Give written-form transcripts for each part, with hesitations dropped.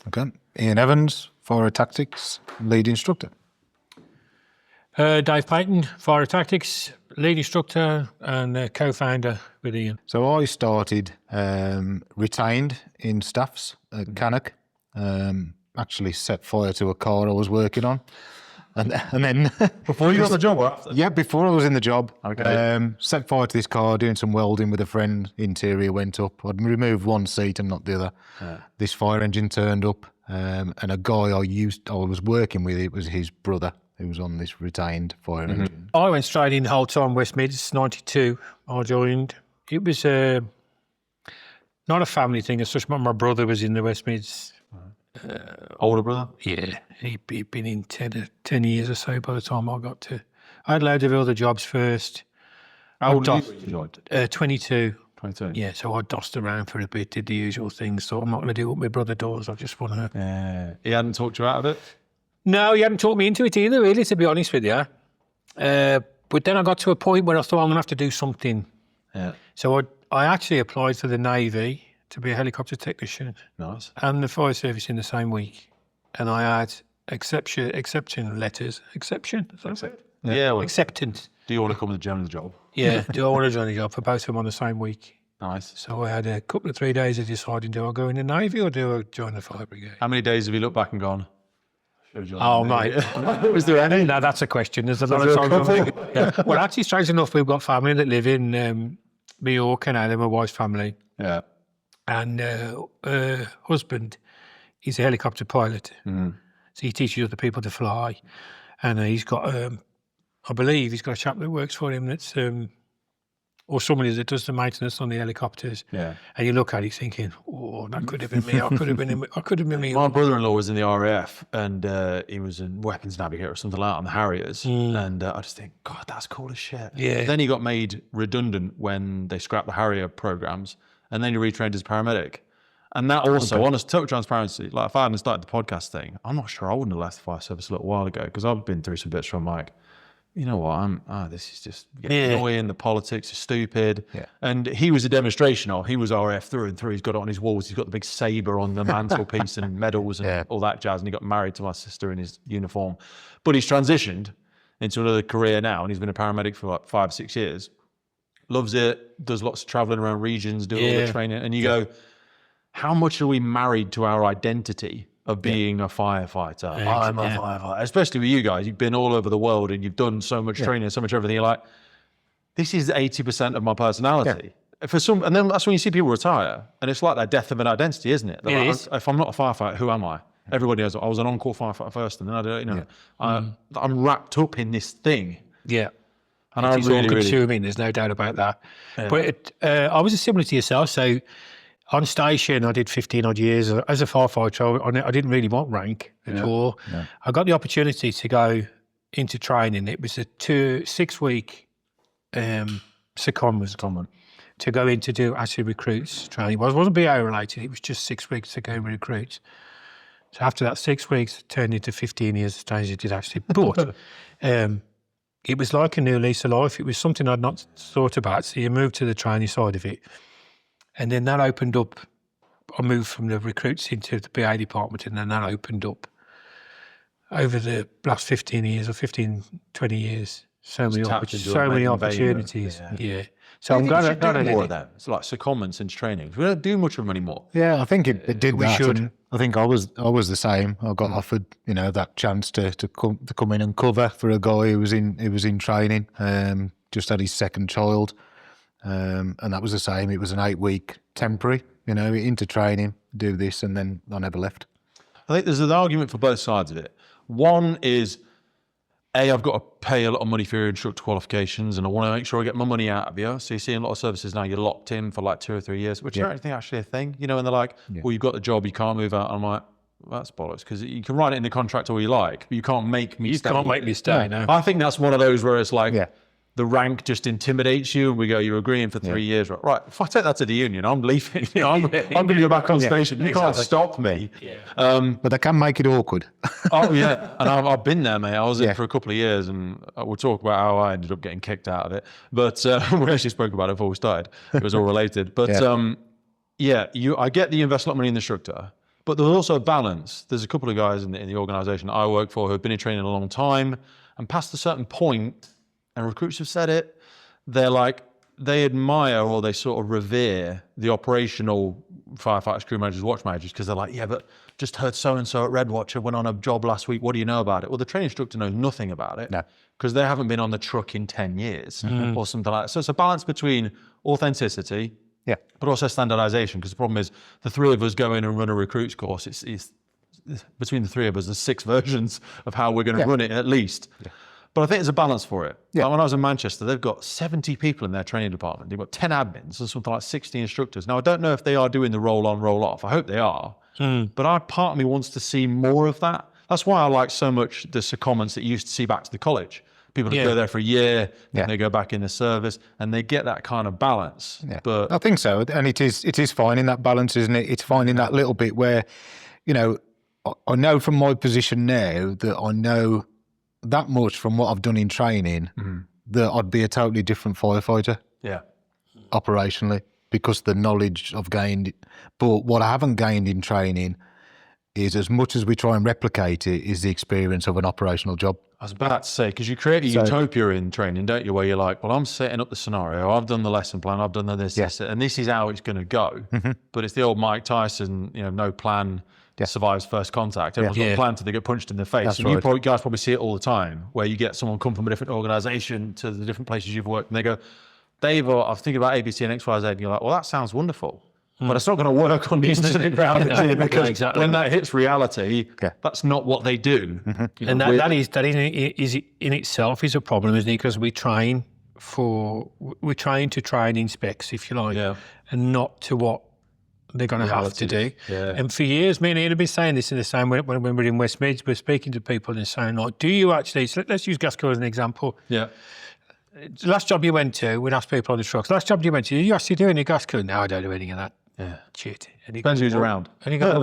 Okay. Iain Evans, Fire Tactics, lead instructor. Dave Payton, Fire Tactics, lead instructor and co-founder with Iain. So I started retained in staffs at Cannock. Actually set fire to a car I was working on. And then Before you got the job or after? Yeah, before I was in the job. Okay. Set fire to this car, doing some welding with a friend. Interior went up. I'd removed one seat and not the other. Yeah. This fire engine turned up, and a guy I was working with, it was his brother who was on this retained fire engine. I went straight in the whole time, West Midlands, 92. I joined. It was not a family thing as such. My brother was in the West Midlands. Older brother? Yeah, he'd been in 10 years or so by the time I got to. I had loads of other jobs first. How old were you? 22. 22. Yeah, so I dossed around for a bit, did the usual things. Thought I'm not going to do what my brother does. I just want to. Yeah. He hadn't talked you out of it? No, he hadn't talked me into it either, really, to be honest with you. But then I got to a point where I thought I'm going to have to do something. Yeah. So I actually applied for the Navy to be a helicopter technician. Nice. And the fire service in the same week. And I had exception letters. Exception? Is that it? Yeah. Well, Acceptance. do you want to come to the job? Yeah. Do I want to join the job? For both of them on the same week. Nice. So I had a couple of 3 days of deciding, do I go in the Navy or do I join the fire brigade? How many days have you looked back and gone, Oh, mate. was there any? No, that's a question. There's a lot of times I'm thinking, yeah. Well, actually, strange enough, we've got family that live in Mallorca now. They're my wife's family. Yeah. And her husband, he's a helicopter pilot. So he teaches other people to fly. And he's got, I believe, he's got a chap that works for him that's, or somebody that does the maintenance on the helicopters. Yeah. And you look at it thinking, oh, that could have been me. I could have been me. My brother-in-law was in the RAF and he was a weapons navigator or something like that on the Harriers. And I just think, God, that's cool as shit. Yeah. Then he got made redundant when they scrapped the Harrier programs. And then he retrained as a paramedic. And that also, honest, total transparency, like if I hadn't started the podcast thing, I'm not sure I wouldn't have left the fire service a little while ago because I've been through some bits where I'm like, you know what, this is just annoying, the politics is stupid. Yeah. And he was a demonstration of, he was RAF through and through, he's got it on his walls, he's got the big sabre on the mantelpiece and medals and all that jazz, and he got married to my sister in his uniform. But he's transitioned into another career now, and he's been a paramedic for like 5 or 6 years. Loves it, does lots of traveling around regions, doing all the training. And you go, how much are we married to our identity of being a firefighter? I'm a firefighter. Especially with you guys, you've been all over the world and you've done so much training, so much everything. You're like, this is 80% of my personality. For some, and then that's when you see people retire, and it's like that death of an identity, isn't it? Like, if I'm not a firefighter, who am I? Everybody knows I was an on-call firefighter first, and then I don't, I'm wrapped up in this thing. Yeah. And I it's all consuming, there's no doubt about that. Yeah. But I was similar to yourself. So on station, I did 15 odd years. As a firefighter, I didn't really want rank at all. Yeah. I got the opportunity to go into training. It was a 6-week secondment to go in to do actually recruits training. It wasn't BA related. It was just 6 weeks to go recruits. So after that 6 weeks, it turned into 15 years of training. It did actually. But it was like a new lease of life. It was something I'd not thought about. So you moved to the training side of it. And then that opened up. I moved from the recruits into the BA department, and then that opened up over the last 15 years or 15, 20 years. So many opportunities. Yeah. So I'm glad I did more of that. It's like secondments into training. We don't do much of them anymore. Yeah, I think it did we that. should. I think I was the same. I got offered, that chance to come in and cover for a guy who was in training. Just had his second child, and that was the same. It was an 8-week temporary, into training, do this, and then I never left. I think there's an argument for both sides of it. One is, I've got to pay a lot of money for your instructor qualifications, and I want to make sure I get my money out of you. So you see in a lot of services now, you're locked in for like 2 or 3 years, which I don't think actually a thing, and they're like, well, you've got the job, you can't move out. I'm like, well, that's bollocks, because you can write it in the contract all you like, but you can't make me stay. You can't make me stay, no. I think that's one of those where it's like, the rank just intimidates you, and we go, you're agreeing for 3 years. Right, if I take that to the union, I'm leaving. I'm going to go back on station. You can't stop me. Yeah. But they can make it awkward. Oh, yeah. And I've been there, mate. I was in for a couple of years, and we'll talk about how I ended up getting kicked out of it. But we actually spoke about it before we started. It was all related. But I get that you invest a lot of money in the instructor, But there was also a balance. There's a couple of guys in the organisation I work for who have been in training a long time, and past a certain point, and recruits have said it, they're like, they admire or they sort of revere the operational firefighters, crew managers, watch managers, because they're like, yeah, but just heard so-and-so at Red Watch went on a job last week. What do you know about it? Well, the training instructor knows nothing about it because they haven't been on the truck in 10 years or something like that. So it's a balance between authenticity, but also standardization, because the problem is the three of us go in and run a recruits course. It's between the three of us, there's 6 versions of how we're going to run it at least. But I think there's a balance for it. Like when I was in Manchester, they've got 70 people in their training department. They've got 10 admins and something like 60 instructors. Now, I don't know if they are doing the roll on, roll off. I hope they are. But part of me wants to see more of that. That's why I like so much the secondments that you used to see back to the college. People that go there for a year, then they go back in the service, and they get that kind of balance. But I think so. And it is finding that balance, isn't it? It's finding that little bit where, you know, I know from my position now that I know that much from what I've done in training that I'd be a totally different firefighter operationally, because the knowledge I've gained. But what I haven't gained in training is, as much as we try and replicate it, is the experience of an operational job. I was about to say, because you create a utopia in training, don't you, where you're like, well, I'm setting up the scenario, I've done the lesson plan, I've done this, and this is how it's going to go. But it's the old Mike Tyson, you know, no plan survives first contact. Everyone's got a plan till they get punched in the face. That's and you guys probably see it all the time, where you get someone come from a different organisation to the different places you've worked, and they go, Dave, I was thinking about ABC and XYZ, and you're like, well, that sounds wonderful. But it's not going to work on the incident ground, because when that hits reality, that's not what they do. And that is in itself is a problem, isn't it? Because we're trying to try and inspect, if you like, and not to what they're going to have to do. And for years, me and Iain have been saying this in the same way when we're in West Midlands, we're speaking to people and saying, like, do you actually, so let's use Gasco as an example. The last job you went to, we'd ask people on the trucks, last job you went to, do you actually do any Gasco? No, I don't do anything of that. Shit. And Depends who's around. And you go,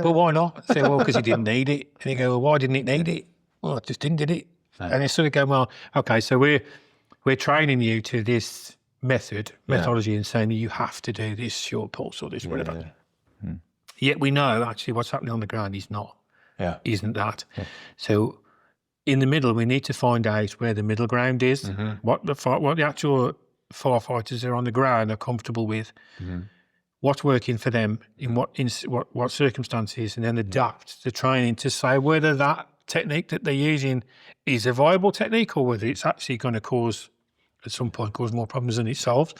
but why not? I say, well, because he didn't need it. And you go, well, why didn't it need it? Well, I just didn't did it. And they sort of go, well, okay, so we're training you to this methodology, and saying you have to do this short pulse or this whatever. Yet we know actually what's happening on the ground is not, isn't that. So in the middle, we need to find out where the middle ground is, what the actual firefighters that are on the ground are comfortable with, what's working for them in what circumstances, and then adapt the training to say whether that technique that they're using is a viable technique or whether it's actually going to at some point cause more problems than it solves.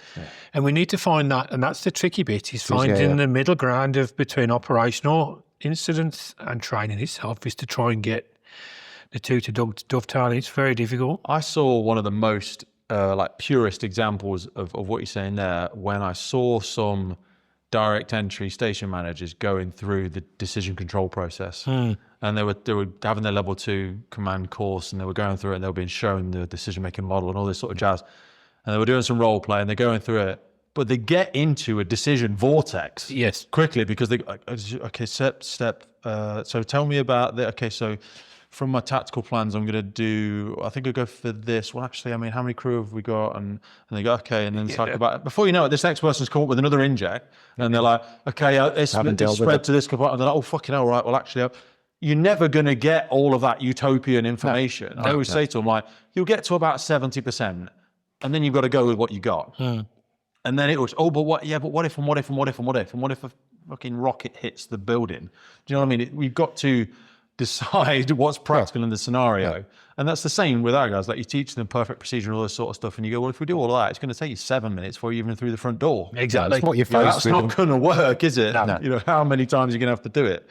And we need to find that, and that's the tricky bit, is finding the middle ground between operational incidents and training itself, is to try and get the two to dovetail. It's very difficult. I saw one of the most purest examples of what you're saying there when I saw some direct entry station managers going through the decision control process. And they were having their level 2 command course, and they were going through it, and they were being shown the decision-making model and all this sort of jazz. And they were doing some role play, and they're going through it, but they get into a decision vortex quickly, because they, step. So tell me about so from my tactical plans, I'm going to I think I'll go for this. Well, actually, I mean, how many crew have we got? And they go, okay. And then talk about it. Before you know it, this next person's come up with another inject. And they're like, okay, it's spread to this compartment. And they're like, oh, fucking hell, right. Well, actually, you're never going to get all of that utopian information. I always say to them, like, you'll get to about 70%. And then you've got to go with what you got. And then it was, but what if, and what if, and what if, and what if, and what if a fucking rocket hits the building? Do you know what I mean? We've got to decide what's practical in the scenario. And that's the same with our guys. Like, you teach them perfect procedure and all this sort of stuff, and you go, well, if we do all of that, it's going to take you 7 minutes before you're even through the front door. Exactly. That's what you're faced with. That's not going to work, is it? No. You know, how many times are you going to have to do it?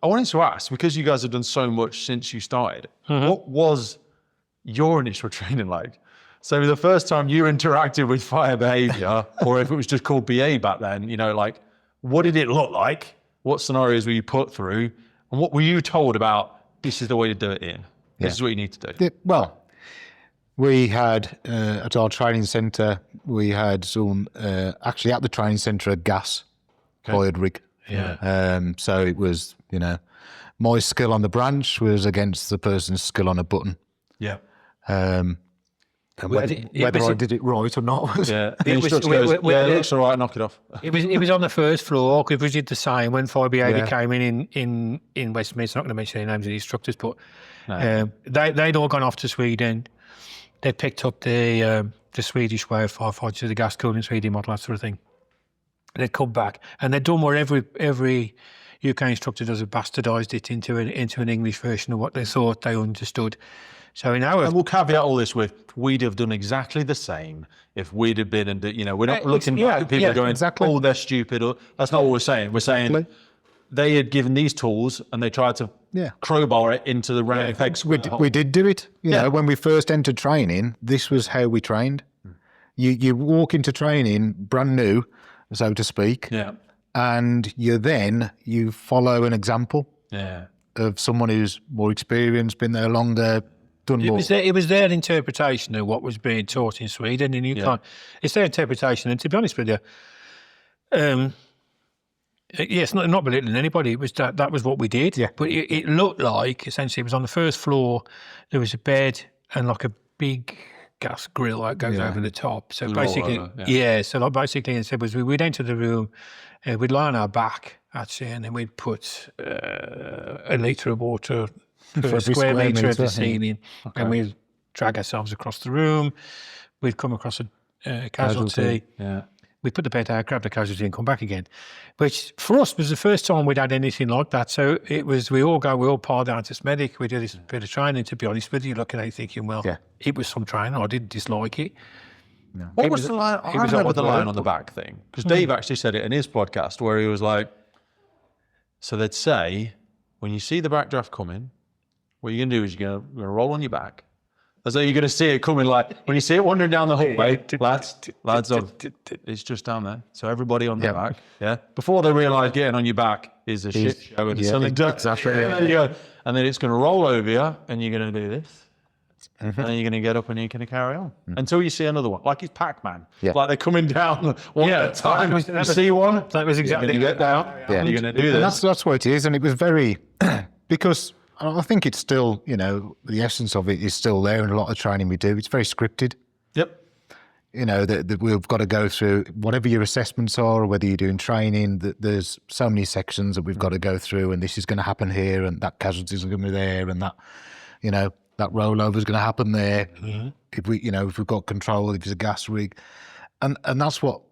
I wanted to ask, because you guys have done so much since you started, what was your initial training like? So the first time you interacted with fire behaviour, or if it was just called BA back then, you know, like, what did it look like? What scenarios were you put through? And what were you told about, this is the way to do it, Iain? This is what you need to do. Well, we had, at our training centre, we had some, actually at the training centre, a gas-fired rig. So it was, you know, my skill on the branch was against the person's skill on a button. And Well, whether I did it right or not. Yeah. It The was- instructor we- goes, we- yeah, it looks all right, knock it off. It was on the first floor because we did the same when fire behaviour Yeah. came in West Midlands. I'm not going to mention the names of the instructors, but No. they'd all gone off to Sweden. They picked up the Swedish way of firefighters, the gas cooling 3D model, that sort of thing. They'd come back and they'd done what every UK instructor does, have bastardised it into an English version of what they thought they understood. So in our And we'll caveat all this with, we'd have done exactly the same if we'd have been, and we're not looking back at people going, exactly. oh, they're stupid. Or, that's not what we're saying. We're saying they had given these tools and they tried to crowbar it into the round pegs. We did do it. You know, when we first entered training, this was how we trained. You walk into training brand new, so to speak, and you follow an example of someone who's more experienced, been there longer, done more. It was their interpretation of what was being taught in Sweden, and you can't. It's their interpretation, and to be honest with you, yes, not belittling anybody. It was that was what we did. Yeah. But it looked like essentially it was on the first floor. There was a bed and like a big gas grill that goes over the top. So basically, So like basically, it said was we'd enter the room, we'd lie on our back actually, and then we'd put a litre of water per square metre of the ceiling, and we'd drag ourselves across the room. We'd come across a casualty. Yeah. We'd put the bed out, grab the casualty, and come back again. Which for us was the first time we'd had anything like that. So it was we all piled down to medic. We did this bit of training. To be honest with you, looking at it thinking, well, it was some training. I didn't dislike it. No. What was the line? I remember the line on the back thing because Dave actually said it in his podcast where he was like, so they'd say, when you see the backdraft coming, what you're going to do is you're going to roll on your back. As though you're going to see it coming, like when you see it wandering down the hallway, lads, it's just down there. So everybody on the back, before they realise getting on your back is a shit show and something exactly. And then it's going to roll over you and you're going to do this. And then you're going to get up and you're going to carry on until you see another one, like it's Pac-Man. Like they're coming down one at a time. You see one, that was exactly. You're going to get down. You're going to do this. That's what it is, and it was very because I think it's still, the essence of it is still there in a lot of training we do. It's very scripted. Yep. That we've got to go through whatever your assessments are, or whether you're doing training. That there's so many sections that we've got to go through, and this is going to happen here, and that casualties are going to be there, and that, that rollover is going to happen there. If we've got control, if it's a gas rig, and that's what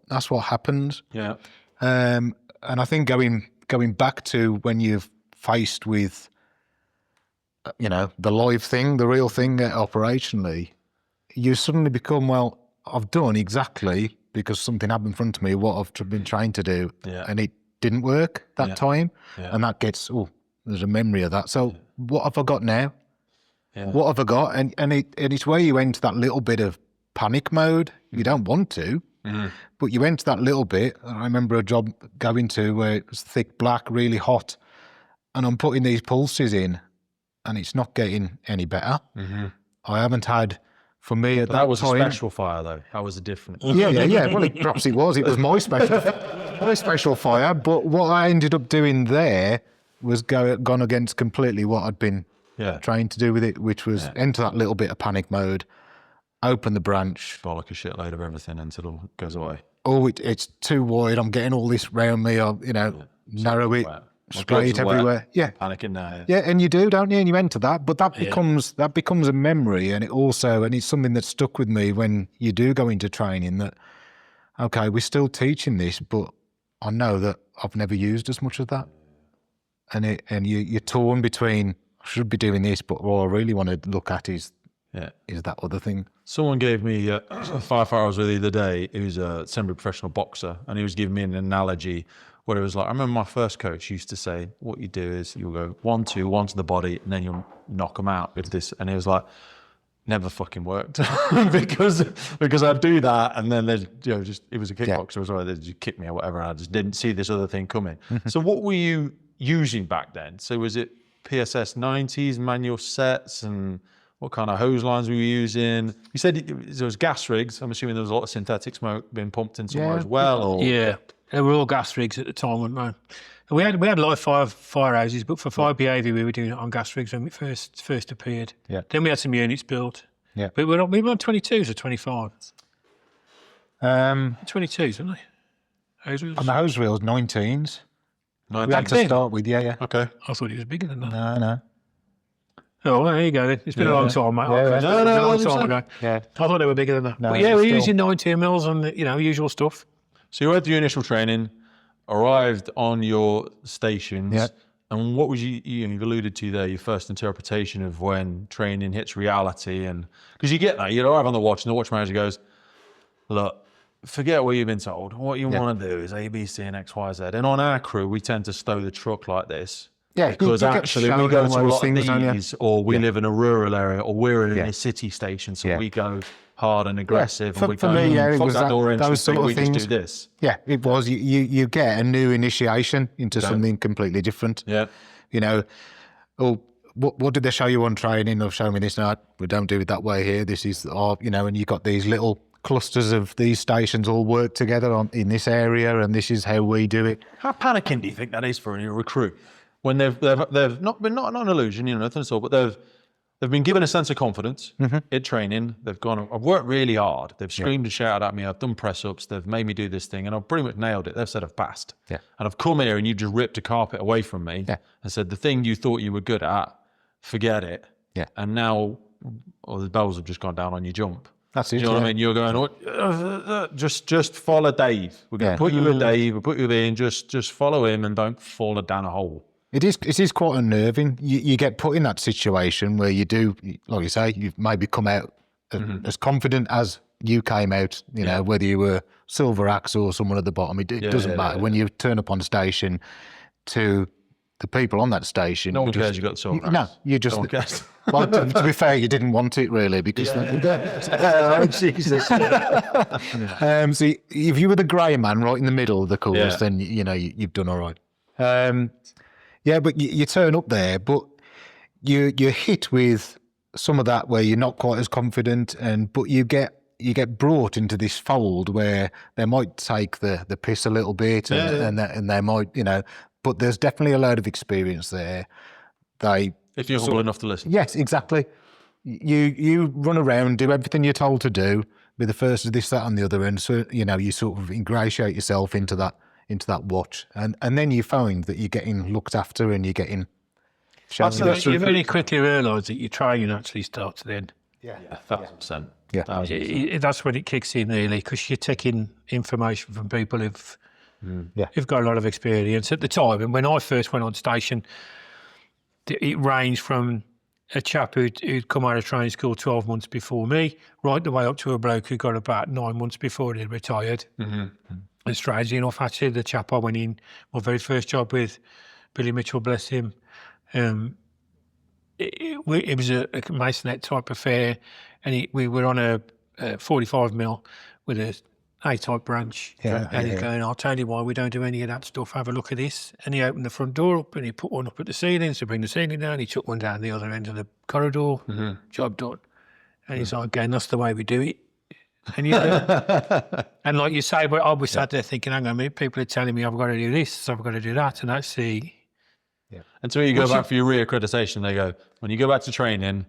happens. Yeah. And I think going back to when you're faced with, the live thing, the real thing operationally, you suddenly become, well, I've done exactly, because something happened in front of me, what I've been trying to do, and it didn't work that time, and that gets, there's a memory of that. So what have I got now? What have I got? And it's where you enter that little bit of panic mode. You don't want to, but you enter that little bit. I remember a job going to where it was thick black, really hot, and I'm putting these pulses in, and it's not getting any better. I haven't had, for me at that time... That was a special fire, though. That was a different... Yeah. Well, perhaps it was. It was my special fire. But what I ended up doing there was gone against completely what I'd been trying to do with it, which was enter that little bit of panic mode, open the branch. Bollock a shitload of everything until it goes away. Oh, it's too wide. I'm getting all this round me. I'll, narrow it. Spray it everywhere. Panicking now. Yeah, and you do, don't you? And you enter that, but that becomes a memory, and it's something that stuck with me when you do go into training. That okay, we're still teaching this, but I know that I've never used as much of that, and you're torn between I should be doing this, but what I really want to look at is that other thing. Someone gave me a firefighter I was with the other day. He was a semi-professional boxer, and he was giving me an analogy. Where it was like, I remember my first coach used to say, what you do is you'll go 1, 2, 1 to the body, and then you'll knock them out with this. And it was like, never fucking worked because I'd do that. And then there's, it was a kickboxer as well. They'd just kick me or whatever. And I just didn't see this other thing coming. So what were you using back then? So was it PSS 90s, manual sets, and what kind of hose lines were you using? You said there was gas rigs. I'm assuming there was a lot of synthetic smoke being pumped in somewhere as well. Or... Yeah. They were all gas rigs at the time, weren't they? We had live fire houses, but for fire behaviour, we were doing it on gas rigs when it first appeared. Yeah. Then we had some units built. Yeah. But we were on 22s or 25. 22s, weren't they? Hose wheels? On the hose reels, 19s. We had 19. to start with, yeah. Okay. I thought it was bigger than that. No. Oh, well, there you go then. It's been a long time, mate. Yeah, It's been a long time 100%. ago. Yeah. I thought they were bigger than that. No, But yeah, we're still. using 19 mils on the, usual stuff. So you went through your initial training, arrived on your stations, Yeah. and what was you've alluded to there, your first interpretation of when training hits reality, and because you get that, you arrive on the watch, and the watch manager goes, "Look, forget what you've been told. What you want to do is A, B, C, and X, Y, Z." And on our crew, we tend to stow the truck like this. Yeah, Because you get actually we shown go all to a those lot things, of don't you? these, or we live in a rural area, or we're in Yeah. a city station, so Yeah. we go hard and aggressive, For- and we for go, me, yeah, it fuck was that that- door those entrance sort thing, of we just things. do this. Yeah, it was. You get a new initiation into something completely different. Yeah. You know, oh, what did they show you on training? They've shown me this. No, we don't do it that way here. This is our, and you got these little clusters of these stations all work together in this area, and this is how we do it. How panicking do you think that is for a new recruit when they've not an illusion, nothing at all, but they've been given a sense of confidence in training. They've gone, I've worked really hard. They've screamed and shouted at me. I've done press ups. They've made me do this thing, and I've pretty much nailed it. They've said I've passed. Yeah. And I've come here, and you've just ripped a carpet away from me and said the thing you thought you were good at, forget it. Yeah. And now, the bells have just gone down on your jump. That's it. You know what I mean? You're going, just follow Dave. We're going to put you with Dave. We'll put you with Iain. Just follow him and don't fall down a hole. It is quite unnerving. You get put in that situation where you do, like you say, you've maybe come out as confident as you came out, whether you were Silver Axe or someone at the bottom. It doesn't matter. When you turn up on station to the people on that station. No one cares you got the Silver Axe. No, you just... No one cares. Well, to be fair, you didn't want it really because... Oh, Jesus. So if you were the grey man right in the middle of the course, then, you've done all right. Yeah, but you turn up there, but you're hit with some of that where you're not quite as confident, but you get brought into this fold where they might take the piss a little bit, and they might, but there's definitely a load of experience there. If you're humble enough to listen. Yes, exactly. You run around, do everything you're told to do, be the first of this, that, and the other, and so you sort of ingratiate yourself into that watch, and then you find that you're getting looked after and you're getting. You very quickly realise that your training actually starts then. Yeah, 1,000%. Yeah, That's when it kicks in really, because you're taking information from people who've got a lot of experience. At the time, and when I first went on station, it ranged from a chap who'd come out of training school 12 months before me, right the way up to a bloke who got about 9 months before he'd retired. And strangely enough, actually, the chap I went in, my very first job with, Billy Mitchell, bless him, it was a masonette type affair, and we were on a 45 mil with a A-type branch. And he's going, I'll tell you why we don't do any of that stuff. Have a look at this. And he opened the front door up and he put one up at the ceiling to bring the ceiling down. He took one down the other end of the corridor. Job done. And he's like, again, that's the way we do it. And and like you say, I was sat there thinking, hang on a minute, people are telling me I've got to do this, I've got to do that, and actually... Until you go back for your reaccreditation, they go, when you go back to training,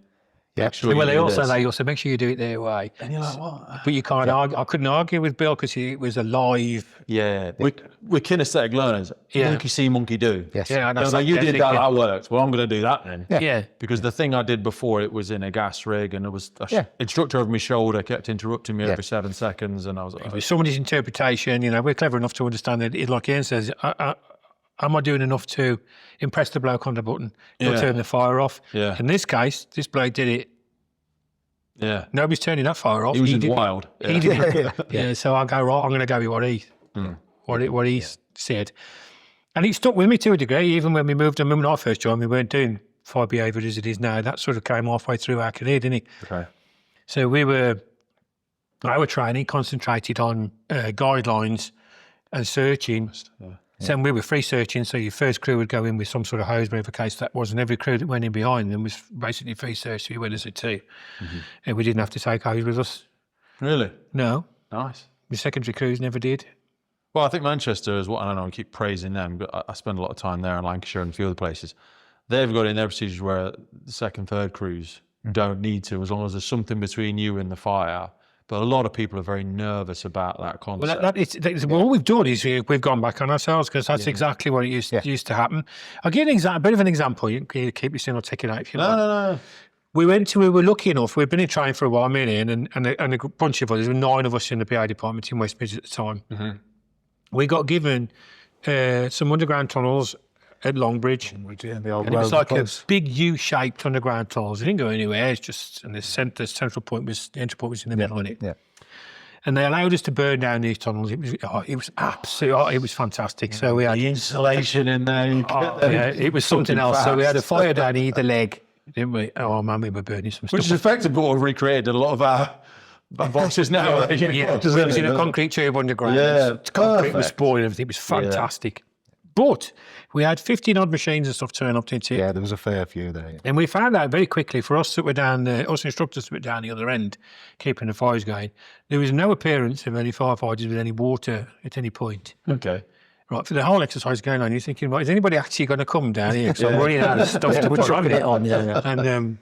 make sure well, you they do also this. make sure you do it their way. And you're like, what? But you can't argue. I couldn't argue with Bill because it was a live... Yeah, we're kinesthetic learners. Monkey see, monkey do. Yes. Yeah, They're like, you did that, that worked. Well, I'm going to do that then. Yeah. Because the thing I did before, it was in a gas rig, and it was instructor over my shoulder kept interrupting me every 7 seconds, and I was like, It was somebody's interpretation. We're clever enough to understand that, like Iain says, am I doing enough to impress the bloke on the button or turn the fire off? Yeah. In this case, this bloke did it. Yeah. Nobody's turning that fire off. He was in wild. He did it. So I go, right, I'm going to go with what he said. And it stuck with me to a degree, even when we moved on. When I first joined, we weren't doing fire behaviour as it is now. That sort of came halfway through our career, didn't it? Okay. So our training concentrated on guidelines and searching. So we were free searching, so your first crew would go in with some sort of hose verification. That wasn't every crew that went in behind them was basically free search. So we went as a team. And we didn't have to take hose with us. Really? No. Nice. The secondary crews never did. Well, I think Manchester is what, I don't know, I keep praising them, but I spend a lot of time there in Lancashire and a few other places. They've got in their procedures where the second, third crews don't need to, as long as there's something between you and the fire. But a lot of people are very nervous about that concept. Well, what we've done is we've gone back on ourselves, because that's exactly what it used to happen. I'll give you a bit of an example. You can either keep this in or take it out if you like. No. We were lucky enough, we'd been in training for a while, me and Iain, and a bunch of us, there were 9 of us in the PA department in West Midlands at the time. Mm-hmm. We got given some underground tunnels at Longbridge. And it was like a big U-shaped underground tunnels. It didn't go anywhere. It's just, and the central point was, the entry point was in the middle of it. Yeah. And they allowed us to burn down these tunnels. It was absolutely, it was fantastic. So we had the insulation in there. it was something else. So we had a fire down either leg, didn't we? Oh man, we were burning some stuff. Which is effectively what we've recreated a lot of our boxes now. It was in a concrete tube underground. Yeah, concrete was spoiling everything. It was fantastic. But we had 15 odd machines and stuff turn up into it. Yeah, there was a fair few there. Yeah. And we found out very quickly, for us that were down there, us instructors that were down the other end, keeping the fires going, there was no appearance of any firefighters with any water at any point. Okay. Right, for the whole exercise going on, you're thinking, right, is anybody actually going to come down here? Because I'm running out of stuff to put it on.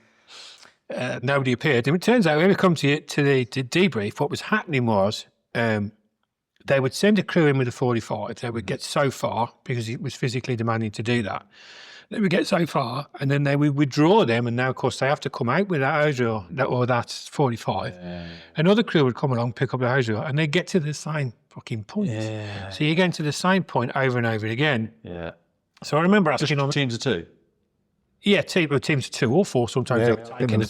And nobody appeared. And it turns out when we come to the debrief, what was happening was they would send a crew in with a 45. They would get so far, because it was physically demanding to do that. They would get so far, and then they would withdraw them, and now, of course, they have to come out with that hose or that 45. Yeah. Another crew would come along, pick up the hose, and they'd get to the same fucking point. Yeah. So you're getting to the same point over and over again. Yeah. So I remember asking on teams of 2. Yeah, teams of 2 or 4 sometimes.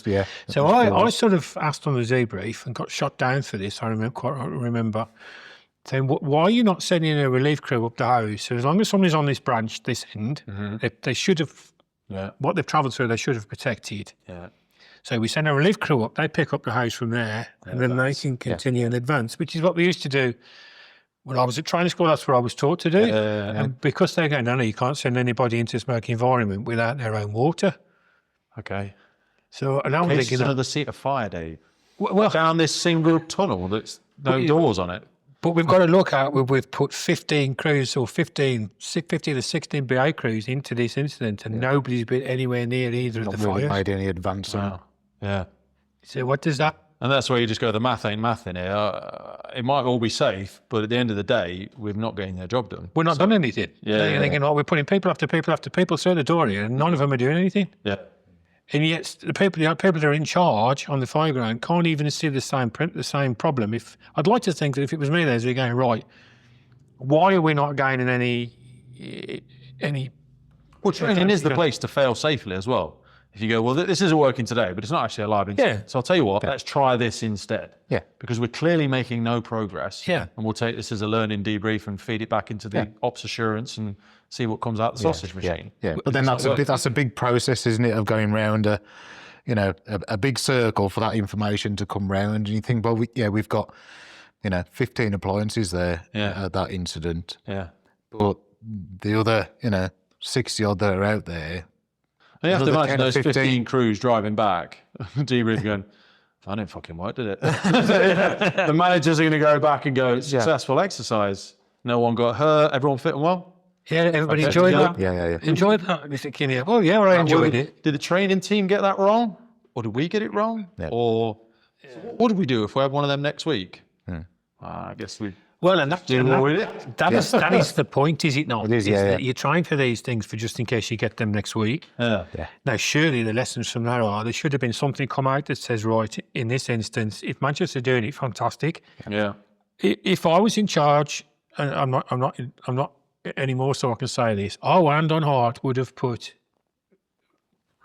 Yeah, so I sort of asked on the debrief and got shot down for this. I remember saying, why are you not sending a relief crew up the hose? So as long as somebody's on this branch, this end, they should have, what they've travelled through, they should have protected. Yeah. So we send a relief crew up, they pick up the hose from there, and then they can continue and advance, which is what we used to do when I was at training school. That's what I was taught to do. And because they're going, no, you can't send anybody into a smoky environment without their own water. Okay. So, and I was thinking, another seat of fire, Dave. Well, down this single tunnel that's no doors on it. But we've got to look at, we've put 15 crews or 15 to 16 BA crews into this incident, and nobody's been anywhere near either of the fires. Not made any advance on it. Yeah. So what does that? And that's where you just go, the math ain't math in here. It might all be safe, but at the end of the day, we're not getting their job done. We're not done anything. Yeah. You're thinking, we're putting people after people after people through the door here, and none of them are doing anything. Yeah. And yet the people that are in charge on the fire ground can't even see the same problem. If I'd like to think that if it was me, they're going, right, why are we not gaining any? Well, training is the place to fail safely as well. If you go, well, this isn't working today, but it's not actually a live incident. Yeah. So I'll tell you what, let's try this instead. Yeah. Because we're clearly making no progress. Yeah. And we'll take this as a learning debrief and feed it back into the ops assurance and see what comes out the sausage machine. Yeah. But then that's a big process, isn't it, of going round a big circle for that information to come round. And you think, well, we've got, 15 appliances there at that incident. Yeah. But the other, 60 odd that are out there. You have to imagine those 15 crews driving back, debrief going, I didn't fucking work, did it? The managers are going to go back and go, successful exercise. No one got hurt, everyone fit and well. Yeah, everybody enjoyed that. Yeah. Enjoyed that. And you're thinking, I enjoyed it. Did the training team get that wrong? Or did we get it wrong? Yeah. Or what do we do if we have one of them next week? I guess we... Well, and that is the point, is it not? It is, that you're trying for these things for just in case you get them next week. Yeah. Now, surely the lessons from that are there should have been something come out that says, right, in this instance, if Manchester are doing it, fantastic. Yeah. If I was in charge, and I'm not anymore, so I can say this, hand on heart would have put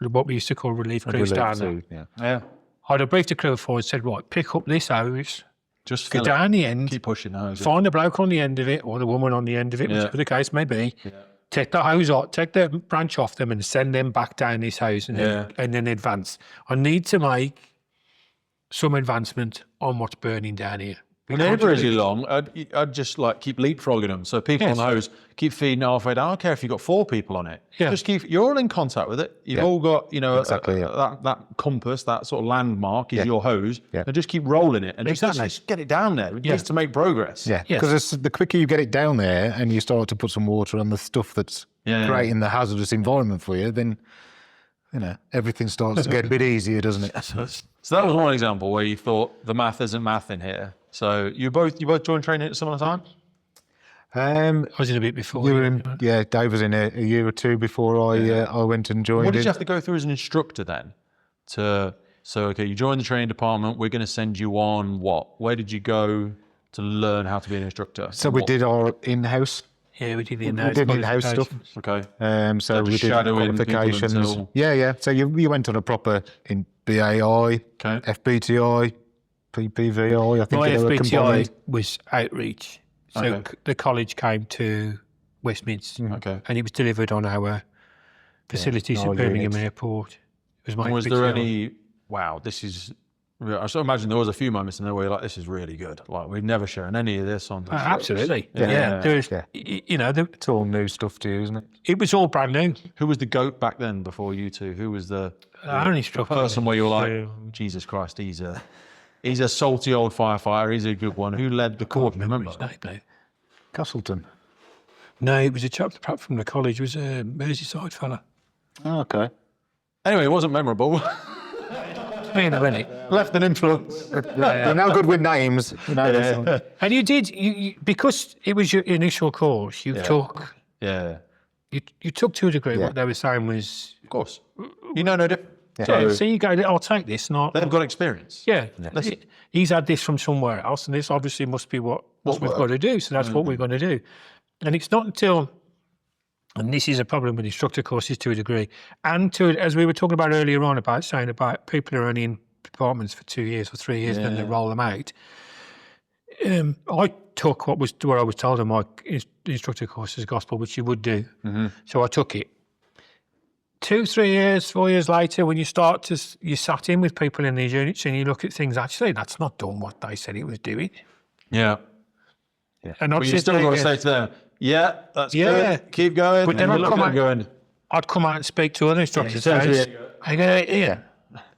what we used to call relief crews down there. Yeah. I'd have briefed the crew forward and said, right, pick up this hose. Just go down the end, keep pushing the hose. Find the bloke on the end of it or the woman on the end of it, whichever the case may be. Yeah. Take the hose off, take the branch off them and send them back down this hose and then advance. I need to make some advancement on what's burning down here. Whenever is long, I'd just keep leapfrogging them. So people on the hose keep feeding it halfway down. I don't care if you've got 4 people on it. Yeah. Just you're all in contact with it. You've all got, that compass, that sort of landmark is your hose. Yeah. And just keep rolling it and just get it down there. It needs to make progress. Yeah. Because the quicker you get it down there and you start to put some water on the stuff that's creating the hazardous environment for you, then everything starts to get a bit easier, doesn't it? So that was one example where you thought the math isn't math in here. So you both joined training at a similar time? I was in a bit before. You were in, Dave was in a year or two before I went and joined. What did you have to go through as an instructor then? Okay, you joined the training department. We're going to send you on what? Where did you go to learn how to be an instructor? So we did our in-house. Yeah, we did We did in-house stuff. Okay. So we did shadowing people qualifications. until- Yeah. So you went on a proper in BAI, Okay. FBTI, PPVI. I think My they were FBTI combined. was outreach. So Okay. the college came to West Midlands Okay. and it was delivered on our facilities our at Birmingham units. Airport. It was my Was FBTI. there any, wow, this is, I sort of imagine there was a few moments in there where you're like, this is really good. Like, we've never shown any of this on the shows. Absolutely. Yeah. Yeah. There was, Yeah. It's all new stuff to you, isn't it? it was all brand new. Who was the GOAT back then before you two? Who was the Only struck person where you were like, Jesus Christ, he's a salty old firefighter, he's a good one. Who led the court, remember? his name now. Castleton. No, it was a chap perhaps from the college. It was a Merseyside fella. Oh, okay. Anyway, it wasn't memorable. Me and Rennie. Left an influence. They're now good with names. And you did, you because it was your initial course, you took Yeah, you took to a degree what they were saying was, of course. You know no different. so you go, I'll take this, not, They've got experience. he's had this from somewhere else, and this obviously must be what we've got to do, so that's what we're going to do. And it's not until, and this is a problem with instructor courses to a degree, and to, as we were talking about earlier on, about saying about people who are only in departments for 2 years or 3 years, and then they roll them out. I took what I was told in my instructor course as gospel, which you would do. So I took it. 2, 3 years, 4 years later, when you sat in with people in these units and you look at things, actually, that's not done what they said it was doing. Yeah. And But you still got to say to them, yeah, that's good. Keep going. But then And I'd come out and speak to other instructors. I go, Iain,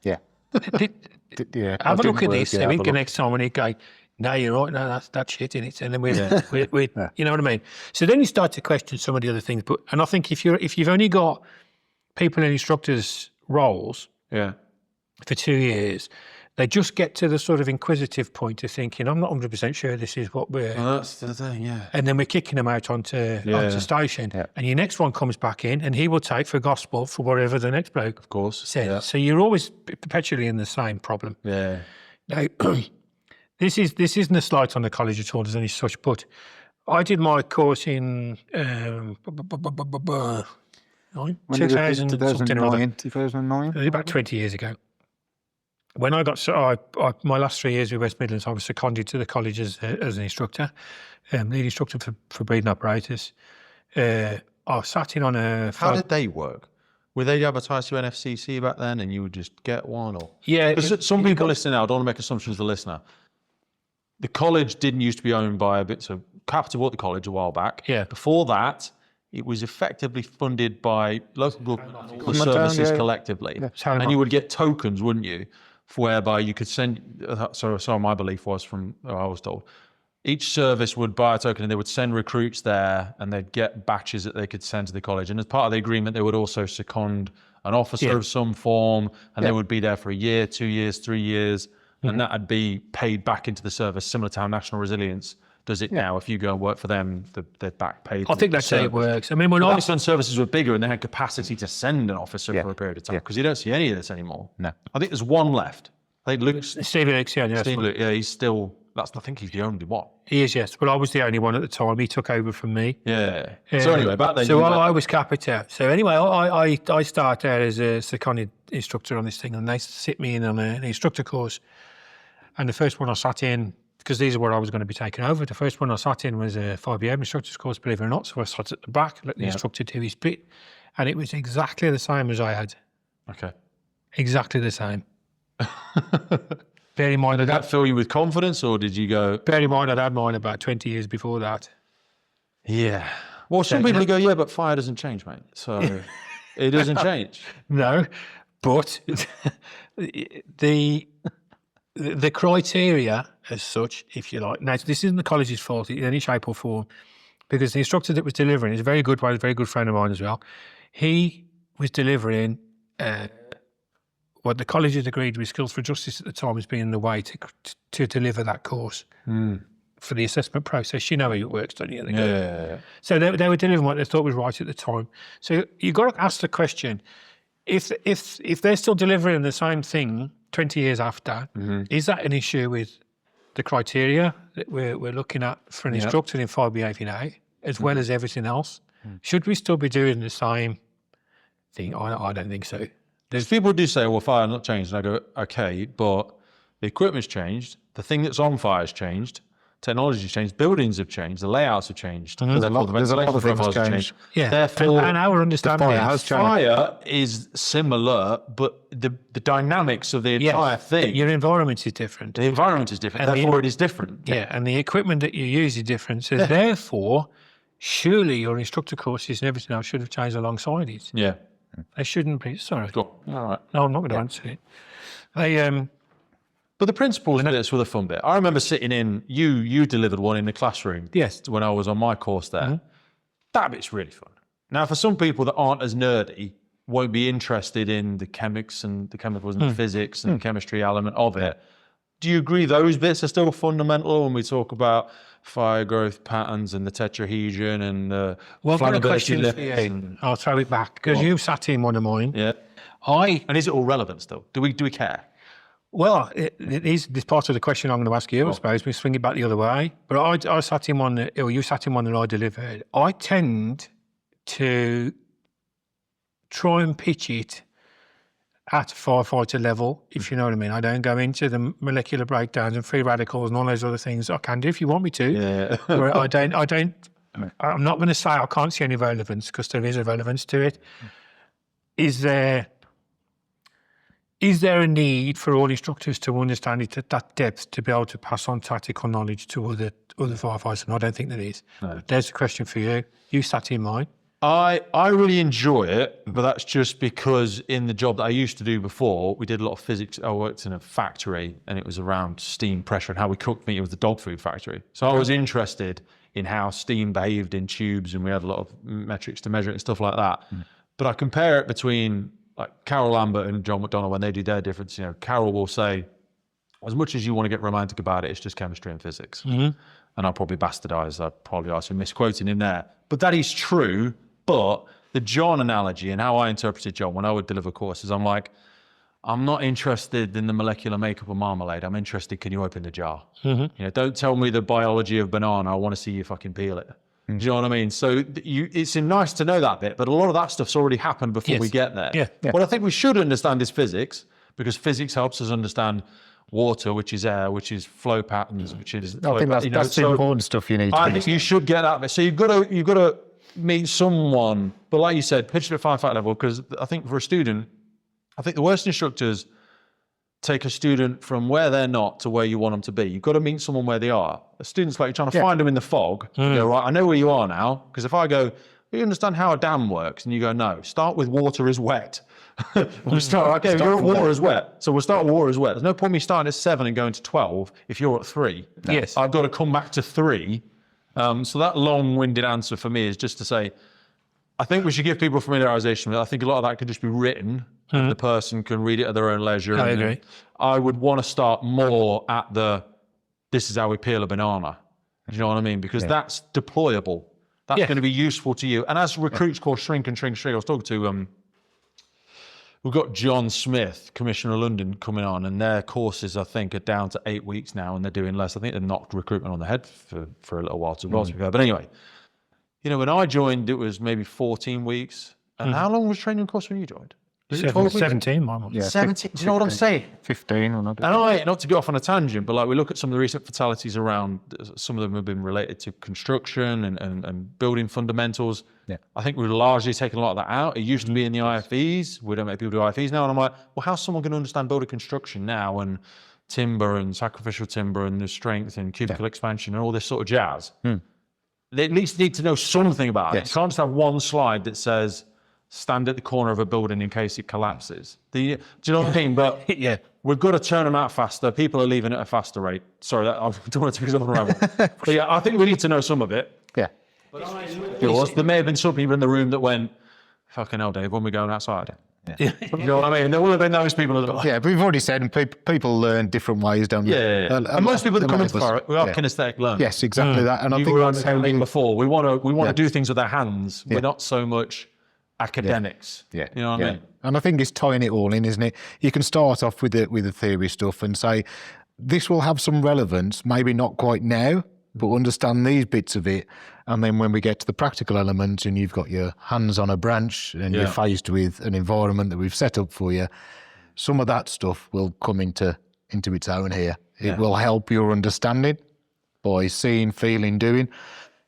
Yeah. have a look at this. And the next time when he'd go, no, you're right. No, that's shit in it. And then we, you know what I mean. So then you start to question some of the other things. And I think if you've only got people in instructors' roles for 2 years, they just get to the sort of inquisitive point of thinking, I'm not 100% sure this is what we're. Well, that's the thing, yeah. And then we're kicking them out onto station. Yeah. And your next one comes back in and he will take for gospel for whatever the next bloke says. Yeah. So you're always perpetually in the same problem. Yeah. Now, this isn't a slight on the college at all as any such, but I did my course in 2000 something or other. 2009? About 20 years ago. When I got, my last 3 years with West Midlands, I was seconded to the college as an instructor, lead instructor for breeding apparatus. I sat in on a... How did they work? Were they advertised to NFCC back then and you would just get one? Or Yeah. Because some people listening now, I don't want to make assumptions as the listener. The college didn't used to be owned by a bit, so Capital bought the college a while back. Yeah. Before that, it was effectively funded by local government services collectively. Yeah. And you would get tokens, wouldn't you? Whereby you could send, so my belief was from, I was told, each service would buy a token and they would send recruits there and they'd get batches that they could send to the college. And as part of the agreement, they would also second an officer of some form and they would be there for a year, 2 years, 3 years. And that'd be paid back into the service, similar to how National Resilience does it now. If you go and work for them, they're back paid. I think that's how it works. I mean, when when services were bigger and they had capacity to send an officer for a period of time, because you don't see any of this anymore. No. I think there's one left. I think Luke's... Steve Luke's, he's still... I think he's the only one. He is, yes. But I was the only one at the time. He took over from me. Yeah. So anyway, back then... So I was capita. So anyway, I started out as a seconded instructor on this thing and they sit me in on an instructor course. And the first one I sat in, because these are where I was going to be taken over, the first one I sat in was a 5BM instructor's course, believe it or not. So I sat at the back, let the instructor do his bit. And it was exactly the same as I had. Okay. Exactly the same. Bear in mind, did that fill you with confidence, or did you go? Bear in mind, I'd had mine about 20 years before that. Yeah. Well, some people go, yeah, but fire doesn't change, mate. So it doesn't change. No, but the criteria as such, if you like. Now, this isn't the college's fault in any shape or form, because the instructor that was delivering is a very good one, a very good friend of mine as well. He was delivering what the college had agreed with Skills for Justice at the time as being the way to deliver that course for the assessment process. You know how it works, don't you? Yeah. So they were delivering what they thought was right at the time. So you've got to ask the question, if they're still delivering the same thing 20 years after, is that an issue with the criteria that we're looking at for an instructor in fire behaviour now, as well as everything else? Should we still be doing the same thing? I don't think so. People do say, well, fire not changed. And I go, okay, but the equipment's changed. The thing that's on fire has changed. Technology's changed. Buildings have changed. The layouts have changed. There's a lot of things changed. Yeah, Therefore, and our understanding fire is similar, but the dynamics of the entire thing, your environment is different. the environment is different. And Therefore, it is different. Yeah, and the equipment that you use is different. So therefore, surely your instructor courses and everything else should have changed alongside it. Yeah. They shouldn't be. Sorry. Go on. All right. No, I'm not going to answer it. But the principles in this were the fun bit. I remember sitting in, you delivered one in the classroom. Yes. When I was on my course there. That bit's really fun. Now, for some people that aren't as nerdy, won't be interested in the chemics and the chemicals and the physics and the chemistry element of it. Do you agree those bits are still fundamental when we talk about fire growth patterns and the tetrahedron and the Well, I've got a flammability question for limits? you. I'll throw it back because you sat in one of mine. Yeah. And is it all relevant still? Do we care? Well, it is this part of the question I'm going to ask you, I suppose. We swing it back the other way. But I sat in one, or you sat in one that I delivered. I tend to try and pitch it at firefighter level, if you know what I mean. I don't go into the molecular breakdowns and free radicals and all those other things. I can do if you want me to. Yeah. But I'm not going to say I can't see any relevance, because there is a relevance to it. Is there a need for all instructors to understand it at that depth to be able to pass on tactical knowledge to other firefighters? And I don't think there is. No. There's a question for you. You sat in mine. I really enjoy it, but that's just because in the job that I used to do before, we did a lot of physics. I worked in a factory and it was around steam pressure and how we cooked meat. It was the dog food factory. So I was interested in how steam behaved in tubes, and we had a lot of metrics to measure it and stuff like that. But I compare it between like Carol Lambert and John McDonough when they do their difference. You know, Carol will say, as much as you want to get romantic about it, it's just chemistry and physics. And I'll probably bastardize, I'll probably also misquoting in there. But that is true. But the John analogy and how I interpreted John when I would deliver courses, I'm like, I'm not interested in the molecular makeup of marmalade. I'm interested, can you open the jar? You know, don't tell me the biology of banana. I want to see you fucking peel it. Do you know what I mean? So it's nice to know that bit, but a lot of that stuff's already happened before we get there. Yeah. What I think we should understand is physics, because physics helps us understand water, which is air, which is flow patterns, which is... I think that's the important stuff you need to I think you should get that bit. So you've got to meet someone, but like you said, pitch it at firefighter level, because I think for a student, I think the worst instructors take a student from where they're not to where you want them to be. You've got to meet someone where they are. A student's like you're trying to find them in the fog. You go, right, I know where you are now, because if I go, you understand how a dam works, and you go, no, start with water is wet. We'll start, okay, you're at water is wet, so we'll start with water is wet. There's no point me starting at 7 and going to 12 if you're at 3. Yes. I've got to come back to 3. So that long-winded answer for me is just to say, I think we should give people familiarization. I think a lot of that could just be written. And the person can read it at their own leisure. I agree. I would want to start more at this is how we peel a banana. Do you know what I mean? Because that's deployable. That's going to be useful to you. And as recruits course shrink, I was talking to, we've got John Smith, Commissioner of London, coming on, and their courses, I think, are down to 8 weeks now, and they're doing less. I think they've knocked recruitment on the head for a little while, to be fair. But anyway, you know, when I joined, it was maybe 14 weeks. And how long was training course when you joined? 17, my mum. Yeah, 17. Do you know what I'm saying? 15 or not. And not to go off on a tangent, but like we look at some of the recent fatalities around, some of them have been related to construction and building fundamentals. Yeah. I think we've largely taken a lot of that out. It used to be in the IFEs. We don't make people do IFEs now. And I'm like, well, how's someone going to understand building construction now, and timber and sacrificial timber and the strength and cubical expansion and all this sort of jazz? They at least need to know something about it. You can't just have one slide that says, stand at the corner of a building in case it collapses. Do you know what I mean? But we've got to turn them out faster. People are leaving at a faster rate. Sorry, I don't want to take us off on a ramble. But yeah, I think we need to know some of it. Yeah. There may have been some people in the room that went, fucking hell, Dave, when we're going outside. You know what I mean? There will have been those people that are like, Yeah, but we've already said, and people learn different ways, don't they? And most people that come into fire, we are yeah. kinesthetic learners. Yes, exactly that. And I You think were that's how saying before, we want to do things with our hands. Yeah. We're not so much academics. Yeah, You know what I mean? And I think it's tying it all in, isn't it? You can start off with the theory stuff and say, this will have some relevance, maybe not quite now, but understand these bits of it. And then when we get to the practical element and you've got your hands on a branch and you're faced with an environment that we've set up for you, some of that stuff will come into its own here. It will help your understanding by seeing, feeling, doing.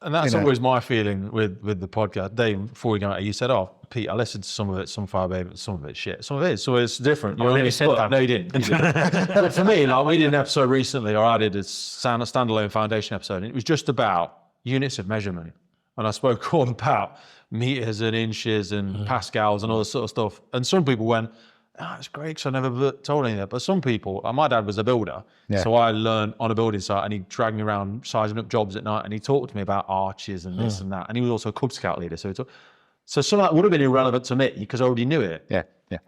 And that's always my feeling with the podcast. Dave, before we go out, you said, "Oh, Pete, I listened to some of it, some Fire Baby, some of it's shit. Some of it is, so it's different." You never said that. No, you didn't. But for me, like, we did an episode recently, or I did a standalone foundation episode, and it was just about units of measurement. And I spoke all about meters and inches and pascals and all this sort of stuff. And some people went, "Oh, it's great, because I never told any of that." But some people, like my dad was a builder, so I learned on a building site, and he dragged me around sizing up jobs at night, and he talked to me about arches and this and that. And he was also a Cub Scout leader, so some of that would have been irrelevant to me because I already knew it. Yeah.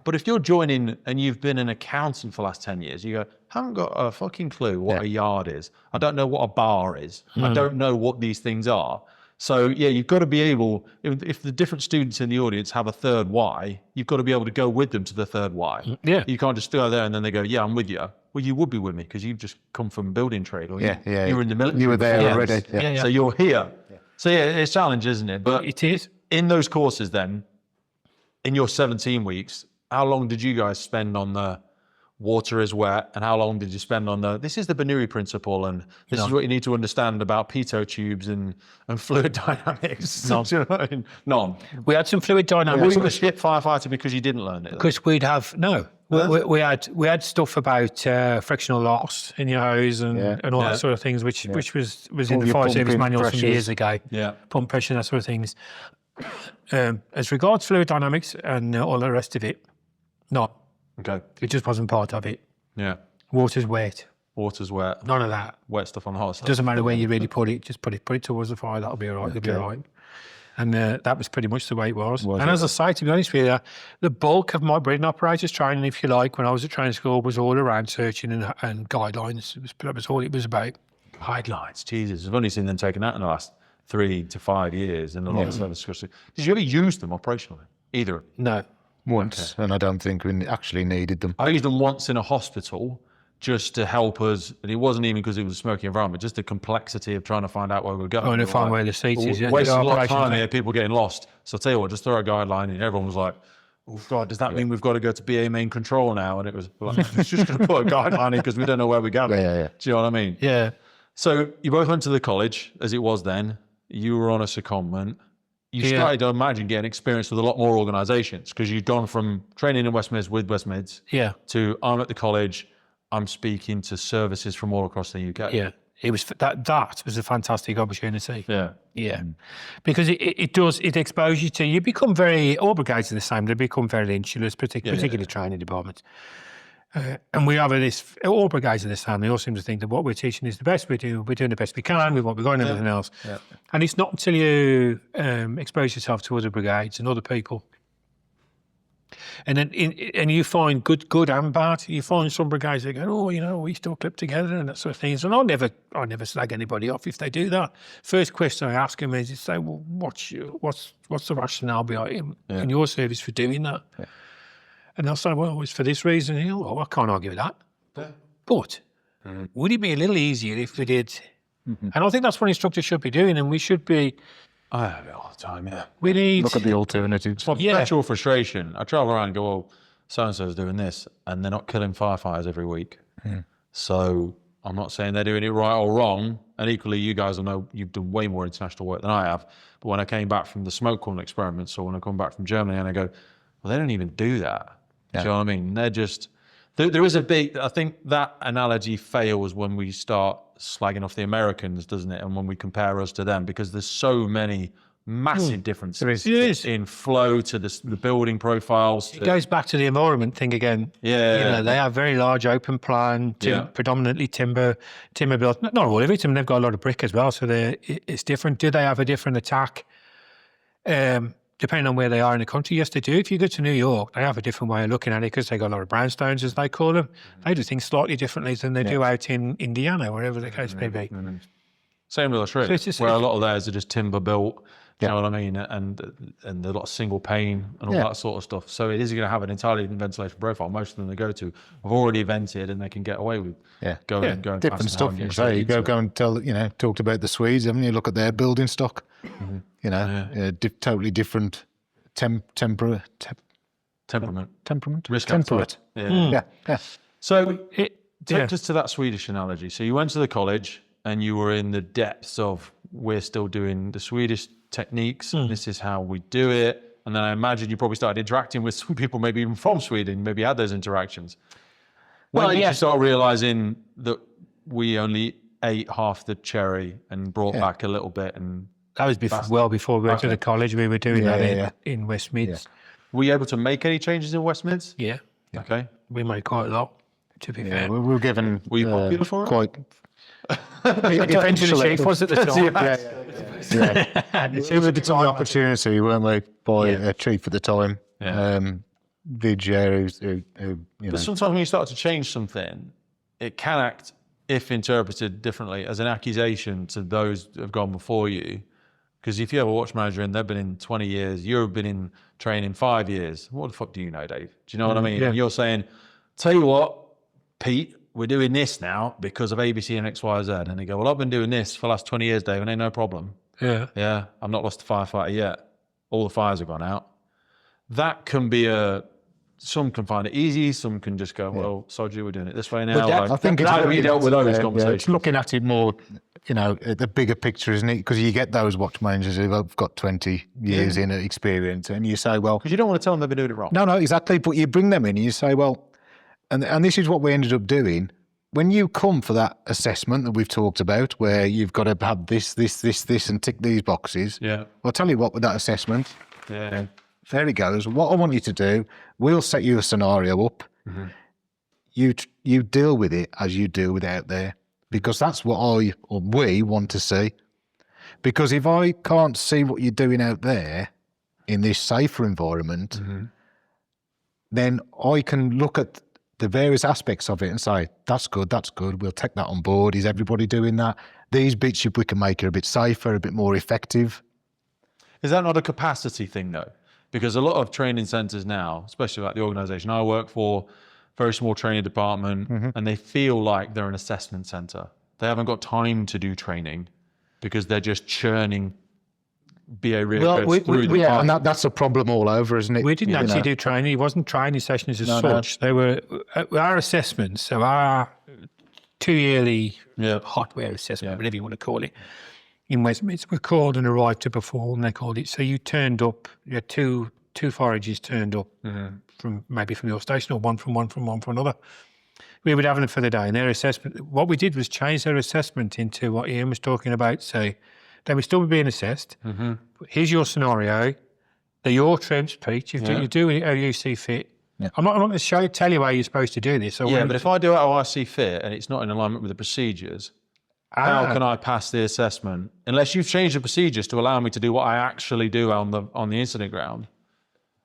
But if you're joining and you've been an accountant for the last 10 years, you go, haven't got a fucking clue what a yard is. I don't know what a bar is. I don't know what these things are. So yeah, you've got to be able, if the different students in the audience have a third why, you've got to be able to go with them to the third why. Yeah. You can't just go there and then they go, yeah, I'm with you. Well, you would be with me because you've just come from building trade, or you were in the military. You were there before. already. Yeah. So you're here. So yeah, it's a challenge, isn't it? But It is. in those courses then, in your 17 weeks, how long did you guys spend on the water is wet, and how long did you spend on this is the Bernoulli principle, and this is what you need to understand about pitot tubes and fluid dynamics? None. Do you know what I mean? None. We had some fluid dynamics. Were you a shit firefighter because you didn't learn it? Because we'd have we had stuff about frictional loss in your hose and all that sort of things, which was in the fire service manual from years ago. Yeah. Pump pressure, that sort of things. As regards fluid dynamics and all the rest of it, no, Okay. it just wasn't part of it. Yeah. Water's wet, Water's wet. none of that. Wet stuff on the hot stuff. Doesn't matter where you really put it, just put it towards the fire. That'll be all right. It'll be all right. And that was pretty much the way it was. And as I say, to be honest with you, the bulk of my breeding apparatus training, if you like, when I was at training school, was all around searching and guidelines. That was all it was about. Guidelines, Jesus. I've only seen them taking that in the last 3 to 5 years in a lot of service discussion. Did you ever use them operationally? Either? No. Once, and I don't think we actually needed them. I used them once in a hospital just to help us, and it wasn't even because it was a smoky environment, just the complexity of trying to find out where we're going. Trying to find where the seat is. Wasted a lot of time here, people getting lost. So I'll tell you what, just throw a guideline in. Everyone was like, oh God, does that mean we've got to go to BA main control now? And it was like, it's just going to put a guideline in because we don't know where we're going. Yeah. Do you know what I mean? Yeah. So you both went to the college, as it was then. You were on a secondment. You started, I imagine, getting experience with a lot more organisations because you'd gone from training in West Mids with West Mids to I'm at the college, I'm speaking to services from all across the UK. Yeah. It was that was a fantastic opportunity. Yeah. Yeah. Because it exposes you to, you become all brigades are the same, they become very insular, particularly training departments. And we have all brigades are the same. They all seem to think that what we're teaching is the best we do. We're doing the best we can with what we've got and everything else. Yeah. And it's not until you expose yourself to other brigades and other people, and then and you find good and bad. You find some brigades that go, oh, we still clip together and that sort of things. And I never slag anybody off if they do that. First question I ask them is, say, well, what's the rationale behind in your service for doing that? Yeah. And they'll say, well, it's for this reason. And I can't argue with that. Yeah. But would it be a little easier if we did? Mm-hmm. And I think that's what instructors should be doing, and we should be. I have it all the time, yeah. We need... Look at the alternatives. It's my perpetual frustration. I travel around and go, well, so-and-so's doing this, and they're not killing firefighters every week. Mm. So I'm not saying they're doing it right or wrong, and equally you guys will know you've done way more international work than I have. But when I came back from the smoke corn experiments, or when I come back from Germany and I go, well, they don't even do that. Do you know what I mean? They're just... There is a big... I think that analogy fails when we start slagging off the Americans, doesn't it? And when we compare us to them, because there's so many massive differences in flow to the building profiles. It goes back to the environment thing again. Yeah. They have very large open plan, predominantly timber built. Not all of it. I mean, they've got a lot of brick as well, so it's different. Do they have a different attack depending on where they are in the country, yes, they do. If you go to New York, they have a different way of looking at it because they got a lot of brownstones, as they call them. They do things slightly differently than they do out in Indiana, wherever the case may be. Same with Australia, So where a lot of theirs are just timber built. You know what I mean? And a lot of single pane and all that sort of stuff. So it is going to have an entirely different ventilation profile. Most of them they go to have already vented and they can get away with going different stuff. So you go and talked about the Swedes, haven't you? Look at their building stock. You know, totally different temperament. Risk temperate. appetite. Yeah. So take us to that Swedish analogy. So you went to the college and you were in the depths of, we're still doing the Swedish techniques, and this is how we do it. And then I imagine you probably started interacting with some people, maybe even from Sweden, maybe had those interactions. When did you start realizing that we only ate half the cherry and brought back a little bit? And that was before we went to the college. We were doing that in West Mids. Were you able to make any changes in West Mids? Yeah. Okay. We made quite a lot, to be fair. We were given were you popular for it? Quite. Eventually, chief was at the time. It was a time opportunity, weren't we, by a chief at the time. Vijay, who But sometimes when you start to change something, it can act, if interpreted differently, as an accusation to those that have gone before you. Because if you have a watch manager and they've been in 20 years, you've been in training 5 years, what the fuck do you know, Dave? Do you know what I mean? And you're saying, tell you what, Pete, we're doing this now because of ABC and X, Y, Z. And they go, well, I've been doing this for the last 20 years, Dave, and ain't no problem. Yeah, I've not lost a firefighter yet. All the fires have gone out. That can be some can find it easy, some can just go, well, Soju, we're doing it this way now. I think how do we dealt with those conversations? It's looking at it more, the bigger picture, isn't it? Because you get those watch managers who've got 20 years in experience, and you say, well... Because you don't want to tell them they've been doing it wrong. No, exactly. But you bring them in and you say, well... And this is what we ended up doing. When you come for that assessment that we've talked about, where you've got to have this, and tick these boxes, I'll tell you what, with that assessment, there it goes. What I want you to do, we'll set you a scenario up. You deal with it as you deal with it out there, because that's what we want to see. Because if I can't see what you're doing out there in this safer environment, then I can look at the various aspects of it and say, that's good, we'll take that on board. Is everybody doing that? These bits, if we can make it a bit safer, a bit more effective. Is that not a capacity thing, though? Because a lot of training centres now, especially like the organisation I work for, very small training department, and they feel like they're an assessment centre. They haven't got time to do training because they're just churning BA records through the and that's a problem all over, isn't it? We didn't actually do training. It wasn't training sessions as such. They were our assessments. So our 2-yearly hardware assessment, whatever you want to call it, in West Mids were called and arrived to perform. They called it. So you turned up. You had two forages turned up from your station, or one from another. We would have them for the day. And their assessment. What we did was change their assessment into what Iain was talking about. So they would still be being assessed. Here's your scenario. They're your trips, Pete. You do it how you see fit. I'm not going to tell you how you're supposed to do this. But if I do it how I see fit and it's not in alignment with the procedures, how can I pass the assessment? Unless you've changed the procedures to allow me to do what I actually do on the incident ground.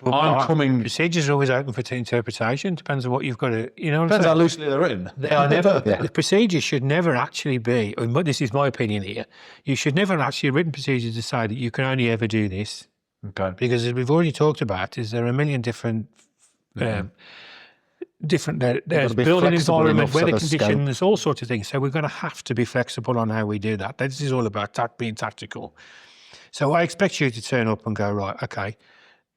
Procedures are always open for interpretation. Depends on what you've got to, Depends how loosely they're written. They are never. The procedures should never actually be. This is my opinion here. You should never actually written procedures to say that you can only ever do this. Okay. Because as we've already talked about, there are a million different, there's building environment, weather conditions, there's all sorts of things. So we're going to have to be flexible on how we do that. This is all about being tactical. So I expect you to turn up and go, right, okay.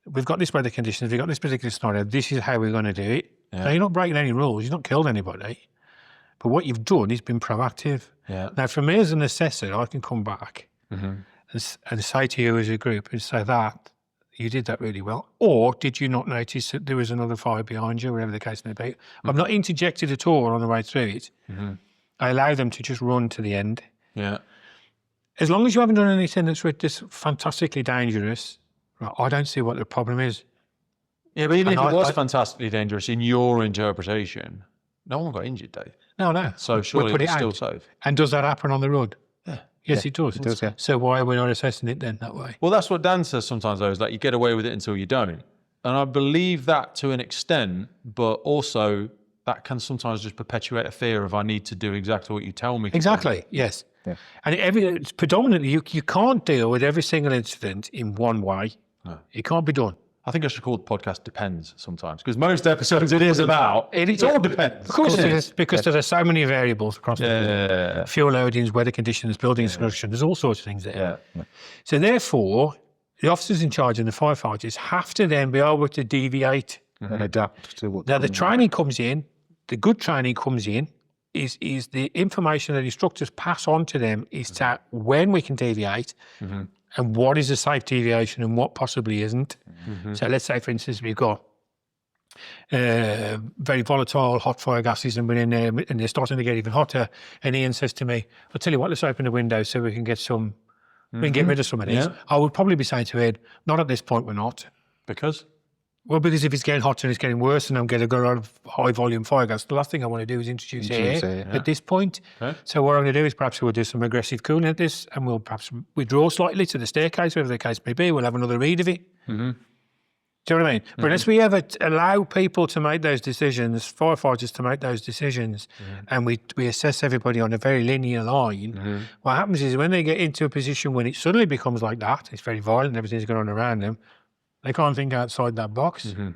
We've got this weather conditions, we've got this particular scenario, this is how we're going to do it. Now, you're not breaking any rules, you've not killed anybody. But what you've done is been proactive. Now, for me as an assessor, I can come back and say to you as a group and say that you did that really well. Or did you not notice that there was another fire behind you, whatever the case may be? I've not interjected at all on the way through it. I allow them to just run to the end. As long as you haven't done anything that's fantastically dangerous, right, I don't see what the problem is. Yeah, but even if it was fantastically dangerous in your interpretation, no one got injured, Dave. No. So surely it's still safe. And does that happen on the road? Yeah. Yes, it does. It does, yeah. So why are we not assessing it then that way? Well, that's what Dan says sometimes, though, is like you get away with it until you don't. And I believe that to an extent, but also that can sometimes just perpetuate a fear of I need to do exactly what you tell me to do. Exactly, yes. Yeah. And it's predominantly, you can't deal with every single incident in one way. No. It can't be done. I think I should call the podcast Depends sometimes, because most episodes it is about, it all depends. Of course it is, because there are so many variables across the board. Yeah. Fuel loadings, weather conditions, building construction, there's all sorts of things there. Yeah. So therefore, the officers in charge and the firefighters have to then be able to deviate. And adapt to what. Now, the training comes in, the good training comes in, is the information that instructors pass on to them is to when we can deviate and what is a safe deviation and what possibly isn't. So let's say, for instance, we've got very volatile hot fire gases and we're in there and they're starting to get even hotter. And Iain says to me, I'll tell you what, let's open the window so we can get some, we can get rid of some of these. Yeah. I would probably be saying to Ed, not at this point, we're not. Because? Well, because if it's getting hotter and it's getting worse and I'm getting a lot of high volume fire gas, the last thing I want to do is introduce air at this point. Okay. So what I'm going to do is perhaps we'll do some aggressive cooling at this and we'll perhaps withdraw slightly to the staircase, whatever the case may be. We'll have another read of it. Do you know what I mean? But unless we ever allow people to make those decisions, firefighters to make those decisions, and we assess everybody on a very linear line, what happens is when they get into a position when it suddenly becomes like that, it's very violent, everything's going on around them, they can't think outside that box. And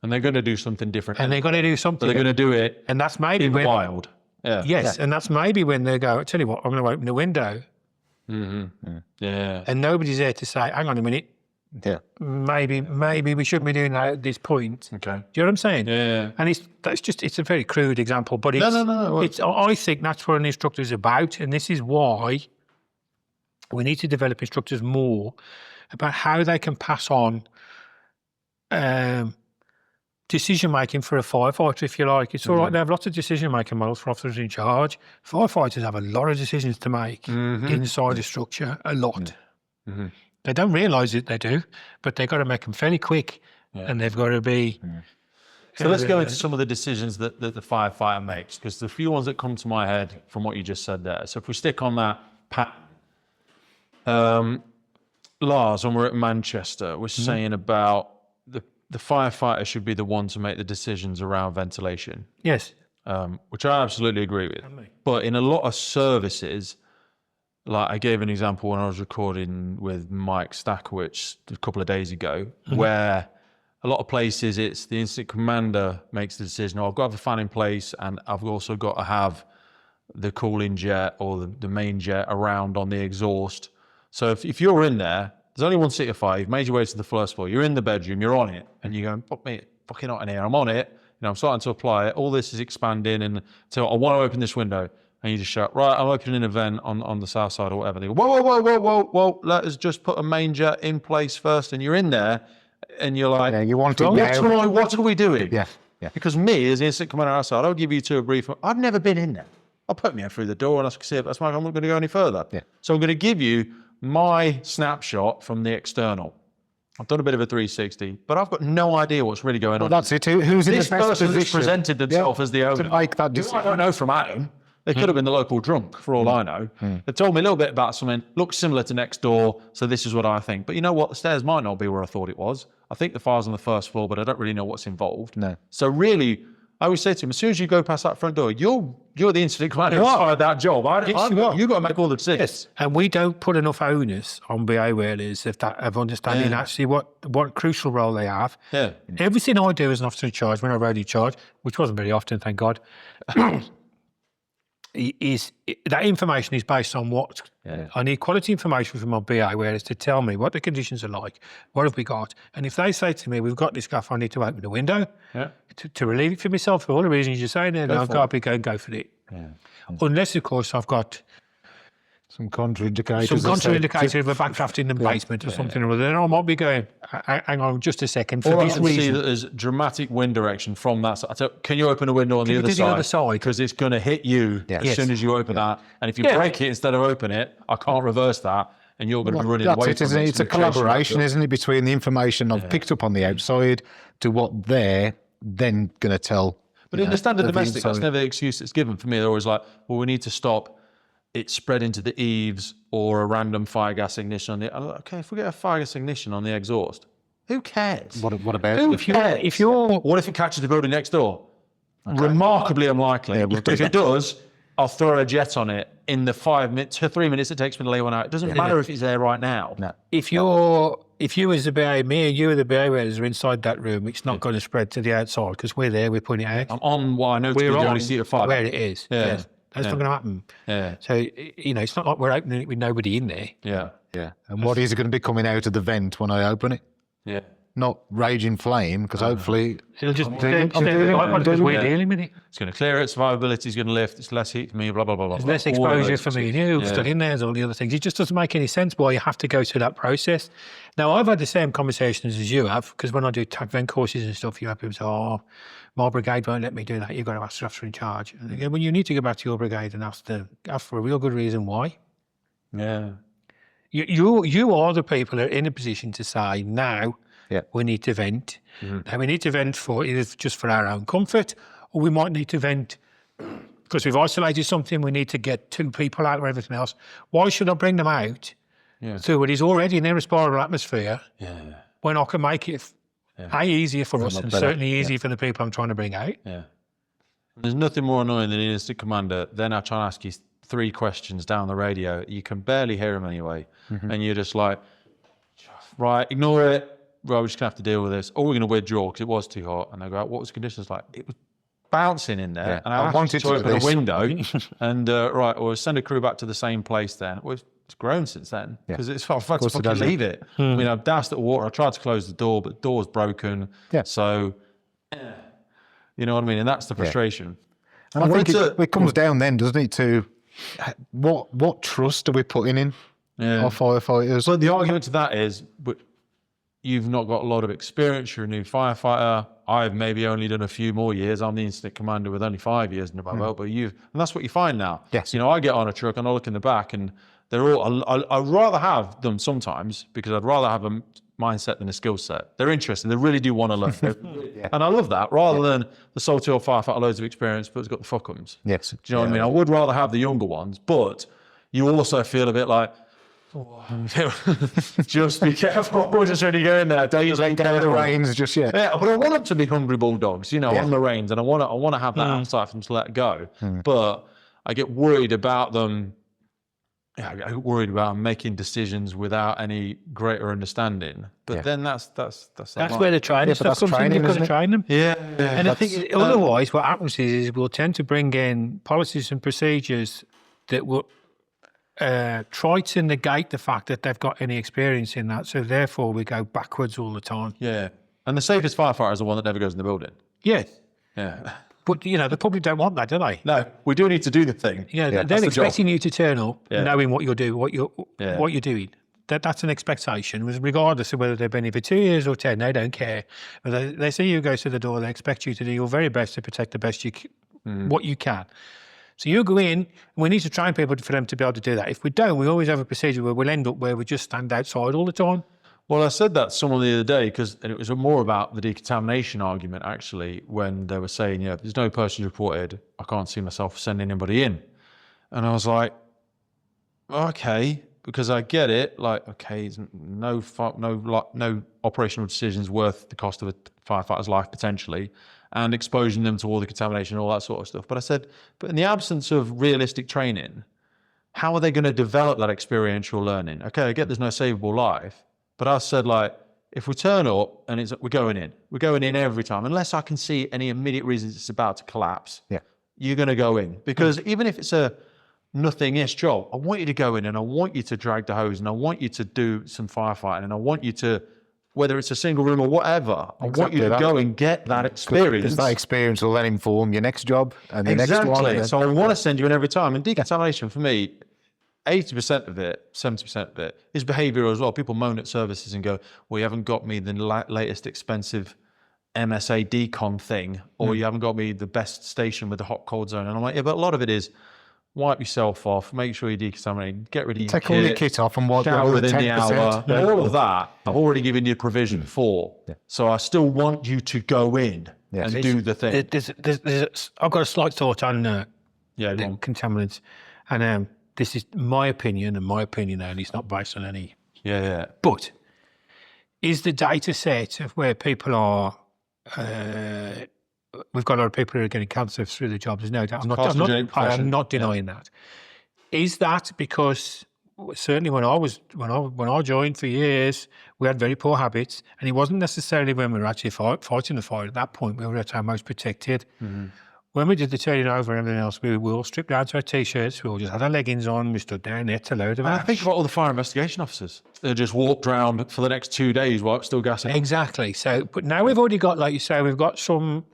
they're going to do something different. And they're going to do something. But they're going to do it and that's maybe in the when, wild. Yeah. Yes, and that's maybe when they go, I tell you what, I'm going to open the window. Yeah. And nobody's there to say, hang on a minute, Yeah. maybe we shouldn't be doing that at this point. Okay. Do you know what I'm saying? Yeah. And it's a very crude example, but it's, No. I think that's what an instructor is about, and this is why we need to develop instructors more about how they can pass on decision making for a firefighter, if you like. It's all right, they have lots of decision making models for officers in charge. Firefighters have a lot of decisions to make inside a structure, a lot. They don't realise it, they do, but they've got to make them fairly quick, and they've got to be. So let's go into some of the decisions that the firefighter makes, because the few ones that come to my head from what you just said there. So if we stick on that pattern, Lars, when we're at Manchester, was saying about the firefighter should be the one to make the decisions around ventilation. Yes. Which I absolutely agree with. But in a lot of services, like I gave an example when I was recording with Mike Stakowicz a couple of days ago, where a lot of places it's the incident commander makes the decision, I've got to have a fan in place and I've also got to have the cooling jet or the main jet around on the exhaust. So if you're in there, there's only one seat of fire, you've made your way to the first floor, you're in the bedroom, you're on it, and you're going, fuck me, fucking hot in here, I'm on it, I'm starting to apply it, all this is expanding, and so I want to open this window, and you just shout, right, I'm opening an vent on the south side or whatever. They go, whoa, let us just put a main jet in place first, and you're in there, and you're like, Yeah, you want it what are we doing? Yeah. Because me, as the incident commander outside, I'll give you two a brief. I've never been in there. I'll put me through the door and I can see it. That's why I'm not going to go any further. Yeah. So I'm going to give you my snapshot from the external. I've done a bit of a 360, but I've got no idea what's really going on. That's it. Who's in the This best person position that's presented themselves as the owner. to make that I decision? don't know from Adam. They could have been the local drunk, for all I know. They told me a little bit about something, looks similar to next door, so this is what I think. But you know what? The stairs might not be where I thought it was. I think the fire's on the first floor, but I don't really know what's involved. No. So really, I always say to him, as soon as you go past that front door, you're the incident commander who hired that job. You've got to make all the decisions. Yes, and we don't put enough onus on BA whalers of understanding actually what crucial role they have. Yeah. Everything I do as an officer in charge, when I rode in charge, which wasn't very often, thank God, that information is based on what I need quality information from my BA whalers to tell me what the conditions are like, what have we got, and if they say to me, we've got this stuff, I need to open the window to relieve it for myself for all the reasons you're saying, then I've got to go for it. Unless, of course, I've got Some contraindicators. some contraindicator of a backdraft in the basement or something or other, then I might be going, hang on just a second, for Or I this can see reason. that there's dramatic wind direction from that side. I tell, can you open a window on the you other do the other side? side? Because it's going to hit you as soon as you open that. And if you break it instead of open it, I can't reverse that. And you're going to be running That's away it, from isn't it? it. It's a collaboration, isn't it, between the information I've picked up on the outside to what they're then going to tell. But in the standard of the domestic, that's inside. never the excuse that's given for me. They're always like, well, we need to stop it spread into the eaves or a random fire gas ignition on the. I'm like, okay, if we get a fire gas ignition on the exhaust, who cares? What about Who if cares? if you're- what if it catches the building next door? Remarkably unlikely. But if it does, I'll throw a jet on it in the 3 minutes it takes me to lay one out. It doesn't matter if it's there right now. No. If you as the BA, me and you, the behaviours are inside that room, it's not going to spread to the outside because we're there, we're putting it out. I'm on what I know to be the only seat of fire. Where it is. Yeah. Yes. That's not going to happen. Yeah. So, it's not like we're opening it with nobody in there. Yeah. Yeah. And what is it going to be coming out of the vent when I open it? Yeah. Not raging flame, because hopefully It'll just doing it. because we're dealing with it. It's going to clear it, survivability is going to lift, it's less heat for me, blah, blah, blah, blah. There's less All of exposure those for me and things. you, Yeah. stuck in there, there's all the other things. It just doesn't make any sense why you have to go through that process. Now, I've had the same conversations as you have, because when I do tag vent courses and stuff, you have people say, oh, my brigade won't let me do that. You've got to ask the officer in charge. And again, well, you need to go back to your brigade and ask for a real good reason why. Yeah. You are the people that are in a position to say, now we need to vent. Mm-hmm. Now, we need to vent for either just for our own comfort, or we might need to vent because we've isolated something. We need to get 2 people out or everything else. Why should I bring them out to what is already an irrespirable atmosphere when I can make it easier for us and certainly easier for the people I'm trying to bring out? Yeah. There's nothing more annoying than an instant commander. Then I try and ask you 3 questions down the radio. You can barely hear them anyway. And you're just like, right, ignore it. Right, we're just going to have to deal with this. Or we're going to withdraw because it was too hot. And they go, what was the conditions like? It was bouncing in there. Yeah. And I wanted to do open this. a window and, right, or send a crew back to the same place then. Well, it's grown since then because I've had to course it fucking does. leave it. I mean, I've doused it with water. I tried to close the door, but the door's broken. Yeah. So, you know what I mean? And that's the frustration. And I think it comes down then, doesn't it, to what trust are we putting in our firefighters? So the argument to that is, but you've not got a lot of experience. You're a new firefighter. I've maybe only done a few more years. I'm the incident commander with only 5 years under my belt, but and that's what you find now. Yes. I get on a truck and I look in the back and they're all, I'd rather have them sometimes because I'd rather have a mindset than a skill set. They're interested. They really do want to learn. And I love that rather than the salty old firefighter, loads of experience, but has got the fuck-ums. Yes. Do you know what I mean? I would rather have the younger ones, but you also feel a bit like, just be careful. We're just ready to go in there. Days ain't Down the down reins just yet. Yeah, but I want them to be hungry bulldogs, on the reins, and I want to have that appetite for them to let go. But I get worried about them. Yeah, I get worried about them making decisions without any greater understanding. But then that's where the training stuff comes in. You've got to train them. Yeah. And I think otherwise what happens is we'll tend to bring in policies and procedures that will try to negate the fact that they've got any experience in that. So therefore we go backwards all the time. Yeah. And the safest firefighter is the one that never goes in the building. Yes. Yeah. But, the public don't want that, do they? No, we do need to do the thing. They're expecting you to turn up knowing what you're doing, what you're doing. That's an expectation, regardless of whether they've been here for 2 years or 10. They don't care. But they see you go to the door. They expect you to do your very best to protect the best what you can. So you go in, and we need to train people for them to be able to do that. If we don't, we always have a procedure where we'll end up where we just stand outside all the time. Well, I said that to someone the other day and it was more about the decontamination argument, actually, when they were saying, if there's no persons reported, I can't see myself sending anybody in. And I was like, okay, because I get it. Like, okay, no operational decisions worth the cost of a firefighter's life potentially, and exposing them to all the contamination and all that sort of stuff. But I said, but in the absence of realistic training, how are they going to develop that experiential learning? Okay, I get there's no savable life, but I said, like, if we turn up and we're going in every time, unless I can see any immediate reasons it's about to collapse, you're going to go in. Because even if it's a nothing-ish job, I want you to go in and I want you to drag the hose and I want you to do some firefighting and I want you to, whether it's a single room or whatever, I want you to go and get that experience. Because that experience will then inform your next job and the next one. Exactly. So I want to send you in every time. And decontamination for me, 80% of it, 70% of it is behaviour as well. People moan at services and go, well, you haven't got me the latest expensive MSA decon thing, or you haven't got me the best station with the hot cold zone. And I'm like, yeah, but a lot of it is wipe yourself off, make sure you decontaminate, get rid of your Take all your kit off and wipe shower within the 10%. hour. All of that, I've already given you provision for. So I still want you to go in and do the thing. I've got a slight thought on Yeah, the contaminants. And this is my opinion and my opinion only, it's not based on any. Yeah. But is the data set of where people are, we've got a lot of people who are getting cancer through the job, there's no doubt. I am not denying that. Is that because certainly when I joined for years, we had very poor habits, and it wasn't necessarily when we were actually fighting the fire. At that point, we were at our most protected. When we did the turning over and everything else, we were all stripped down to our T-shirts. We all just had our leggings on. We stood down there to load of ash. I think about all the fire investigation officers. They just walked around for the next 2 days while it's still gassing. Exactly. So, but now we've already got, like you say, we've got some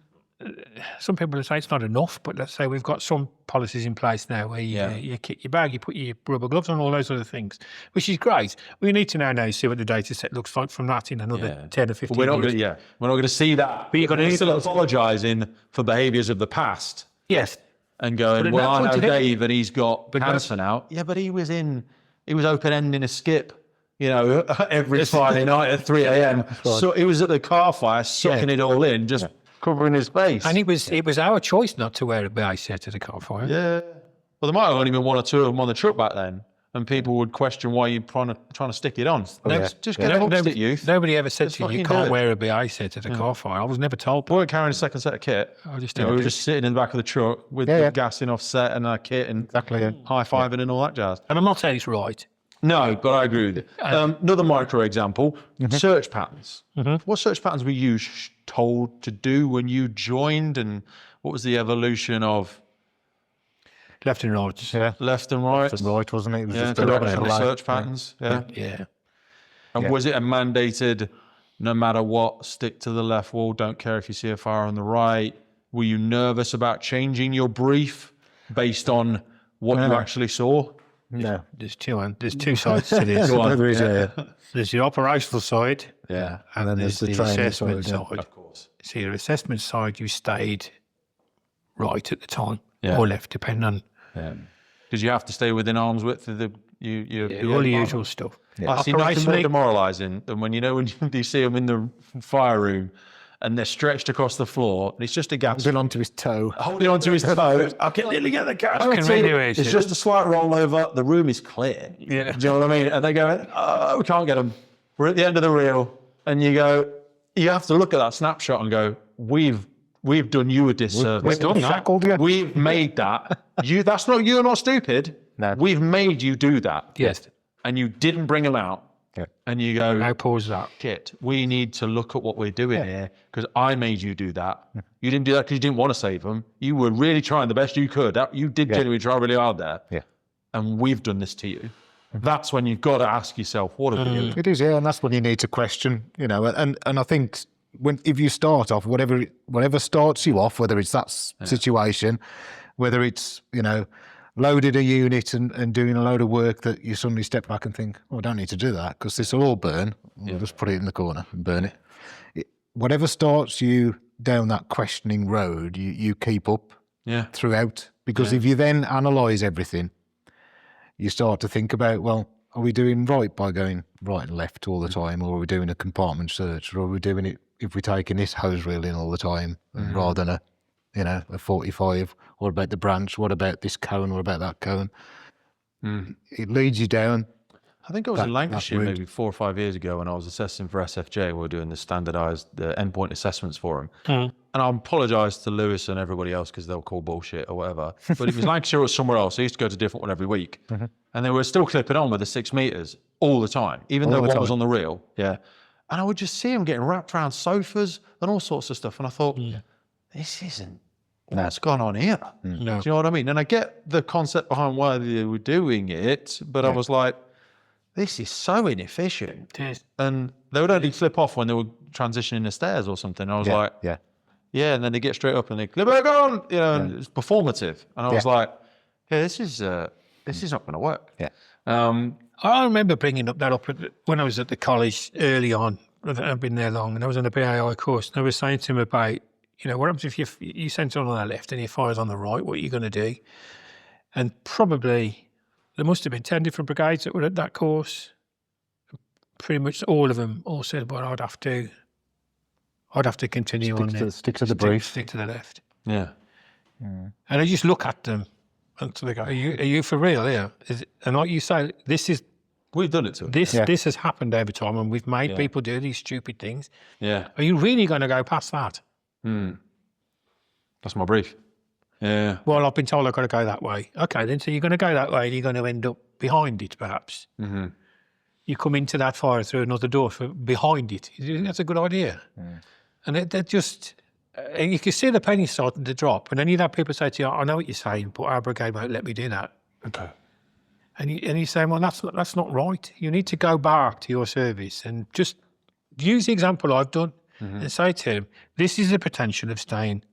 people say it's not enough, but let's say we've got some policies in place now where you kit your bag, you put your rubber gloves on, all those other things, which is great. We need to now see what the data set looks like from that in another 10 or 15 But we're not years. we're not going to see that. But you're going to still apologising for behaviours of the past. Yes. And going, But well, I know point Dave and he's got cancer now. Yeah, but he was open ending a skip, every Friday night at 3 a.m. So he was at the car fire, sucking it all in, just covering his face. And it was our choice not to wear a BA set at a car fire. Yeah. Well, there might have only been 1 or 2 of them on the truck back then, and people would question why you're trying to stick it on. Just get a stick, youth. Nobody ever said to you can't wear a BA set at a car fire. I was never told. We weren't carrying a second set of kit. We were just sitting in the back of the truck with the gassing offset and our kit and high-fiving and all that jazz. And I'm not saying it's right. No, but I agree with you. Another micro example, search patterns. What search patterns were you told to do when you joined, and what was the evolution of left and right? Yeah. Left and right. Left and right, wasn't it? It was just directional search patterns. Yeah. And was it a mandated, no matter what, stick to the left wall, don't care if you see a fire on the right? Were you nervous about changing your brief based on what you actually saw? No, there's two sides to this. There's your operational side, Yeah. and then there's the assessment side. Of course. So your assessment side, you stayed right at the time, or left, depending on. Because you have to stay within arm's width of all the usual stuff. I see nothing more demoralising than when you see them in the fire room and they're stretched across the floor and it's just a gap. Holding onto his toe. Holding onto his toe. I can literally get the gas. It's just a slight rollover. The room is clear. Yeah. Do you know what I mean? And they go, oh, we can't get them. We're at the end of the reel. And you have to look at that snapshot and go, we've done you a disservice. We've done that. We've made that. You're not stupid. No. We've made you do that. Yes. And you didn't bring them out. Yeah. And you go, now pause that. Shit, we need to look at what we're doing here because I made you do that. You didn't do that because you didn't want to save them. You were really trying the best you could. You did genuinely try really hard there. Yeah. And we've done this to you. That's when you've got to ask yourself, what have we done? It is, and that's when you need to question, and I think if you start off, whatever starts you off, whether it's that situation, whether it's, loaded a unit and doing a load of work that you suddenly step back and think, I don't need to do that because this will all burn. We'll just put it in the corner and burn it. Whatever starts you down that questioning road, you keep up throughout. Because if you then analyse everything, you start to think about, well, are we doing right by going right and left all the time, or are we doing a compartment search, or are we doing it if we're taking this hose reel in all the time rather than a 45? What about the branch? What about this cone? What about that cone? It leads you down. I think I was in Lancashire maybe 4 or 5 years ago when I was assessing for SFJ. We were doing the standardised endpoint assessments for them. And I apologise to Lewis and everybody else because they'll call bullshit or whatever. But if it was Lancashire or somewhere else, I used to go to a different one every week. And they were still clipping on with the 6 metres all the time, even though one was on the reel. Yeah. And I would just see them getting wrapped around sofas and all sorts of stuff. And I thought, this isn't what's gone on here. No. Do you know what I mean? And I get the concept behind why they were doing it, but I was like, this is so inefficient. It is. And they would only flip off when they were transitioning the stairs or something. I was like, and then they get straight up and they clip back on, and it's performative. And I was like, this is not going to work. Yeah. I remember bringing that up when I was at the college early on. I've been there long, and I was on the BAI course, and I was saying to him about, what happens if you send someone on the left and he fires on the right? What are you going to do? And probably there must have been 10 different brigades that were at that course. Pretty much all of them all said, well, I'd have to continue on there. Stick to the brief. Stick to the left. Yeah. And I just look at them And so they go, are you for real here? And like you say, We've done it to this has happened over time, and we've made people do these stupid things. Yeah. Are you really going to go past that? That's my brief. Yeah. Well, I've been told I've got to go that way. Okay, then, so you're going to go that way and you're going to end up behind it, perhaps. Mm-hmm. You come into that fire through another door behind it. You think that's a good idea? Mm. And they're just... And you can see the penny starting to drop, and then you'd have people say to you, I know what you're saying, but our brigade won't let me do that. Okay. And you say, well, that's not right. You need to go back to your service and just use the example I've done and say to him, this is the potential of staying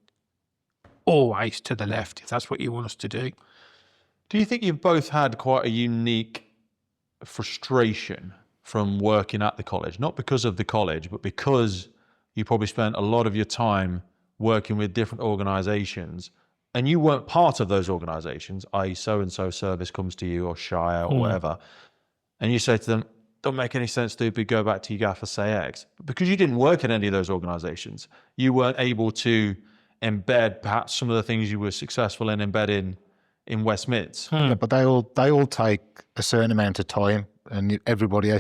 always to the left, if that's what you want us to do. Do you think you've both had quite a unique frustration from working at the college? Not because of the college, but because you probably spent a lot of your time working with different organisations and you weren't part of those organisations, i.e. so-and-so service comes to you or Shire or whatever, and you say to them, don't make any sense, stupid, go back to your gaffer, say X. But because you didn't work in any of those organisations, you weren't able to embed perhaps some of the things you were successful in embedding in West Mids. Yeah, but they all take a certain amount of time, and everybody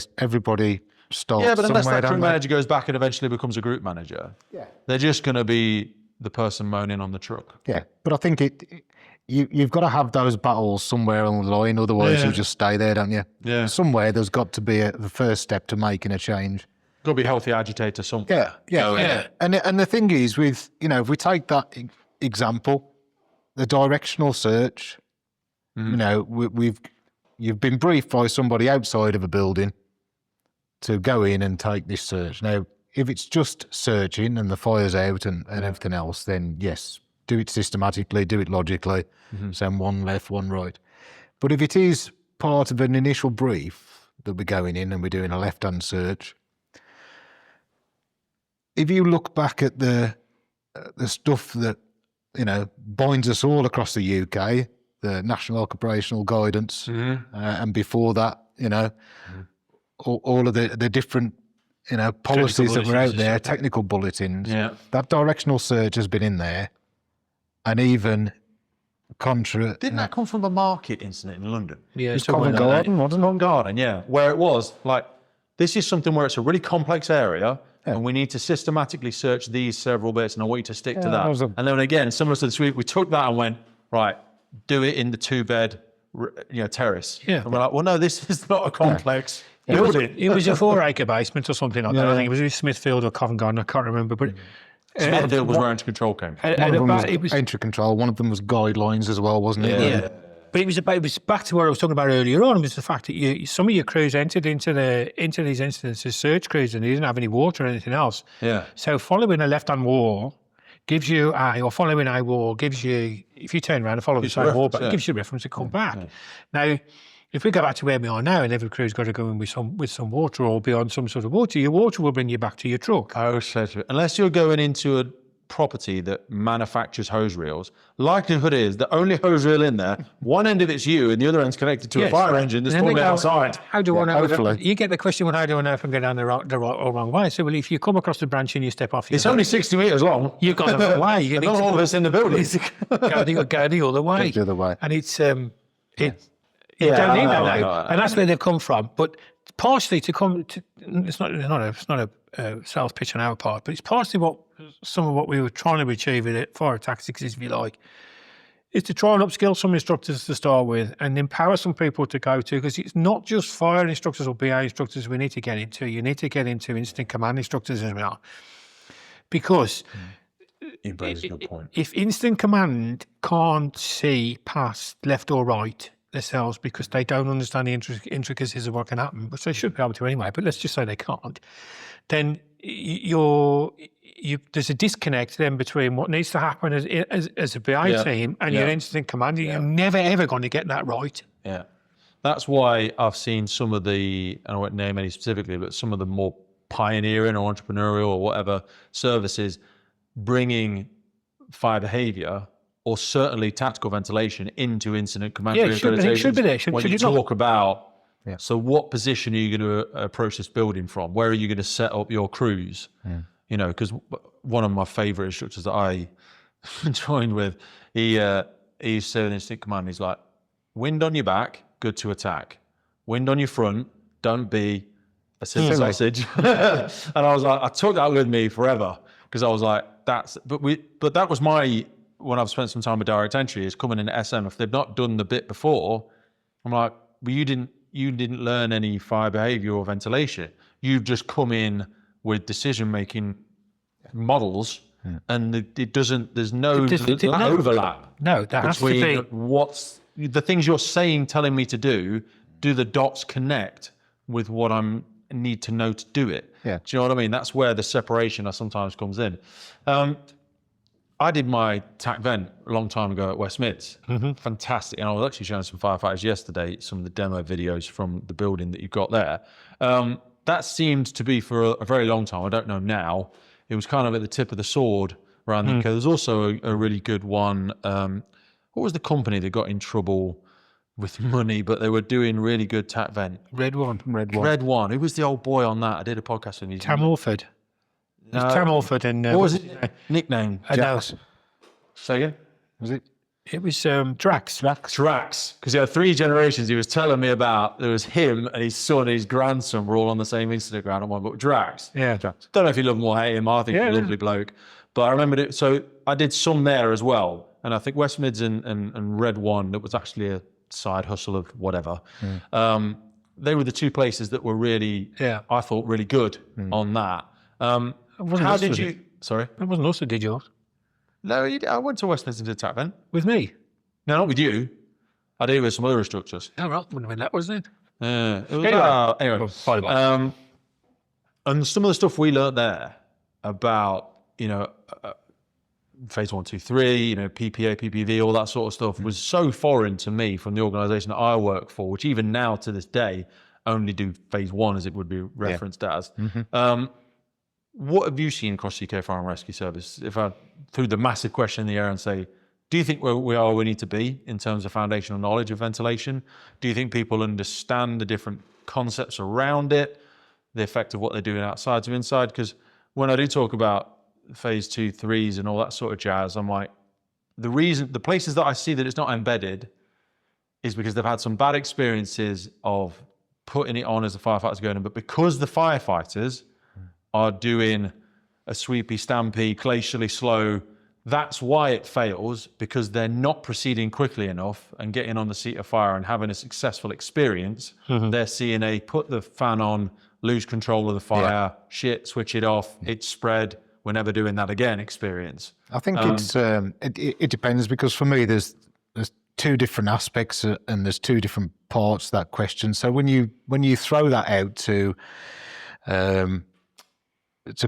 starts. Yeah, but unless somewhere, that group don't they? manager goes back and eventually becomes a group manager, they're just going to be the person moaning on the truck. Yeah, but I think you've got to have those battles somewhere along the line, otherwise you just stay there, don't you? Yeah. Somewhere there's got to be the first step to making a change. Got to be a healthy agitator somewhere. Yeah. And the thing is, with if we take that example, the directional search, you've been briefed by somebody outside of a building to go in and take this search. Now, if it's just searching and the fire's out and everything else, then yes, do it systematically, do it logically, send one left, one right. But if it is part of an initial brief that we're going in and we're doing a left-hand search, if you look back at the stuff that binds us all across the UK, the National Operational Guidance, and before that, all of the different policies that were out there, technical bulletins. Yeah. That directional search has been in there, and even Didn't that come from the market incident in London? Yeah, it's Covent Garden, wasn't it? Covent Garden, yeah, where it was like, this is something where it's a really complex area. Yeah. And we need to systematically search these several bits, and I want you to stick to that. And then again, similar to this week, we took that and went, right, do it in the 2-bed, terrace. Yeah. And we're like, well, no, this is not a complex building. It was a 4-acre basement or something like that. I think it was in Smithfield or Covent Garden, I can't remember. But Smithfield was where entry control came. One of them was entry control. One of them was guidelines as well, wasn't it? Yeah. But it was back to what I was talking about earlier on. It was the fact that some of your crews entered into these incidents as search crews, and they didn't have any water or anything else. Yeah. So following a left-hand wall gives you following a wall gives you, if you turn around and follow the same wall, but it gives you a reference to come back. Yeah. Now, if we go back to where we are now, and every crew's got to go in with some water or be on some sort of water, your water will bring you back to your truck. Unless you're going into a property that manufactures hose reels, likelihood is the only hose reel in there, one end of it's you and the other end's connected to a fire engine that's probably outside. How do I know? You get the question, well, how do I know if I'm going down the right or wrong way? So, well, if you come across the branch and you step off, it's only 60 metres long. You've got the way. You not all of us in the building. Go the other way. Go the other way. And it's you don't need that way. And that's where they've come from. But partially it's not a sales pitch on our part, but it's partially some of what we were trying to achieve at Fire Tactics, if you like, is to try and upskill some instructors to start with and empower some people to go to, because it's not just fire instructors or BA instructors we need to get into. You need to get into incident command instructors as well. Because if incident command can't see past left or right themselves because they don't understand the intricacies of what can happen, which they should be able to anyway, but let's just say they can't, then there's a disconnect then between what needs to happen as a BA team and your incident commander. You're never, ever going to get that right. Yeah. That's why I've seen some of the, I won't name any specifically, but some of the more pioneering or entrepreneurial or whatever services bringing fire behaviour or certainly tactical ventilation into incident command. Yeah, it should be there. When you talk about, so what position are you going to approach this building from? Where are you going to set up your crews? Because one of my favourite instructors that I joined with, he he used to say in instant command, he's like, wind on your back, good to attack. Wind on your front, don't be a silly sausage. And I was like, I took that with me forever because I was like, but that was when I've spent some time with direct entry, is coming in SM. If they've not done the bit before, I'm like, well, you didn't learn any fire behaviour or ventilation. You've just come in with decision-making models, and there's no overlap. No, that has to be. What's the things you're saying, telling me to do the dots connect with what I need to know to do it? Yeah. Do you know what I mean? That's where the separation sometimes comes in. I did my TAC vent a long time ago at West Mids. Fantastic. And I was actually showing some firefighters yesterday some of the demo videos from the building that you've got there. That seemed to be for a very long time. I don't know now. It was kind of at the tip of the sword around the UK. There's also a really good one. What was the company that got in trouble with money, but they were doing really good TAC vent? Red One. Who was the old boy on that? I did a podcast with him. Tam Orford. Tam Orford and... what was his nickname? Jax. Say again? Was it? It was Drax. Drax. Because he had 3 generations he was telling me about. There was him and his son and his grandson were all on the same Instagram on one, but Drax. Yeah, Drax. Don't know if you love him or hate him. I think he's a lovely bloke. But I remembered it. So I did some there as well. And I think West Mids and Red One, that was actually a side hustle of whatever. They were the 2 places that were really, I thought, really good on that. How did you... Sorry? It wasn't us that did yours. No, I went to West Mids and did TAC vent. With me? No, not with you. I did it with some other instructors. Oh, right. Wouldn't have been that, wasn't it? It was anyway. And some of the stuff we learned there about, phase 1, 2, 3, PPA, PPV, all that sort of stuff was so foreign to me from the organisation that I work for, which even now to this day only do phase 1 as it would be referenced as. What have you seen across the UK Fire and Rescue Service? If I threw the massive question in the air and say, do you think we are where we need to be in terms of foundational knowledge of ventilation? Do you think people understand the different concepts around it, the effect of what they're doing outside to inside? Because when I do talk about phase 2, 3s and all that sort of jazz, I'm like, the places that I see that it's not embedded is because they've had some bad experiences of putting it on as the firefighters going in, but because the firefighters are doing a sweepy, stampy, glacially slow, that's why it fails, because they're not proceeding quickly enough and getting on the seat of fire and having a successful experience. They're seeing a put the fan on, lose control of the fire, switch it off, it's spread, we're never doing that again experience. I think it depends, because for me there's 2 different aspects and there's 2 different parts to that question. So when you throw that out to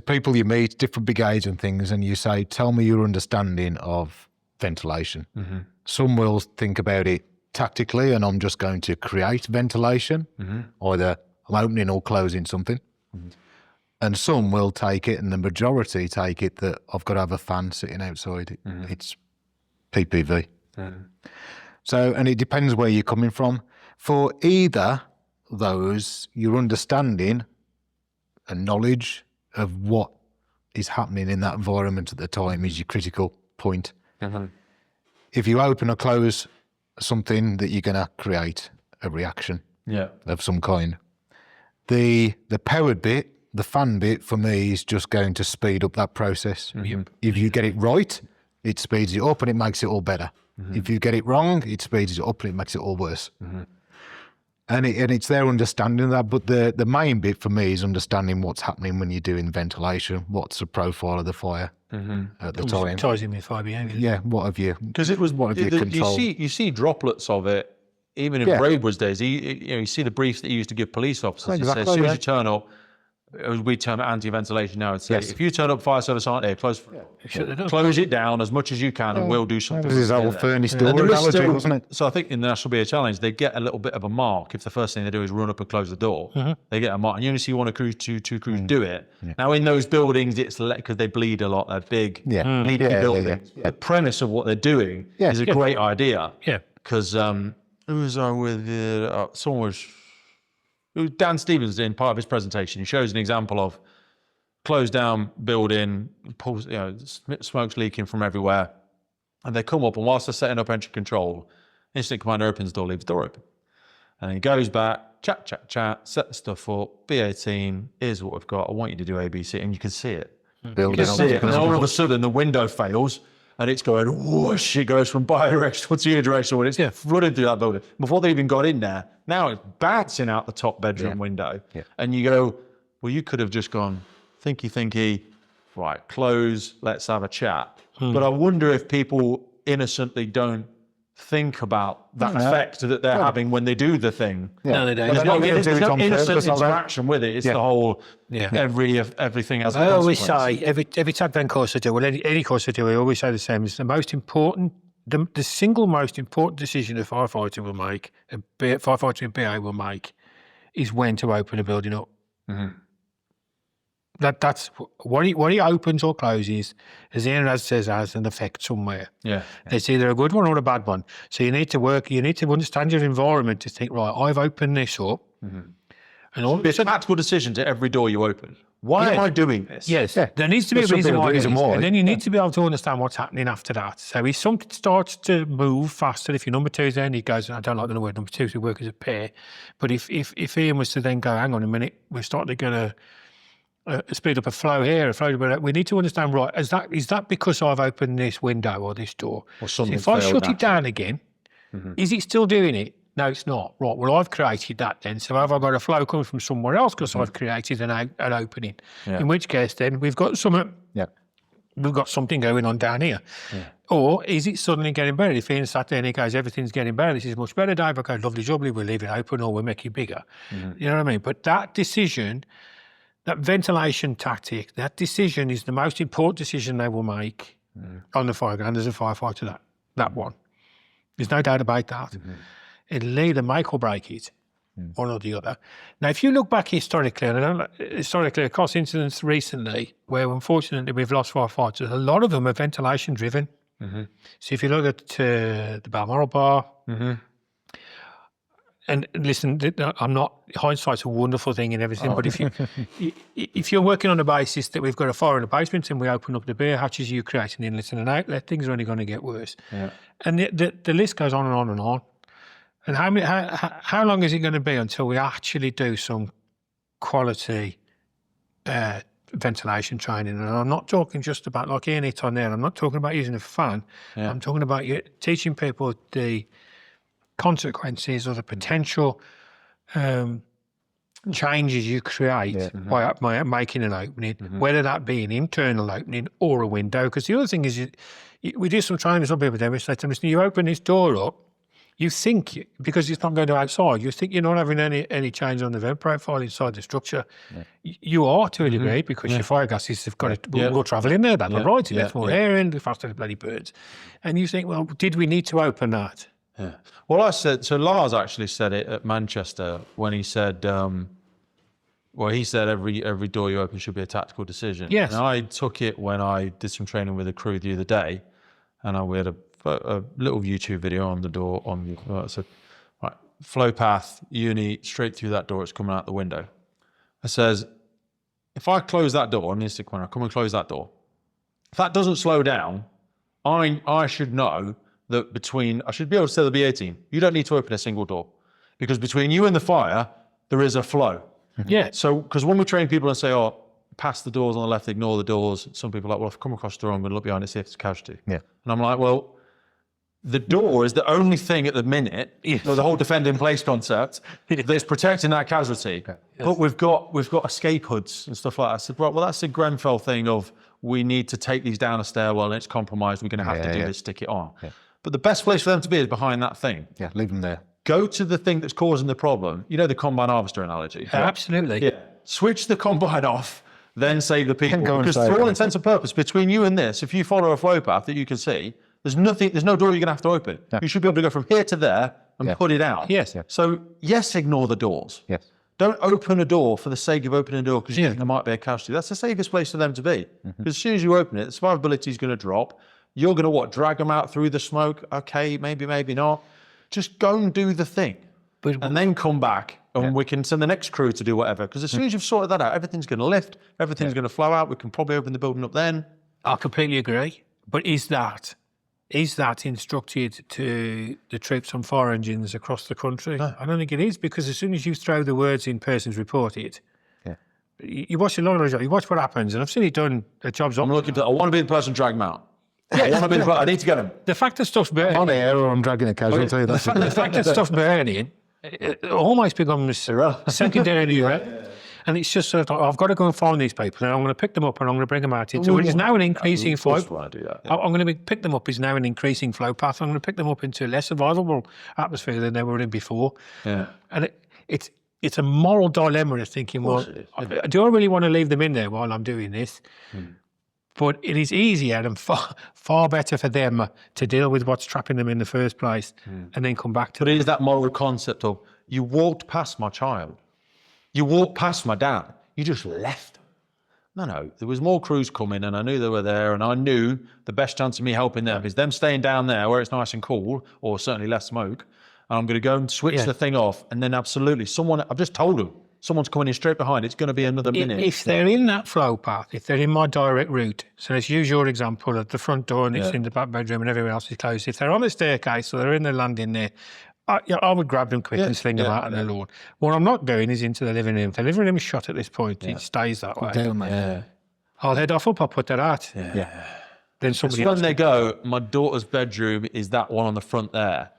people you meet, different brigades and things, and you say, tell me your understanding of ventilation. Some will think about it tactically, and I'm just going to create ventilation, either I'm opening or closing something. And some will take it, and the majority take it that I've got to have a fan sitting outside. It's PPV. So, and it depends where you're coming from. For either of those, your understanding and knowledge of what is happening in that environment at the time is your critical point. If you open or close something, that you're going to create a reaction of some kind. The powered bit, the fan bit, for me is just going to speed up that process. If you get it right, it speeds it up and it makes it all better. If you get it wrong, it speeds it up and it makes it all worse. And it's their understanding of that, but the main bit for me is understanding what's happening when you're doing ventilation. What's the profile of the fire at the time? It ties in with fire behaviour. Yeah, what have you? Because it was what have you controlled? You see droplets of it, even in Braidwood's days. You see the briefs that he used to give police officers. Exactly, as soon as you turn up, we term it anti-ventilation now. It's if you turn up, fire service aren't here, close it down as much as you can, and we'll do something. This is old furnace door analogy, wasn't it? So I think in the National BA Challenge, they get a little bit of a mark if the first thing they do is run up and close the door. They get a mark, and you only see 1 crew, 2 crews do it. Now in those buildings, it's because they bleed a lot. They're big, bleedy buildings. The premise of what they're doing is a great idea. Because who was I with? Someone was. Dan Stevens in part of his presentation. He shows an example of closed down building, smoke's leaking from everywhere. And they come up, and whilst they're setting up entry control, incident commander opens the door, leaves the door open. And he goes back, chat, set the stuff up, B18, here's what we've got, I want you to do ABC, and you can see it. You can see it, and then all of a sudden the window fails, and it's going whoosh, it goes from bi-directional to unidirectional, and it's flooding through that building. Before they even got in there, now it's bouncing out the top bedroom window. Yeah. And you go, well, you could have just gone, thinky, right, close, let's have a chat. But I wonder if people innocently don't think about that effect that they're having when they do the thing. No, they don't. There's no innocent interaction with it. It's the whole, everything has I always say, every TACTICS course I do, well, any course I do, I always say the same. It's the most important, the single most important decision a firefighter will make, a firefighter in BA will make, is when to open a building up. Mm-hmm. That's what he opens or closes, as Iain says, has an effect somewhere. Yeah. It's either a good one or a bad one. So you need to understand your environment to think, right, I've opened this up. Mm-hmm. And all it's a tactical decision to every door you open. Why am I doing this? Yes. There needs to be a reason why. And then you need to be able to understand what's happening after that. So if something starts to move faster, if your number two is there and he goes, I don't like the word number two, so we work as a pair. But if Iain was to then go, hang on a minute, we're starting to speed up a flow here, we need to understand, right, is that because I've opened this window or this door? Or so if I shut it down again, is it still doing it? No, it's not. Right, well, I've created that then, so have I got a flow coming from somewhere else because I've created an opening? Yeah. In which case then we've got something going on down here. Yeah. Or is it suddenly getting better? If Iain sat there and he goes, everything's getting better, this is much better, Dave, okay, lovely, we'll leave it open or we'll make it bigger. Mm-hmm. You know what I mean? But that decision, that ventilation tactic, that decision is the most important decision they will make on the fire ground as a firefighter, that one. There's no doubt about that. Mm-hmm. It'll either make or break it, one or the other. Now, if you look back historically, across incidents recently, where unfortunately we've lost firefighters, a lot of them are ventilation driven. Mm-hmm. So if you look at the Balmoral Bar, and listen, I'm not, hindsight's a wonderful thing and everything, but if you're working on the basis that we've got a fire in the basement and we open up the beer hatches, you create an inlet and an outlet, things are only going to get worse. Yeah. And the list goes on and on and on. And how long is it going to be until we actually do some quality ventilation training? And I'm not talking just about, like Iain hit on there, I'm not talking about using a fan. Yeah. I'm talking about teaching people the consequences or the potential changes you create by making an opening, whether that be an internal opening or a window. Because the other thing is, we do some training, some people do, we say to them, listen, you open this door up, you think, because it's not going to outside, you think you're not having any change on the vent profile inside the structure. Yeah. You are to a degree because your fire gases have got to will travel in there, that'll right, it lets more air in, the faster the bloody burns. And you think, well, did we need to open that? Yeah. Well, Lars actually said it at Manchester when he said, he said every door you open should be a tactical decision. Yes. And I took it when I did some training with a crew the other day, and we had a little YouTube video on the door so right, flow path, uni, straight through that door, it's coming out the window. It says, if I close that door, I'm instant when I come and close that door, if that doesn't slow down, I should know that I should be able to tell the B18, you don't need to open a single door because between you and the fire, there is a flow. Yeah. So, because when we train people and say, pass the doors on the left, ignore the doors, some people are like, well, if I come across the door, I'm going to look behind it, see if it's a casualty. Yeah. And I'm like, well, the door is the only thing at the minute, the whole defend in place concept, that's protecting that casualty. Okay. Yes. But we've got escape hoods and stuff like that. I said, right, well, that's the Grenfell thing of we need to take these down a stairwell and it's compromised. We're going to have to do this, stick it on. Yeah. But the best place for them to be is behind that thing. Yeah, leave them there. Go to the thing that's causing the problem. You know the combine harvester analogy? Yeah, absolutely. Yeah. Switch the combine off, then save the people. Because for all intents and purposes, between you and this, if you follow a flow path that you can see, there's no door you're going to have to open. Yeah. You should be able to go from here to there and put it out. Yes. Yeah. So, ignore the doors. Yes. Don't open a door for the sake of opening a door because you think there might be a casualty. That's the safest place for them to be. Because as soon as you open it, the survivability is going to drop. You're going to, drag them out through the smoke? Okay, maybe not. Just go and do the thing. And then come back and we can send the next crew to do whatever. Because as soon as you've sorted that out, everything's going to lift, everything's going to flow out. We can probably open the building up then. I completely agree. But is that is that instructed to the troops on fire engines across the country? No. I don't think it is, because as soon as you throw the words in persons reported, you watch a lot of you watch what happens, and I've seen it done at jobs. I want to be the person to drag them out. I want to be I need to get them. The fact that stuff's burning. On air, or I'm dragging a casualty. The fact that stuff's burning, it almost becomes secondary. And it's just sort of, I've got to go and find these people, and I'm going to pick them up and I'm going to bring them out into it is now an increasing flow. I'm going to pick them up is now an increasing flow path. I'm going to pick them up into a less survivable atmosphere than they were in before. Yeah. And it's a moral dilemma of thinking, well, do I really want to leave them in there while I'm doing this? But it is easier and far better for them to deal with what's trapping them in the first place and then come back to it. But it is that moral concept of, you walked past my child. You walked past my dad. You just left. No, there was more crews coming, and I knew they were there, and I knew the best chance of me helping them is them staying down there where it's nice and cool, or certainly less smoke. And I'm going to go and switch the thing off, and then absolutely I've just told them, someone's coming in straight behind. It's going to be another minute. If they're in that flow path, if they're in my direct route, so let's use your example at the front door and it's in the back bedroom and everyone else is closed. If they're on the staircase or they're in the landing there, I would grab them quick and sling them out on the lawn. What I'm not doing is into the living room. If the living room is shut at this point, it stays that way. I'll head off up, I'll put that out. Then somebody else. When they go, my daughter's bedroom is that one on the front there,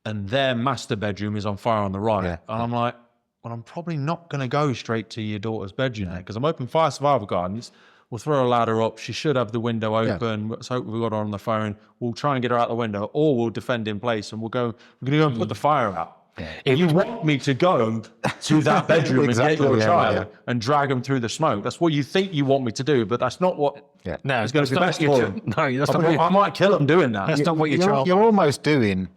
and their master bedroom is on fire on the right. And I'm like, well, I'm probably not going to go straight to your daughter's bedroom there, because I'm open fire survival guidance. We'll throw a ladder up. She should have the window open. Let's hope we've got her on the phone. We'll try and get her out the window, or we'll defend in place and we're going to go and put the fire out. If you want me to go to that bedroom and get your child and drag them through the smoke, that's what you think you want me to do, but that's not what no, it's going to be best for them. No, that's not I might kill them doing that. That's not what you're You're almost doing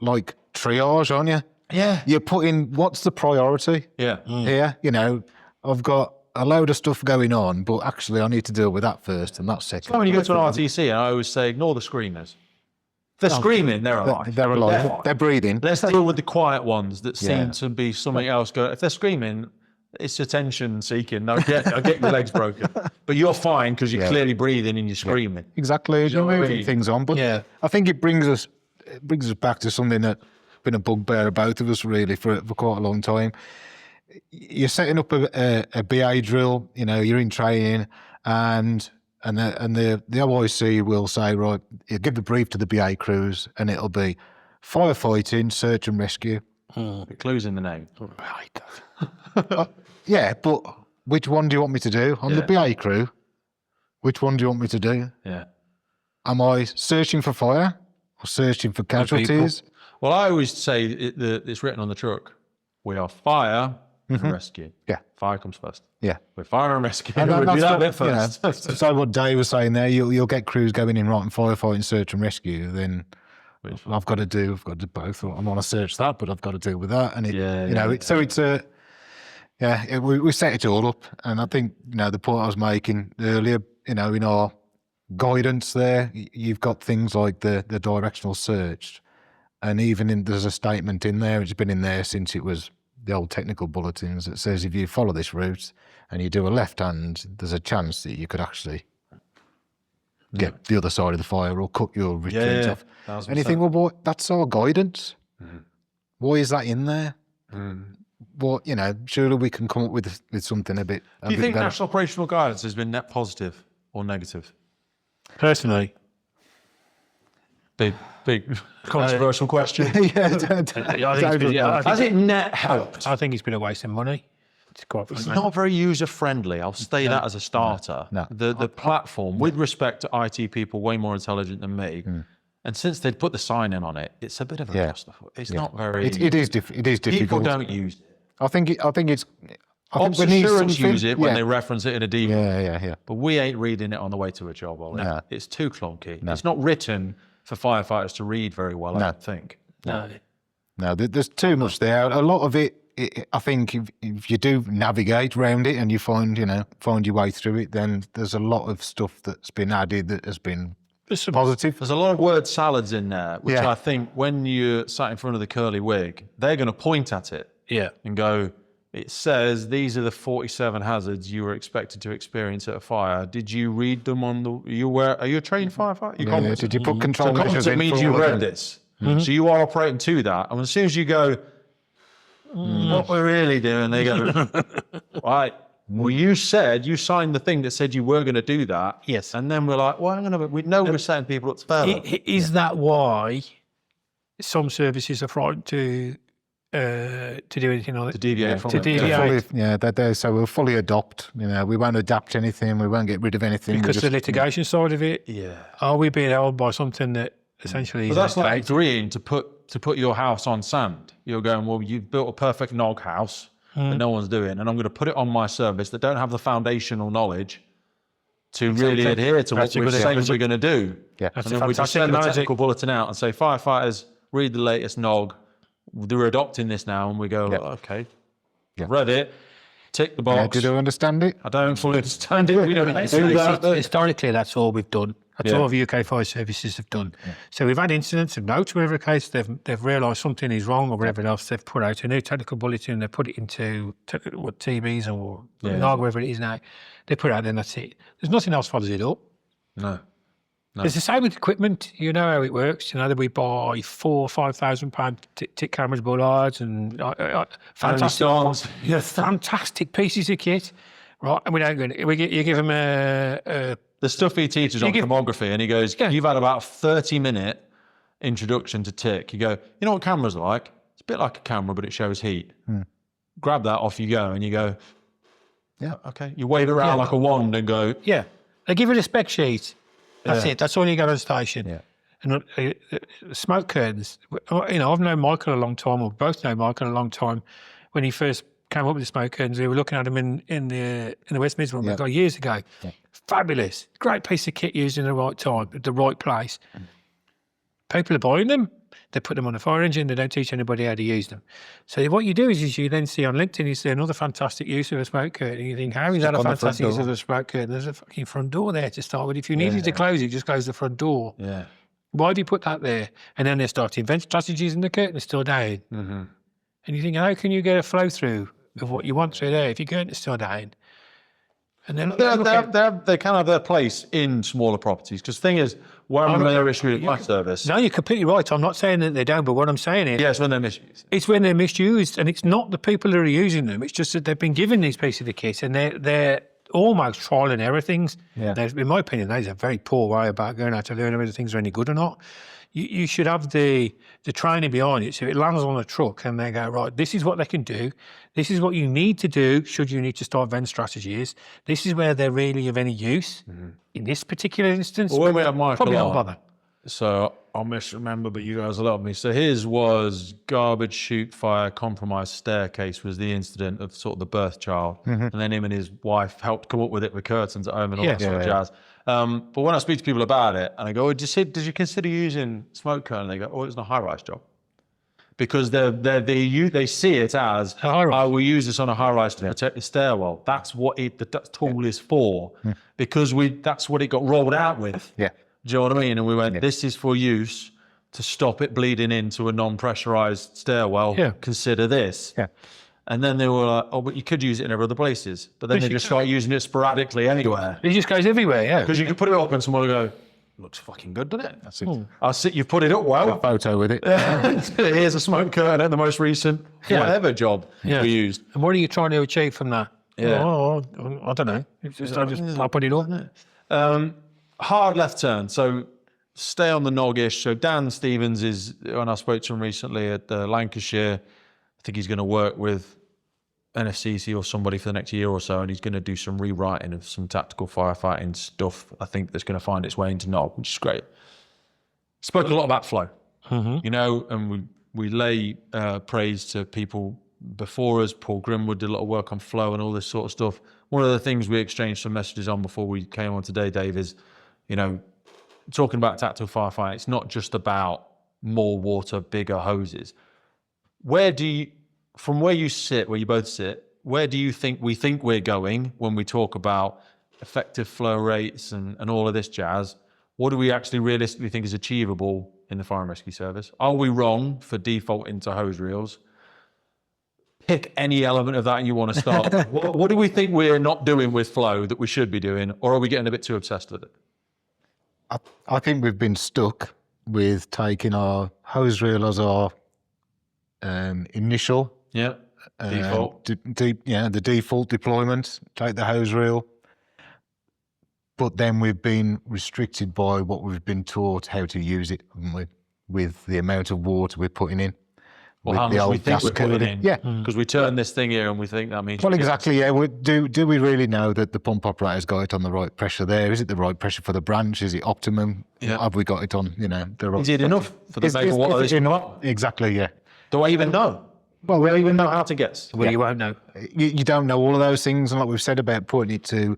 like triage, aren't you? Yeah. You're putting, what's the priority here? You know, I've got a load of stuff going on, but actually I need to deal with that first, and that's second. So when you go to an RTC, and I always say, ignore the screamers. They're screaming, they're alive. They're alive. They're breathing. Let's deal with the quiet ones that seem to be something else. If they're screaming, it's attention seeking. I get your legs broken. But you're fine because you're clearly breathing and you're screaming. Exactly. You're moving things on. But I think it brings us back to something that's been a bugbear of both of us really for quite a long time. You're setting up a BA drill, you know, you're in training, and the OIC will say, right, you give the brief to the BA crews, and it'll be firefighting, search and rescue. The clue's in the name. Right. Yeah, but which one do you want me to do? I'm the BA crew. Which one do you want me to do? Yeah. Am I searching for fire or searching for casualties? Well, I always say it's written on the truck. We are fire and rescue. Yeah. Fire comes first. Yeah. We're fire and rescue. And we'll do that bit you know, first. so what Dave was saying there, you'll get crews going in right and firefighting, search and rescue. Then I've got to do both. I want to search that, but I've got to deal with that. And we set it all up. And I think, you know, the point I was making earlier, you know, in our guidance there, you've got things like the directional search. And even there's a statement in there, it's been in there since it was the old technical bulletins, that says if you follow this route and you do a left hand, there's a chance that you could actually get the other side of the fire or cut your retreat off. And you think, well, boy, that's our guidance. Why is that in there? Well, you know, surely we can come up with something a bit Do you think better. national operational guidance has been net positive or negative? Personally, Big controversial question. Has it net helped? I think it's been a waste of money. It's not very user friendly. I'll say that as a starter. No. The platform, with respect to IT people way more intelligent than me, and since they'd put the sign in on it, it's a bit of a clusterfuck. It's not very. It is difficult. People don't use it. I think it's. Ops assurance use it when they reference it in a debrief. Yeah. But we ain't reading it on the way to a job, Ollie. No. It's too clunky. No. It's not written for firefighters to read very well, I don't think. No, there's too much there. A lot of it, I think, if you do navigate around it and you find your way through it, then there's a lot of stuff that's been added that has been positive. There's a lot of word salads in there, which I think when you're sat in front of the curly wig, they're going to point at it and go, it says these are the 47 hazards you were expected to experience at a fire. Did you read them on the? Are you a trained firefighter? Yeah, did you put control So measures competent in? means for you all of read them? this. So you are operating to that. And as soon as you go, what we're really doing, they go, right. Well, you signed the thing that said you were going to do that. Yes. And then we're like, well, hang on a minute. We know we're setting people up to fail. Is that why some services are frightened to do anything on it? To deviate from To it. deviate. So we'll fully adopt. We won't adapt anything. We won't get rid of anything. Because the litigation side of it, Yeah. are we being held by something that essentially But is that's like outdated? agreeing to put your house on sand. You're going, well, you've built a perfect nog house that no one's doing, and I'm going to put it on my service that don't have the foundational knowledge to really adhere to what That's a we're good saying example. we're going to do. Yeah. That's And a then we just fantastic send the analogy. technical bulletin out and say, firefighters, read the latest nog. They're adopting this now, and we go, okay, read it, tick the box. Did you understand it? I don't fully understand it. We don't do that. Historically, that's all we've done. That's all the UK fire services have done. So we've had incidents of note, whatever the case, they've realised something is wrong or whatever else. They've put out a new technical bulletin. They put it into TVs or NOG, wherever it is now. They put it out, and that's it. There's nothing else follows it up. No. It's the same with equipment. You know how it works. That we buy £4,000 or £5,000 tick cameras, bullards, and fantastic pieces of kit, right? And we don't go. You give them The stuff he teaches on thermography, and he goes, you've had about a 30-minute introduction to tick. You go, you know what cameras are like? It's a bit like a camera, but it shows heat. Grab that, off you go, and you go, yeah, okay. You wave it around like a wand and go, yeah. They give you the spec sheet. That's it. That's all you got on the station. Yeah. And smoke curtains. I've known Michael a long time, or both know Michael a long time. When he first came up with the smoke curtains, we were looking at them in the West Midlands years ago. Yeah. Fabulous, great piece of kit used in the right time, at the right place. People are buying them. They put them on a fire engine. They don't teach anybody how to use them. So what you do is you then see on LinkedIn, you see another fantastic use of a smoke curtain. You think, how is that a fantastic use of a smoke curtain? There's a fucking front door there to start with. If you needed to close it, just close the front door. yeah. Why do you put that there? And then they start to invent strategies and the curtain is still down. And you think, how can you get a flow through of what you want through there if your curtain is still down? And then they can have their place in smaller properties, because the thing is, when they're issued a fire service. No, you're completely right. I'm not saying that they don't, but what I'm saying is, Yes, when they're misused. it's when they're misused, and it's not the people who are using them. It's just that they've been given these pieces of kit, and they're almost trial and error things. Yeah. In my opinion, that is a very poor way about going out to learn whether things are any good or not. You should have the training behind it. So it lands on a truck and they go, right, this is what they can do. This is what you need to do should you need to start vent strategies. This is where they're really of any use. In this particular instance, Well, when we had Michael probably on, not bother. So I'll misremember, but you guys will love me. So his was garbage chute fire, compromised staircase was the incident of sort of the birth child. And then him and his wife helped come up with it with curtains at home and all that sort of jazz. But when I speak to people about it and I go, did you consider using smoke curtain? And they go, it's not a high-rise job. Because they see it as, I will use this on a high-rise to protect the stairwell. That's what the tool is for. Because that's what it got rolled out with. Yeah. Do you know what I mean? And we went, this is for use to stop it bleeding into a non-pressurized stairwell. Yeah. Consider this. Yeah. And then they were like, but you could use it in other places. But then they just start using it sporadically anywhere. It just goes everywhere, yeah. Because you can put it up and someone will go, looks fucking good, doesn't it? That's it. I'll sit, you've put it up well. A photo with it. Here's a smoke curtain at the most recent whatever job we used. And what are you trying to achieve from that? Yeah. Oh, I don't know. I put it on. Hard left turn. So stay on the nog-ish. So Dan Stevens is, when I spoke to him recently at Lancashire, I think he's going to work with NFCC or somebody for the next year or so, and he's going to do some rewriting of some tactical firefighting stuff, I think, that's going to find its way into nog, which is great. Spoke a lot about flow, and we lay praise to people before us. Paul Grimwood did a lot of work on flow and all this sort of stuff. One of the things we exchanged some messages on before we came on today, Dave, is, talking about tactical firefighting, it's not just about more water, bigger hoses. From where you sit, where you both sit, where do you think we're going when we talk about effective flow rates and all of this jazz? What do we actually realistically think is achievable in the fire and rescue service? Are we wrong for defaulting to hose reels? pick any element of that and you want to start. What do we think we're not doing with flow that we should be doing, or are we getting a bit too obsessed with it? I think we've been stuck with taking our hose reel as our initial Default. the default deployment. Take the hose reel, but then we've been restricted by what we've been taught how to use it, haven't we? With the amount of water we're putting in. Well, how much we think we're putting in. Yeah. Because we turn this thing here and we think that means... Well, exactly, yeah. Do we really know that the pump operator's got it on the right pressure there? Is it the right pressure for the branch? Is it optimum? Yeah. Have we got it on, the right... Is it enough for the megawatt of this? Exactly, yeah. Do I even know? Well, we even know how to guess. Well, you won't know. You don't know all of those things, and like we've said about putting it to,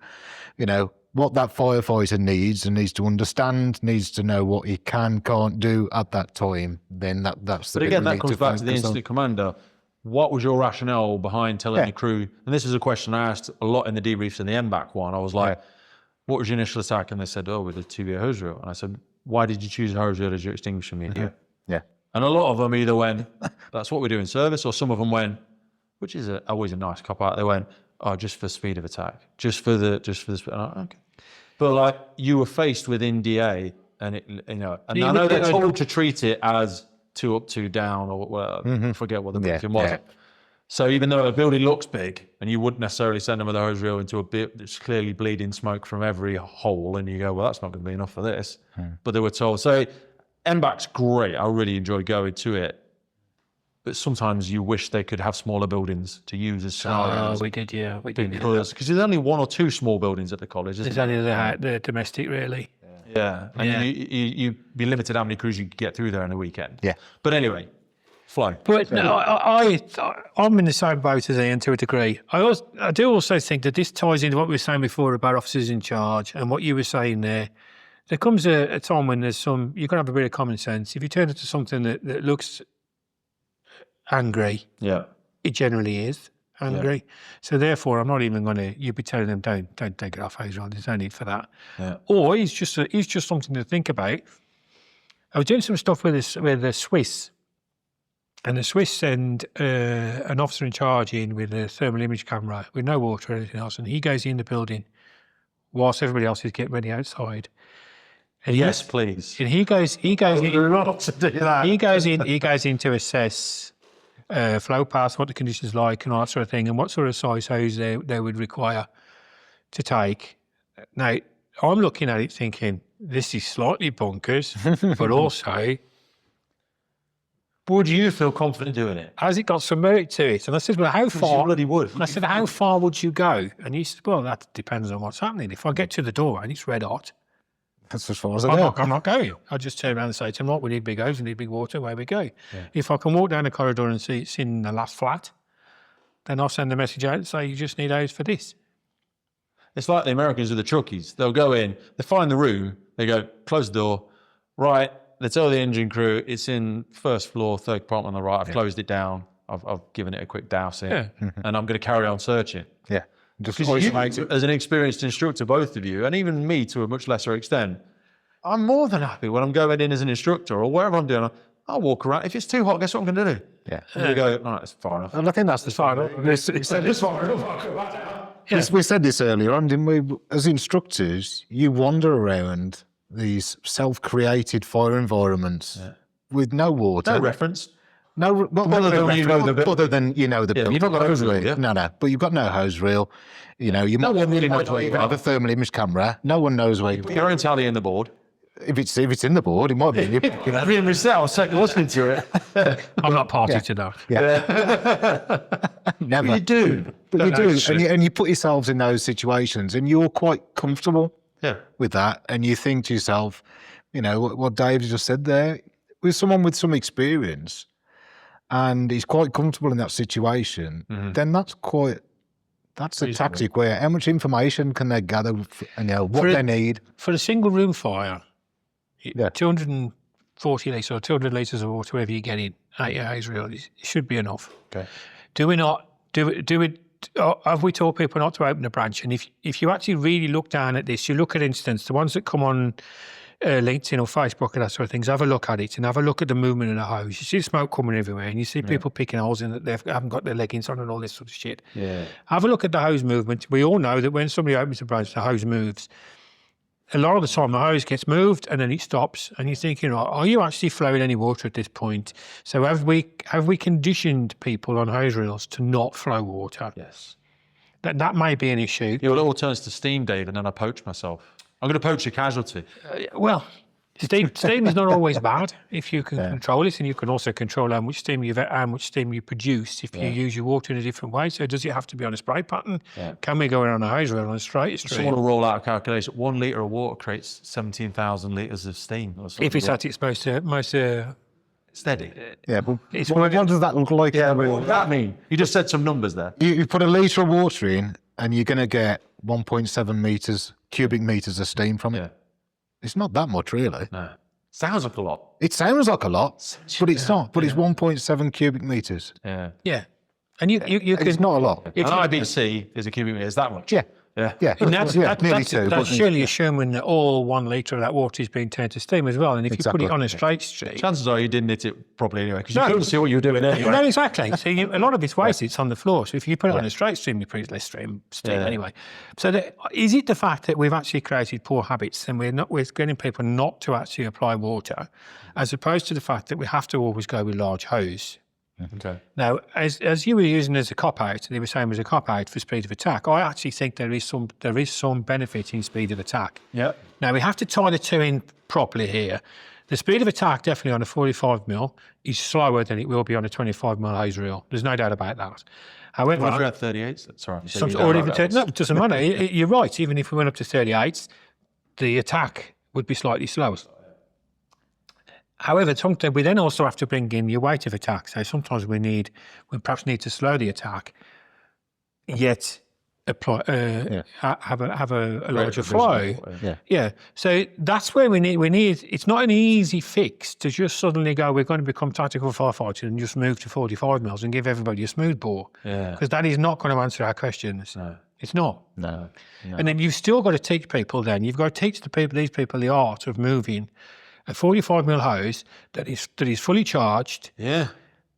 what that firefighter needs and needs to understand, needs to know what he can't do at that time, then that's the But again, that comes back to the incident commander. What was your rationale behind telling your crew? And this is a question I asked a lot in the debriefs in the MBAC one. I was like, what was your initial attack? And they said, with a 2-year hose reel. And I said, why did you choose a hose reel as your extinguisher media? Yeah. And a lot of them either went, that's what we do in service, or some of them went, which is always a nice cop out. They went, just for speed of attack, just for the speed. Okay. But like you were faced with NDA, and and I know they're told to treat it as 2 up, 2 down, or whatever. I forget what the briefing was. So even though a building looks big, and you wouldn't necessarily send them with a hose reel into a bit that's clearly bleeding smoke from every hole, and you go, well, that's not going to be enough for this. But they were told. So MBAC's great. I really enjoy going to it. But sometimes you wish they could have smaller buildings to use as scenarios. We did, yeah. We did. Because there's only 1 or 2 small buildings at the college, isn't There's only the domestic, really. Yeah. And you'd be limited how many crews you could get through there in a weekend. Yeah. But anyway, flow. But no, I'm in the same boat as Iain to a degree. I do also think that this ties into what we were saying before about officers in charge and what you were saying there. There comes a time when you've got to have a bit of common sense. If you turn it to something that looks angry, it generally is angry. Yeah. So therefore, I'm not even going to. You'd be telling them, don't take it off hose reel. There's no need for that. Yeah. Or it's just something to think about. I was doing some stuff with the Swiss, and the Swiss send an officer in charge in with a thermal image camera with no water or anything else, and he goes in the building whilst everybody else is getting ready outside. And yes, please. And he goes in to assess flow paths, what the conditions like, and all that sort of thing, and what sort of size hose they would require to take. Now, I'm looking at it thinking, this is slightly bonkers, but also... Would you feel confident doing it? Has it got some merit to it? And I said, well, how far? You bloody would. And I said, how far would you go? And he said, well, that depends on what's happening. If I get to the door and it's red hot, that's as far as I go. I'm not going. I'll just turn around and say to him, look, we need big hose, we need big water, away we go. Yeah. If I can walk down the corridor and see it's in the last flat, then I'll send a message out and say, you just need hose for this. It's like the Americans with the truckies. They'll go in, they find the room, they go, close the door, right, they tell the engine crew, it's in first floor, 3rd compartment on the right, I've closed it down, I've given it a quick dousing, and I'm going to carry on searching. Yeah. Because you, as an experienced instructor, both of you, and even me to a much lesser extent, I'm more than happy when I'm going in as an instructor or wherever I'm doing. I'll walk around. If it's too hot, guess what I'm going to do? Yeah. You go, no, it's far enough. And I think that's the final. We said this earlier on, didn't we? As instructors, you wander around these self-created fire environments with no water. No reference. No, other than you know the building. You've not got a hose reel. No, but you've got no hose reel. You might really know where you have a thermal image camera. No one knows where you are. Your own tally in the board. If it's in the board, it might be. Reading myself, listening to it. I'm not party to that. Yeah. Never. But you do. But you do, and you put yourselves in those situations, and you're quite comfortable with that, and you think to yourself, what Dave just said there, with someone with some experience, and he's quite comfortable in that situation, then that's a tactic where how much information can they gather and what they need. For a single room fire, 240 litres or 200 litres of water, whatever you get in, at your hose reel, it should be enough. Okay. Do we not, have we told people not to open a branch? And if you actually really look down at this, you look at incidents, the ones that come on LinkedIn or Facebook and that sort of things, have a look at it and have a look at the movement of the hose. You see the smoke coming everywhere and you see people picking holes in that they haven't got their leggings on and all this sort of shit. Yeah. Have a look at the hose movement. We all know that when somebody opens the branch, the hose moves. A lot of the time the hose gets moved and then it stops and you're thinking, are you actually flowing any water at this point? So have we conditioned people on hose reels to not flow water? Yes. That may be an issue. Yeah, well, it all turns to steam, Dave, and then I poach myself. I'm going to poach a casualty. Well, steam is not always bad if you can control it, and you can also control how much steam you produce if you use your water in a different way. So does it have to be on a spray pattern? Yeah. Can we go around a hose reel on a straight stream? Someone will roll out a calculation. 1 litre of water creates 17,000 litres of steam. Or something. If it's at its most steady. Yeah, but what does that look like? Yeah, what does that mean? You just said some numbers there. You put a litre of water in and you're going to get 1.7 cubic metres of steam from it. Yeah. It's not that much, really. No. Sounds like a lot. It sounds like a lot, but it's not. But it's 1.7 cubic metres. Yeah. Yeah. And you It's not a lot. An IBC is a cubic metre. Is that much? Yeah. Yeah. Yeah. And nearly two. That's surely assuming that all 1 litre of that water is being turned to steam as well. And if you put it on a straight stream... Chances are you didn't hit it properly anyway, because you couldn't see what you were doing anyway. No, exactly. So a lot of it's wasted. It's on the floor. So if you put it on a straight stream, you produce less steam anyway. So is it the fact that we've actually created poor habits and we're getting people not to actually apply water, as opposed to the fact that we have to always go with large hose? Okay. Now, as you were using as a cop-out, and they were saying as a cop-out for speed of attack, I actually think there is some benefit in speed of attack. Yeah. Now, we have to tie the two in properly here. The speed of attack, definitely on a 45mm, is slower than it will be on a 25mm hose reel. There's no doubt about that. However... What if we're at 38s? Sorry. No, it doesn't matter. You're right. Even if we went up to 38s, the attack would be slightly slower. However, sometimes we then also have to bring in your weight of attack. So sometimes we perhaps need to slow the attack, yet apply have a larger flow. Yeah. So that's where we need. It's not an easy fix to just suddenly go, we're going to become tactical firefighters and just move to 45mm and give everybody a smooth bore. Yeah. Because that is not going to answer our questions. No. It's not. No. And then you've still got to teach people. Then you've got to teach these people the art of moving a 45mm hose that is fully charged. Yeah.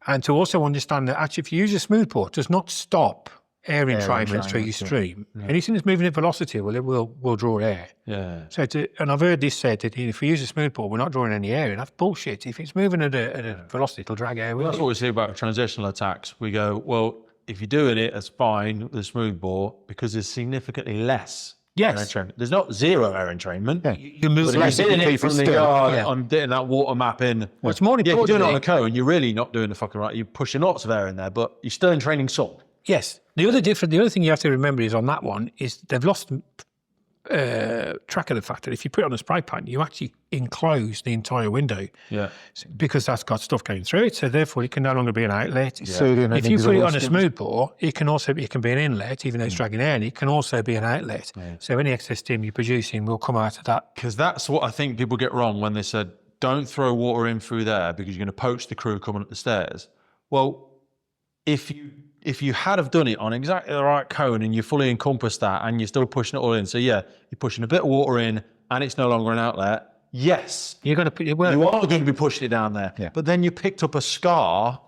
And to also understand that actually if you use a smooth bore, it does not stop air entrainment through your stream. Yeah. Anything that's moving at velocity, it will draw air. Yeah. So and I've heard this said that if we use a smooth bore, we're not drawing any air in. That's bullshit. If it's moving at a velocity, it'll drag air with it. That's what we see about transitional attacks. We go, well, if you're doing it, that's fine with a smooth bore because there's significantly less. Yes. There's not zero air entrainment. Yeah. You move it from the yard. I'm getting that water map in. Well, it's more important. Yeah, you're doing it on a cone. You're really not doing the fucking right. You're pushing lots of air in there, but you're still entraining some. Yes. The other thing you have to remember is on that one is they've lost track of the fact that if you put it on a spray pan, you actually enclose the entire window. Yeah. Because that's got stuff going through it, so therefore it can no longer be an outlet. Yeah. So if you put it on a smooth bore, it can be an inlet, even though it's dragging air, and it can also be an outlet. Yeah. So any excess steam you're producing will come out of that. Because that's what I think people get wrong when they said, don't throw water in through there because you're going to poach the crew coming up the stairs. Well, if you had have done it on exactly the right cone and you fully encompassed that and you're still pushing it all in, so yeah, you're pushing a bit of water in and it's no longer an outlet, yes. You're going to put you are going to be pushing it down there. Yeah. But then you picked up a scar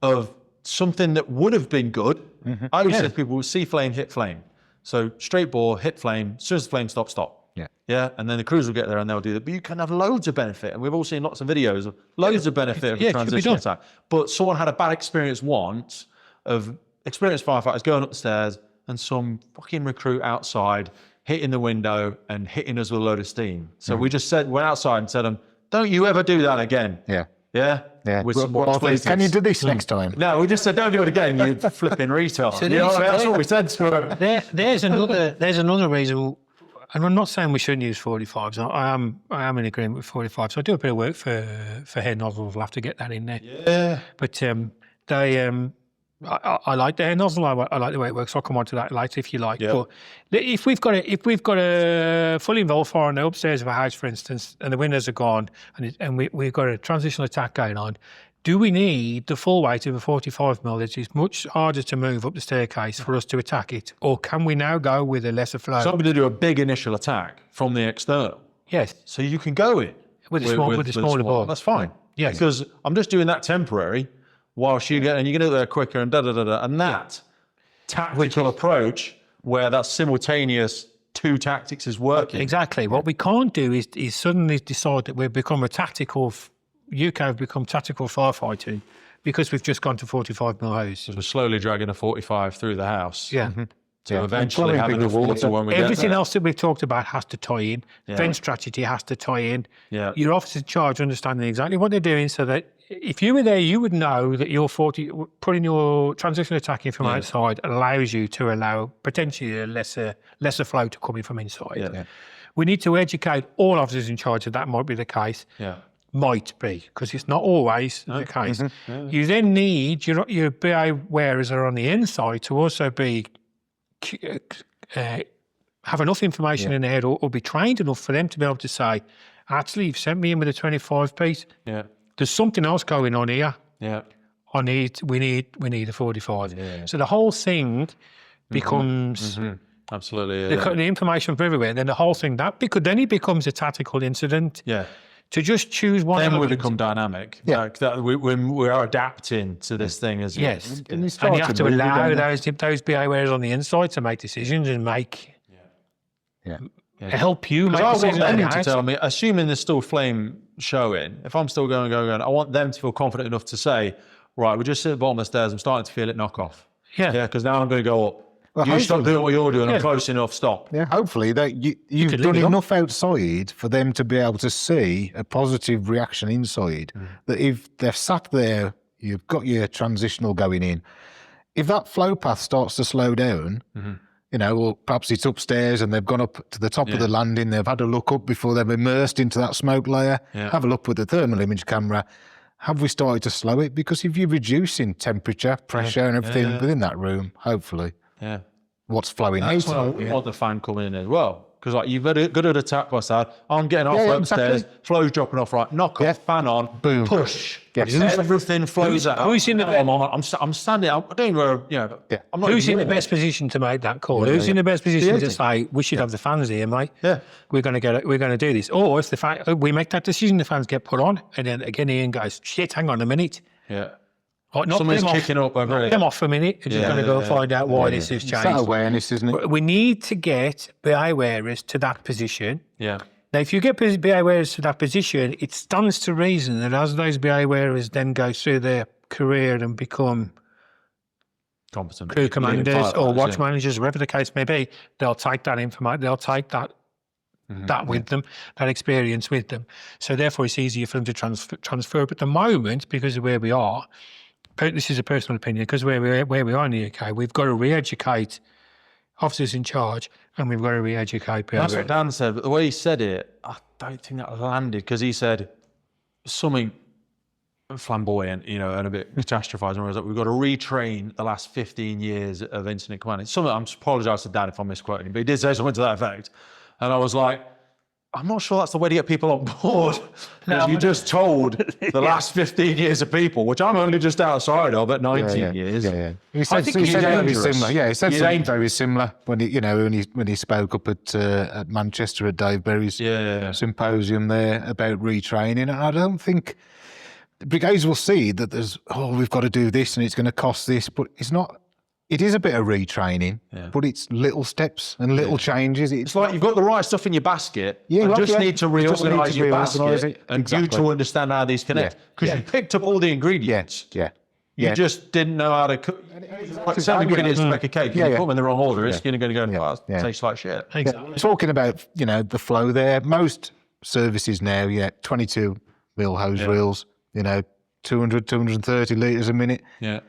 of something that would have been good. Mm-hmm. I always say to people, see flame, hit flame. So straight bore, hit flame, as soon as the flame stops, stop. Yeah. Yeah. And then the crews will get there and they'll do that. But you can have loads of benefit. And we've all seen lots of videos of loads of benefit of transition attack. But someone had a bad experience once of experienced firefighters going up the stairs and some fucking recruit outside hitting the window and hitting us with a load of steam. So we just went outside and said, don't you ever do that again. Yeah. Yeah? Yeah. Can you do this next time? No, we just said, don't do it again, you flipping retard. So that's what we said to her. There's another reason. And I'm not saying we shouldn't use 45s. I am in agreement with 45s. So I do a bit of work for head nozzles. We'll have to get that in there. Yeah. But I like the head nozzle. I like the way it works. I'll come on to that later if you like. Yep. But if we've got a fully involved fire on the upstairs of a house, for instance, and the windows are gone, and we've got a transitional attack going on, do we need the full weight of a 45mm that is much harder to move up the staircase for us to attack it? Or can we now go with a lesser flow? So I'm going to do a big initial attack from the external. Yes. So you can go in With a smaller ball. That's fine. Yes. Because I'm just doing that temporary whilst you get, and you get there quicker and da-da-da-da. And that tactical approach where that simultaneous 2 tactics is working. Exactly. What we can't do is suddenly decide that we've become UK have become tactical firefighting because we've just gone to 45mm hose. We're slowly dragging a 45 through the house. Yeah. To eventually have enough water when we Everything get there. else that we've talked about has to tie in. Vent strategy has to tie in. Yeah. Your officers in charge understanding exactly what they're doing so that if you were there, you would know that your putting your transition attacking from outside allows you to allow potentially a lesser flow to come in from inside. Yeah. We need to educate all officers in charge that might be the case. Yeah. Might be, because it's not always the case. You then need your BA wearers are on the inside to also be have enough information in their head or be trained enough for them to be able to say, actually, you've sent me in with a 25 piece. Yeah. There's something else going on here. Yeah. We need a 45. Yeah. So the whole thing becomes Absolutely. the information from everywhere. Then the whole thing then it becomes a tactical incident. Yeah. To just choose one. Then we element. become dynamic. Yeah. Like that we are adapting to this thing as Yes. And And you have to allow those BA wearers on the inside to make decisions and help you make I want decisions. them to tell me, assuming there's still flame showing, if I'm still going, I want them to feel confident enough to say, right, we're just at the bottom of the stairs, I'm starting to feel it knock off. Yeah. Yeah, because now I'm going to go up. Well, you stop doing what you're doing, Yeah. I'm close enough, stop. Yeah, hopefully that you've could done leave it enough outside for them to be able to see a positive reaction inside. That if they're sat there, you've got your transitional going in. If that flow path starts to slow down, or perhaps it's upstairs and they've gone up to the top of the landing, they've had a look up before they've immersed into that smoke layer, have a look with the thermal image camera. Have we started to slow it? Because if you're reducing temperature, pressure and everything within that room, hopefully, what's flowing out. That's why I want the fan coming in as well. Because like you've got a good attack bus out. I'm getting off upstairs, flow's dropping off right, knock off, fan on, Boom. push. Yes. Everything flows out. Who's in the I'm standing I'm doing where, I'm not Who's in even the best position to make that call? Who's in the best position to say we should have the fans here, mate? Yeah. We're going to do this. Or if we make that decision, the fans get put on, and then again Iain goes, shit, hang on a minute. Yeah. Knock Someone's them off. kicking up over Knock them off for a minute. We're just going to go find out why this has It's changed. that awareness, isn't it? We need to get BA wearers to that position. Yeah. Now, if you get BA wearers to that position, it stands to reason that as those BA wearers then go through their career and become Competent. crew commanders or watch yeah. managers, whatever the case may be, they'll take that information, they'll take that with them, that experience with them. So therefore, it's easier for them to transfer. But at the moment, because of where we are, this is a personal opinion, because where we are in the UK, we've got to re-educate officers in charge, and we've got to re-educate people. That's what Dan said, but the way he said it, I don't think that landed, because he said something flamboyant, and a bit catastrophizing. Whereas we've got to retrain the last 15 years of incident command. Something, I'm apologise to Dan if I'm misquoting, but he did say something to that effect. And I was like, I'm not sure that's the way to get people on board. Because you just told the last 15 years of people, which I'm only just outside of at 19 years. Yeah. He said, think he's very dangerous. similar. Yeah, he said He's something dangerous. very similar when he spoke up at Manchester at Dave Berry's symposium there about retraining. And I don't think the brigades will see that we've got to do this and it's going to cost this, but it's not. It is a bit of retraining, but it's little steps and little changes. It's like you've got the right stuff in your basket. Yeah, you right, just yeah. need to You just need reorganise to your reorganise basket it. and Exactly. you to understand how these connect. Because you picked up all the ingredients. Yeah. You just didn't know how to cook. Like 7 ingredients to make a cake. You put them in the wrong order. It's going to go, it tastes like shit. Exactly. Talking about, the flow there, most services now, 22 mil hose reels, 200, 230 litres a minute. Yeah.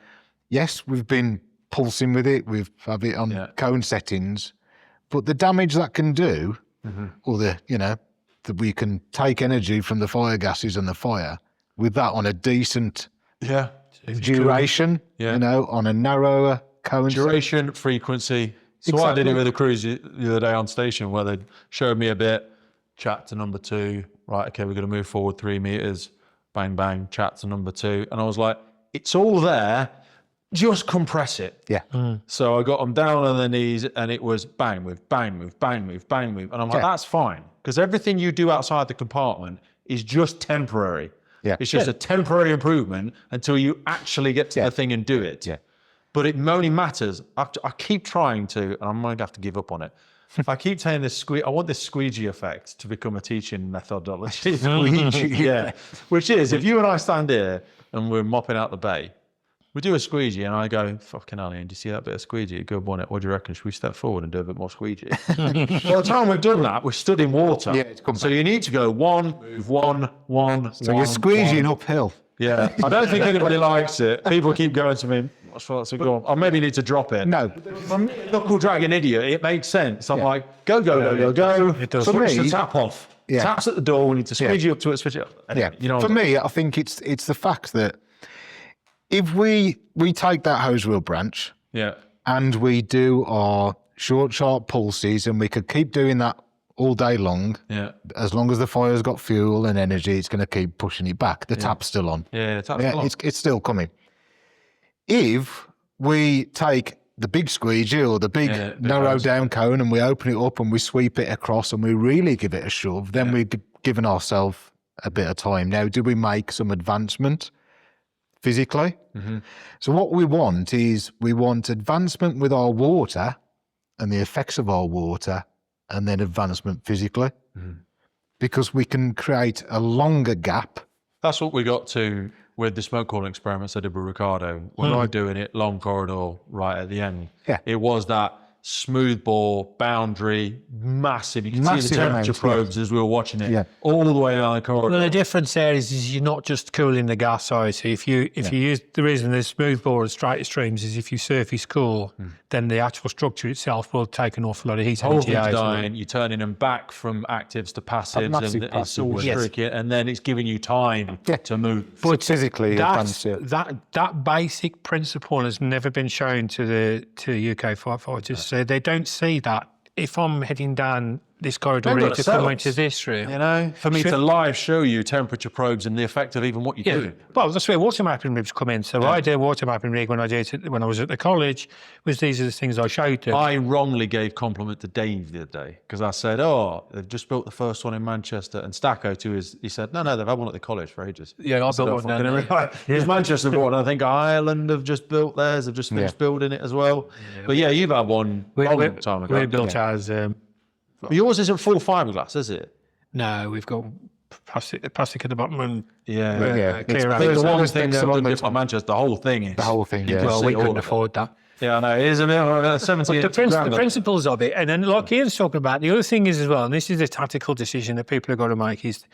Yes, we've been pulsing with it, we've have it on cone settings, but the damage that can do, or that we can take energy from the fire gases and the fire with that on a decent duration, on a narrower cone. Duration, frequency. So I did it with a cruise the other day on station where they showed me a bit, chat to number 2, right, okay, we're going to move forward 3 meters, bang, bang, chat to number 2. And I was like, it's all there, just compress it. Yeah. So I got them down on their knees and it was bang, move, bang, move, bang, move, bang, move. And I'm like, that's fine. because everything you do outside the compartment is just temporary. Yeah. It's just a temporary improvement until you actually get to the thing and do it. Yeah. But it only matters. I keep trying to, and I'm going to have to give up on it. I keep saying this I want this squeegee effect to become a teaching methodology. Yeah. Which is, if you and I stand here and we're mopping out the bay, we do a squeegee and I go, fucking hell, Iain, do you see that bit of squeegee? Good on it. What do you reckon? Should we step forward and do a bit more squeegee? By the time we've done that, we're stood in water. Yeah, it's come so you need to go move one. So you're squeegeing uphill. Yeah. I don't think anybody likes it. People keep going to me, what's it go on? I maybe need to drop it. No. I'm a knuckle dragging idiot. It made sense. I'm like, go. It does. Switch For me, the tap off. Yeah. Taps at the door. We need to squeegee up to it, switch it up. Yeah. You know, For me, I think it's the fact that if we take that hose reel branch yeah. and we do our short, sharp pulses, and we could keep doing that all day long, Yeah. as long as the fire's got fuel and energy, it's going to keep pushing it back. The tap's still on. Yeah, the tap's on. It's still coming. If we take the big squeegee or the big narrow down cone and we open it up and we sweep it across and we really give it a shove, then we've given ourselves a bit of time. Now, do we make some advancement physically? Mm-hmm. So what we want is advancement with our water and the effects of our water, and then advancement physically, because we can create a longer gap. That's what we got to with the smoke calling experiments I did with Ricardo. When I was doing it, long corridor, right at the end. Yeah. It was that smooth bore, boundary, massive. You can see Massive the temperature amounts, yeah. probes as we were watching it, Yeah. all the way down the corridor. Well, the difference there is you're not just cooling the gas side. So if you use, the reason there's smooth bore and straight streams is if you surface cool, then the actual structure itself will take an awful lot of heat whole energy thing's out. dying, you're turning them back from actives to passives, massive and it's all passive, yes. tricky, and then it's giving you time to move. But physically advance it. That basic principle has never been shown to UK firefighters. So they don't see that. If I'm heading down this corridor They've got to it come set into this room, You know, for me to live show you temperature probes and the effect of even what you're doing. well, that's where water mapping rigs come in. So I did a water mapping rig when I was at the college. These are the things I showed them. I wrongly gave compliment to Dave the other day because I said, they've just built the first one in Manchester. And Stacco to he said, no, they've had one at the college for ages. Yeah, I built one down there. Because Manchester bought one. I think Ireland have just built theirs. They've just finished building it as well. But yeah, you've had one a long time ago. We built ours. But yours isn't full fiberglass, is it? No, we've got plastic at the bottom and Yeah. clear I think out. the one There's thing some they've on done the different Manchester, the whole thing is. The whole thing, yeah. Well, see we all couldn't of it. afford that. Yeah, I know. It is a bit 70. The principles of it, and then like Iain's talking about, the other thing is as well, and this is a tactical decision that people have got to make, is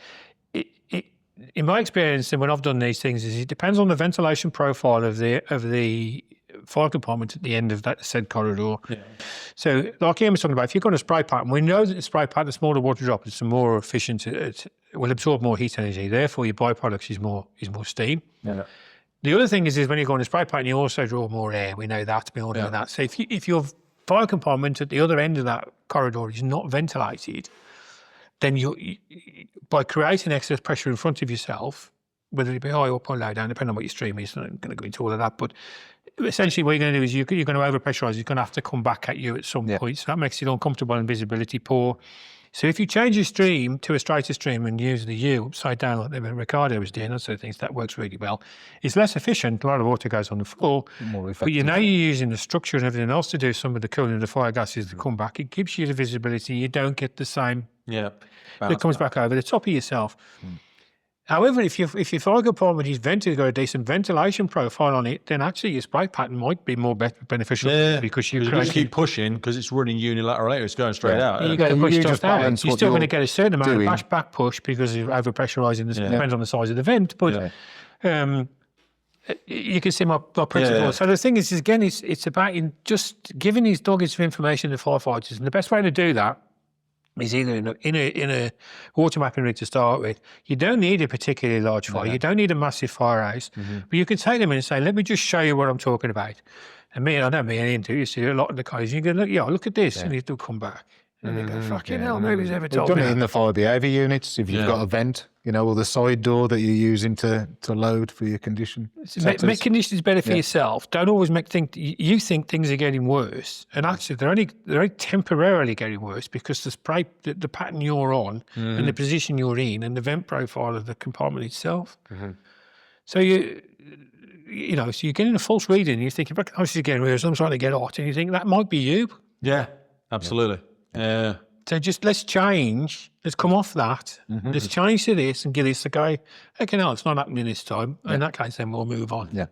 in my experience and when I've done these things, is it depends on the ventilation profile of the fire compartment at the end of that said corridor. Yeah. So like Iain was talking about, if you've got a spray pattern, we know that the spray pattern, the smaller water droplets are more efficient, it will absorb more heat energy, therefore your byproduct is more steam. Yeah. The other thing is when you go on a spray pattern, you also draw more air. We know that, building that. So if your fire compartment at the other end of that corridor is not ventilated, then by creating excess pressure in front of yourself, whether it be high up or low down, depending on what your stream is, I'm not going to go into all of that, but essentially what you're going to do is you're going to overpressurize, it's going to have to come back at you at some point. So that makes it uncomfortable and visibility poor. So if you change your stream to a straighter stream and use the U upside down like Ricardo was doing, those sort of things, that works really well. It's less efficient, a lot of water goes on the floor, but you're using the structure and everything else to do some of the cooling of the fire gases to come back. It gives you the visibility, you don't get the same that comes back over the top of yourself. However, if your fire compartment is got a decent ventilation profile on it, then actually your spray pattern might be more beneficial because you just keep pushing because it's running unilaterally. It's going straight out. You got to push stuff out. You're still going to get a certain amount of back push because you're overpressurizing. This depends on the size of the vent, but you can see my principle. Yeah. So the thing is again, it's about just giving these nuggets of information to firefighters, and the best way to do that is either in a water mapping rig to start with. You don't need a particularly large fire. You don't need a massive firehouse. But you can take them in and say, let me just show you what I'm talking about. And I know me and Iain do. You see a lot of the guys, you go, look at this, and they'll come back. And they go, fucking hell, nobody's ever We've told done me it in that. the fire behaviour units. If you've got a vent, or the side door that you're using to load for your condition. Make conditions better for yourself. Don't always you think things are getting worse, and actually they're only temporarily getting worse because the pattern you're on and the position you're in and the vent profile of the compartment itself. So so you're getting a false reading. And you're thinking, "Oh, this is getting worse. I'm trying to get hot," and you think that might be you. Yeah, absolutely. Yeah. So just let's change. Let's come off that. Let's change to this and give this a go. Okay, no, it's not happening this time. In that case, then we'll move on. Yeah.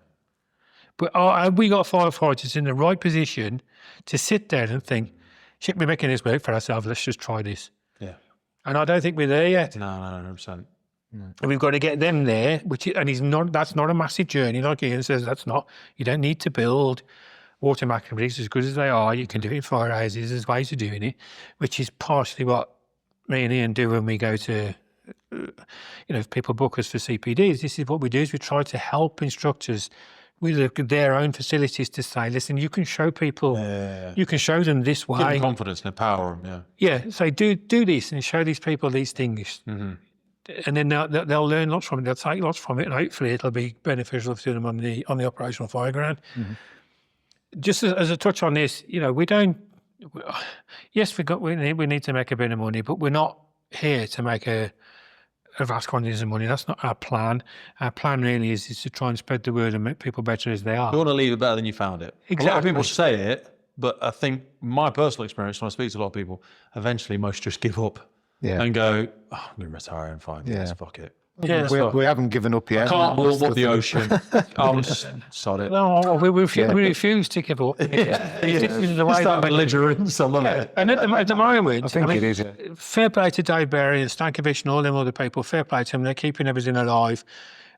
But have we got firefighters in the right position to sit there and think, shit, we're making this work for ourselves. Let's just try this. Yeah. And I don't think we're there yet. No, 100%. And we've got to get them there, that's not a massive journey. Like Iain says, you don't need to build water machineries as good as they are. You can do it in firehouses. There's ways of doing it, which is partially what me and Iain do when we go to, if people book us for CPDs. This is what we do: is we try to help instructors with their own facilities to say, listen, you can show people, you can show them this way. Give them confidence and empower them. Yeah. So do this and show these people these things. And then they'll learn lots from it. They'll take lots from it, and hopefully it'll be beneficial to them on the operational fire ground. Just as a touch on this, we don't. Yes, we need to make a bit of money, but we're not here to make a vast quantities of money. That's not our plan. Our plan really is to try and spread the word and make people better as they are. You want to leave it better than you found it. Exactly. A lot of people say it, but I think my personal experience when I speak to a lot of people, eventually most just give up and go, I'm going to retire in 5 years. Fuck it. Yeah, we haven't given up yet. I can't warm up the ocean. I'm just sod it. No, we refuse to give up. This is the way Just that belligerence, I love it. And at the moment, I think it is. fair play to Dave Berry and Stankovic and all them other people. Fair play to them. They're keeping everything alive.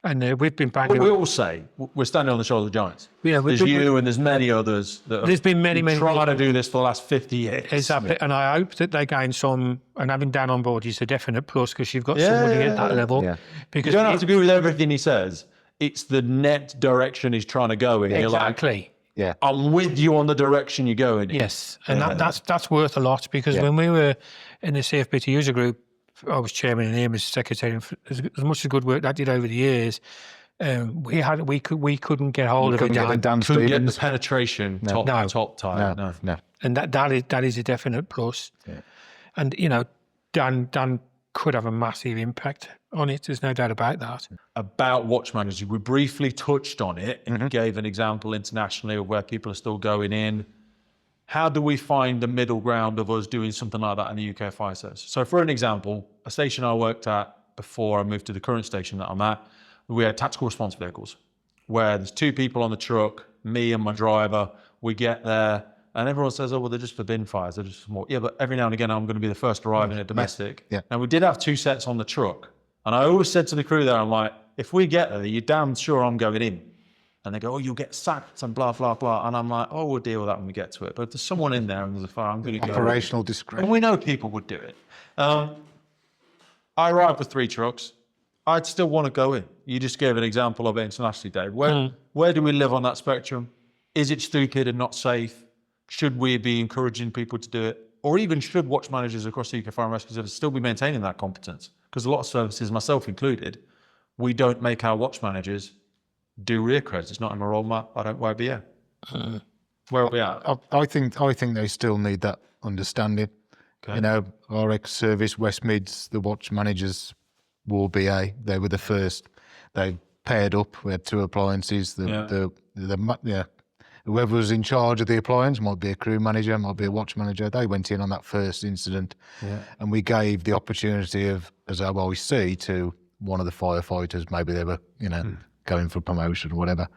And we've been banging. We all say we're standing on the shoulders of giants. Yeah, there's you and there's many others that there's been many trying to do this for the last 50 years. Exactly. And I hope that they gain some, and having Dan on board is a definite plus because you've got somebody at that level. Yeah. Because you don't have to agree with everything he says. It's the net direction he's trying to go in. Exactly. Yeah. I'm with you on the direction you're going in. Yes. And that's worth a lot because when we were in the CFBT user group, I was chairman and Iain was secretary. And as much as good work that did over the years, we couldn't get hold of it. Couldn't get the penetration top tier. No. And that is a definite plus. Yeah. And Dan could have a massive impact on it. There's no doubt about that. About watch managers, we briefly touched on it and gave an example internationally of where people are still going in. How do we find the middle ground of us doing something like that in the UK Fire Service? So for an example, a station I worked at before I moved to the current station that I'm at, we had tactical response vehicles where there's 2 people on the truck, me and my driver. We get there and everyone says, oh, well, they're just for bin fires. They're just more. Yeah, but every now and again, I'm going to be the first to arrive in a domestic. Yeah. And we did have 2 sets on the truck. And I always said to the crew there, I'm like, if we get there, you're damn sure I'm going in. And they go, oh, you'll get sacked and blah, blah, blah. And I'm like, oh, we'll deal with that when we get to it. But if there's someone in there and there's a fire, I'm going to go. Operational discretion. And we know people would do it. I arrived with 3 trucks. I'd still want to go in. You just gave an example of it internationally, Dave. Where do we live on that spectrum? Is it stupid and not safe? Should we be encouraging people to do it? Or even should watch managers across the UK Fire and Rescue Service still be maintaining that competence? Because a lot of services, myself included, we don't make our watch managers do reaccreds. It's not in my role map. I don't want to be here. Where are we at? I think they still need that understanding. Okay. Our ex-service, West Mids, the watch managers wore BA. They were the first. They paired up. We had 2 appliances. Whoever was in charge of the appliance might be a crew manager, might be a watch manager. They went in on that first incident, and we gave the opportunity of, as I always see, to one of the firefighters. Maybe they were, going for promotion or whatever.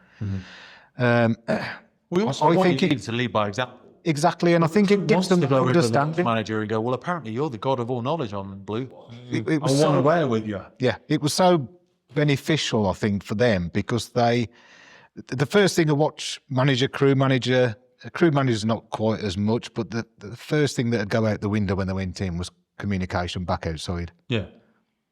We also want you to lead by example. Exactly, and I think it gives them to go understanding. The manager and go, well, apparently you're the god of all knowledge on blue. It was I want to wear with you. Yeah, it was so beneficial, I think, for them because the first thing a watch manager, crew manager's not quite as much, but the first thing that would go out the window when they went in was communication back outside. Yeah.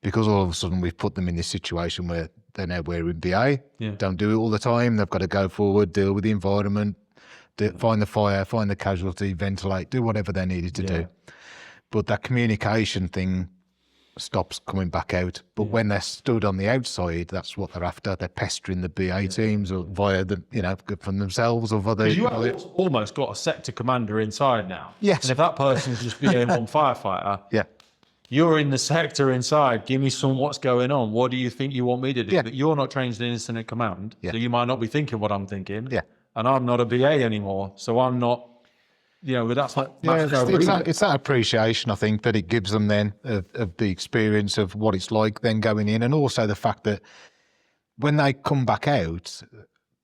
Because all of a sudden we've put them in this situation where they're now wearing BA, don't do it all the time. They've got to go forward, deal with the environment, find the fire, find the casualty, ventilate, do whatever they needed to do. but that communication thing stops coming back out. But when they're stood on the outside, that's what they're after. They're pestering the BA teams or via the, from themselves or via You have almost got a sector commander inside now. Yes. And if that person's just being one firefighter, yeah. you're in the sector inside. Give me some what's going on. What do you think you want me to do? Yeah. But you're not trained in incident command. Yeah. So you might not be thinking what I'm thinking. Yeah. And I'm not a BA anymore. So I'm not, that's like... It's that appreciation, I think, that it gives them then of the experience of what it's like then going in, and also the fact that when they come back out,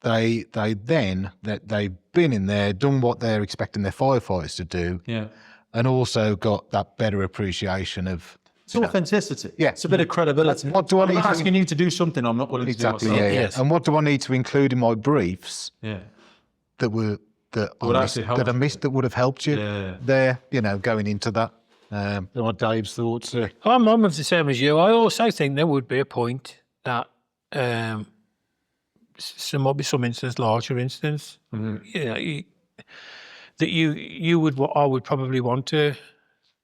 they've been in there, done what they're expecting their firefighters to do, and also got that better appreciation of it's authenticity. Yeah, it's a bit of credibility. What do I need? I'm asking you to do something I'm not willing to do myself. Yes. And what do I need to include in my briefs? Yeah. That I missed that would have helped you there, going into that. What Dave's thoughts? I'm of the same as you. I also think there would be a point that there might be some incidents, larger incidents, that I would probably want an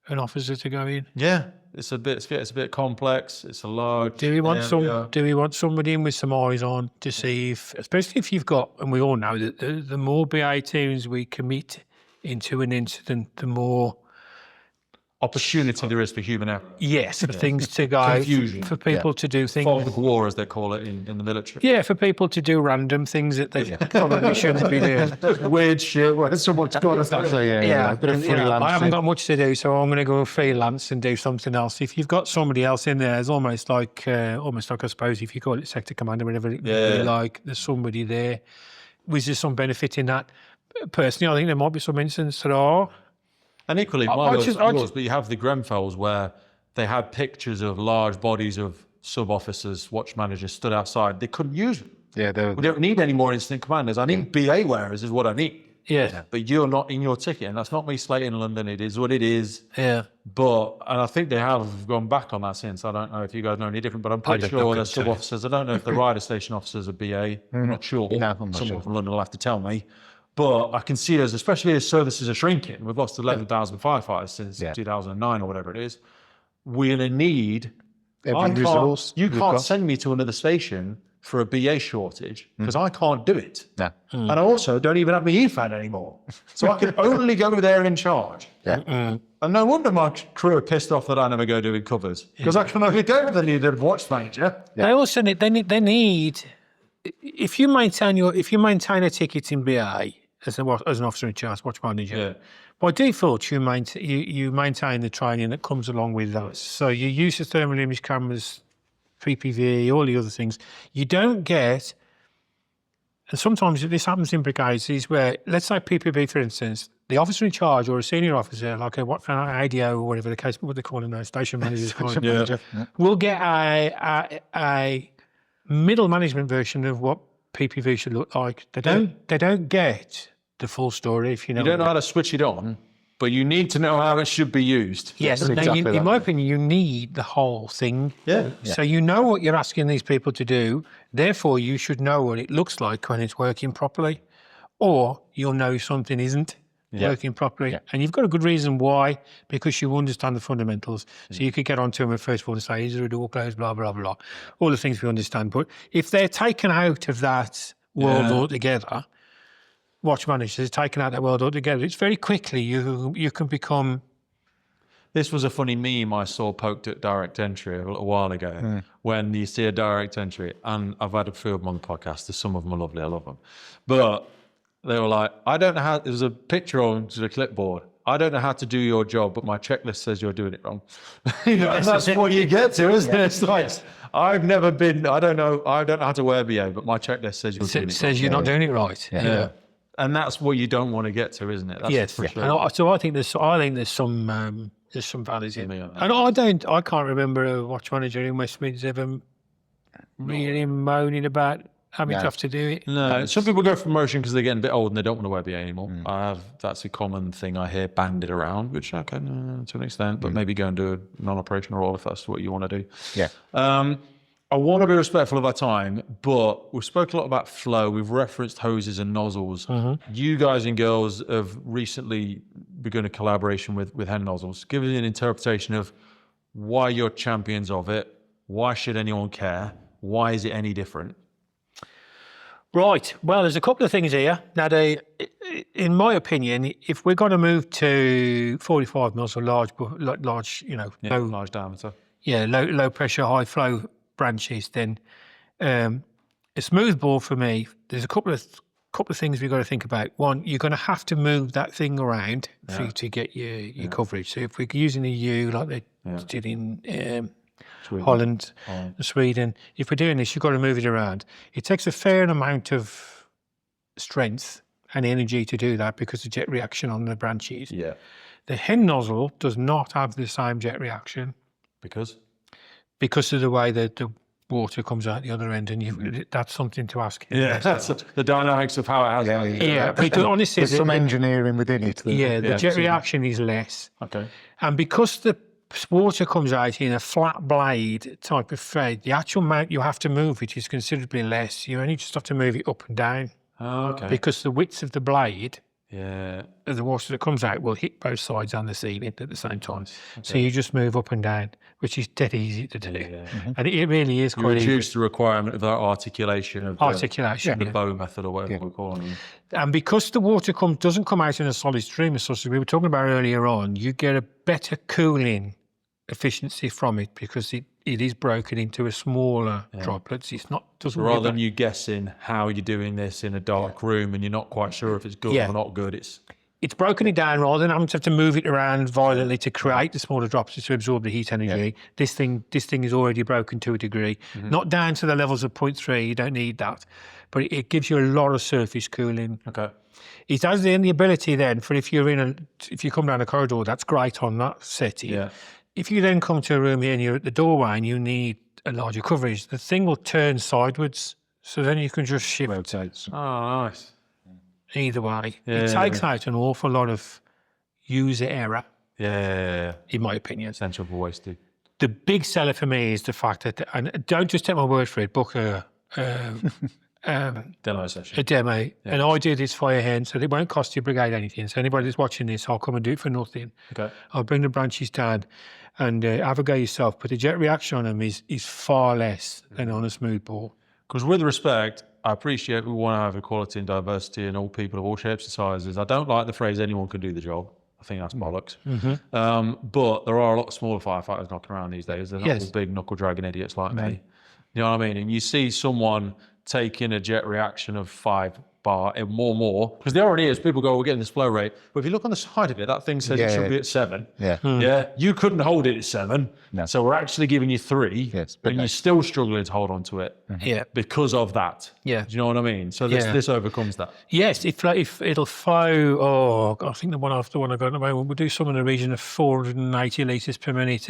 officer to go in. Yeah, it's a bit complex. It's a large. Do we want somebody in with some eyes on to see if, especially if you've got, and we all know that the more BA teams we commit into an incident, the more opportunity there is for human error. Yes, for things to go, confusion, for people to do things. Fog of war, as they call it in the military. Yeah, for people to do random things that they probably shouldn't be doing. Weird shit. Where someone's got us. A bit of freelance. I haven't got much to do, so I'm going to go freelance and do something else. If you've got somebody else in there, it's almost like I suppose if you call it sector commander, whatever it be like, there's somebody there. Was there some benefit in that? Personally, I think there might be some instances that are. And equally, but you have the Grenfells where they had pictures of large bodies of sub-officers, watch managers stood outside. They couldn't use them. Yeah, we don't need any more incident commanders. I need BA wearers is what I need. Yeah. But you're not in your ticket, and that's not me slating London. It is what it is. Yeah. And I think they have gone back on that since. I don't know if you guys know any different, but I'm pretty sure they're sub-officers. I don't know if the rider station officers are BA. I'm not sure. No, I'm not Someone sure. from London will have to tell me. But I can see us, especially as services are shrinking, we've lost 11,000 firefighters since 2009 or whatever it is. We're going to need every resource. You can't send me to another station for a BA shortage because I can't do it. No. And I also don't even have my EFAD anymore. So I can only go there in charge. Yeah. And no wonder my crew are pissed off that I never go doing covers because I can only go with the watch manager. They also need, they need, if you maintain a ticket in BA, as an officer in charge, watch manager, by default you maintain the training that comes along with that. So you use the thermal image cameras, PPV, all the other things. You don't get, and sometimes this happens in brigades, is where, let's say PPV for instance, the officer in charge or a senior officer, like a ADO or whatever the case, what they call them now, station managers, will get a middle management version of what PPV should look like. They don't get the full story. If you don't know how to switch it on, but you need to know how it should be used. Yes, in my opinion, you need the whole thing. Yeah. So you know what you're asking these people to do. Therefore, you should know what it looks like when it's working properly, or you'll know something isn't working properly. Yeah. And you've got a good reason why, because you understand the fundamentals. So you could get onto them at first of all and say, is there a door closed, blah, blah, blah. All the things we understand. But if they're taken out of that world altogether, watch managers are taken out of that world altogether, it's very quickly you can become... This was a funny meme I saw poked at direct entry a little while ago when you see a direct entry, and I've had a few of them on the podcast. Some of them are lovely, I love them. But they were like, I don't know how, there's a picture on the clipboard. I don't know how to do your job, but my checklist says you're doing it wrong. And that's what you get to, isn't it? It's like, I've never been, I don't know how to wear BA, but my checklist says you're doing it wrong. Says you're not doing it right. Yeah. And that's what you don't want to get to, isn't it? That's for sure. And so I think there's some values in it. And I can't remember a watch manager in West Midlands ever really moaning about having to have to do it. No, some people go for promotion because they're getting a bit old and they don't want to wear BA anymore. That's a common thing I hear banded around, which to an extent, but maybe go and do a non-operational role if that's what you want to do. Yeah. I want to be respectful of our time, but we've spoken a lot about flow. We've referenced hoses and nozzles. You guys and girls have recently begun a collaboration with hand nozzles. Give us an interpretation of why you're champions of it. Why should anyone care? Why is it any different? Right. Well, there's a couple of things here. Now, in my opinion, if we're going to move to 45 mils or large, Large diameter. Low pressure, high flow branches, then a smooth bore for me, there's a couple of things we've got to think about. One, you're going to have to move that thing around for you to get your coverage. So if we're using a U like they did in Holland, Sweden, if we're doing this, you've got to move it around. It takes a fair amount of strength and energy to do that because of jet reaction on the branches. Yeah. The hen nozzle does not have the same jet reaction. Because of the way that the water comes out the other end, and that's something to ask. Yeah, that's the dynamics of how it has. Yeah, but honestly, There's some engineering within it. The jet reaction is less. Okay. And because the water comes out in a flat blade type of thread, the actual amount you have to move it is considerably less. You only just have to move it up and down. Oh, okay. Because the width of the blade, yeah, the water that comes out will hit both sides and the ceiling at the same time. Okay. So you just move up and down, which is dead easy to do. Yeah. And it really is quite easy. You reduce the requirement of that articulation of the bow method or whatever we're calling it. And because the water doesn't come out in a solid stream, as we were talking about earlier on, you get a better cooling efficiency from it because it is broken into a smaller droplets. It's not rather than you guessing how you're doing this in a dark room and you're not quite sure if it's good or not good. It's broken it down rather than having to have to move it around violently to create the smaller droplets to absorb the heat energy. Yeah. This thing is already broken to a degree, not down to the levels of 0.3. You don't need that, but it gives you a lot of surface cooling. Okay. It has the ability then for if you come down a corridor, that's great on that setting. Yeah. If you then come to a room here and you're at the doorway and you need a larger coverage, the thing will turn sideways. So then you can just shift. Rotates. Oh, nice. Either way. It takes out an awful lot of user error. Yeah. In my opinion. Essential for wasted. The big seller for me is the fact that, and don't just take my word for it, book a demo session. A demo. Yeah. And I do this for your hand, so it won't cost your brigade anything. So anybody that's watching this, I'll come and do it for nothing. Okay. I'll bring the branches down and have a go yourself. But the jet reaction on them is far less than on a smooth bore. Because with respect, I appreciate we want to have equality and diversity in all people of all shapes and sizes. I don't like the phrase anyone can do the job. I think that's bollocks. But there are a lot of smaller firefighters knocking around these days. They're not all big knuckle-dragging idiots like me. You know what I mean? And you see someone taking a jet reaction of 5 bar and more, because there already is. People go, we're getting this flow rate. But if you look on the side of it, that thing says it should be at 7. Yeah. You couldn't hold it at 7. No. So we're actually giving you 3. Yes, and you're still struggling to hold on to it. Yeah. Because of that. Yeah. Do you know what I mean? So this overcomes that. Yes, if it'll flow, I think the one I got at the moment, we'll do some in the region of 480 litres per minute.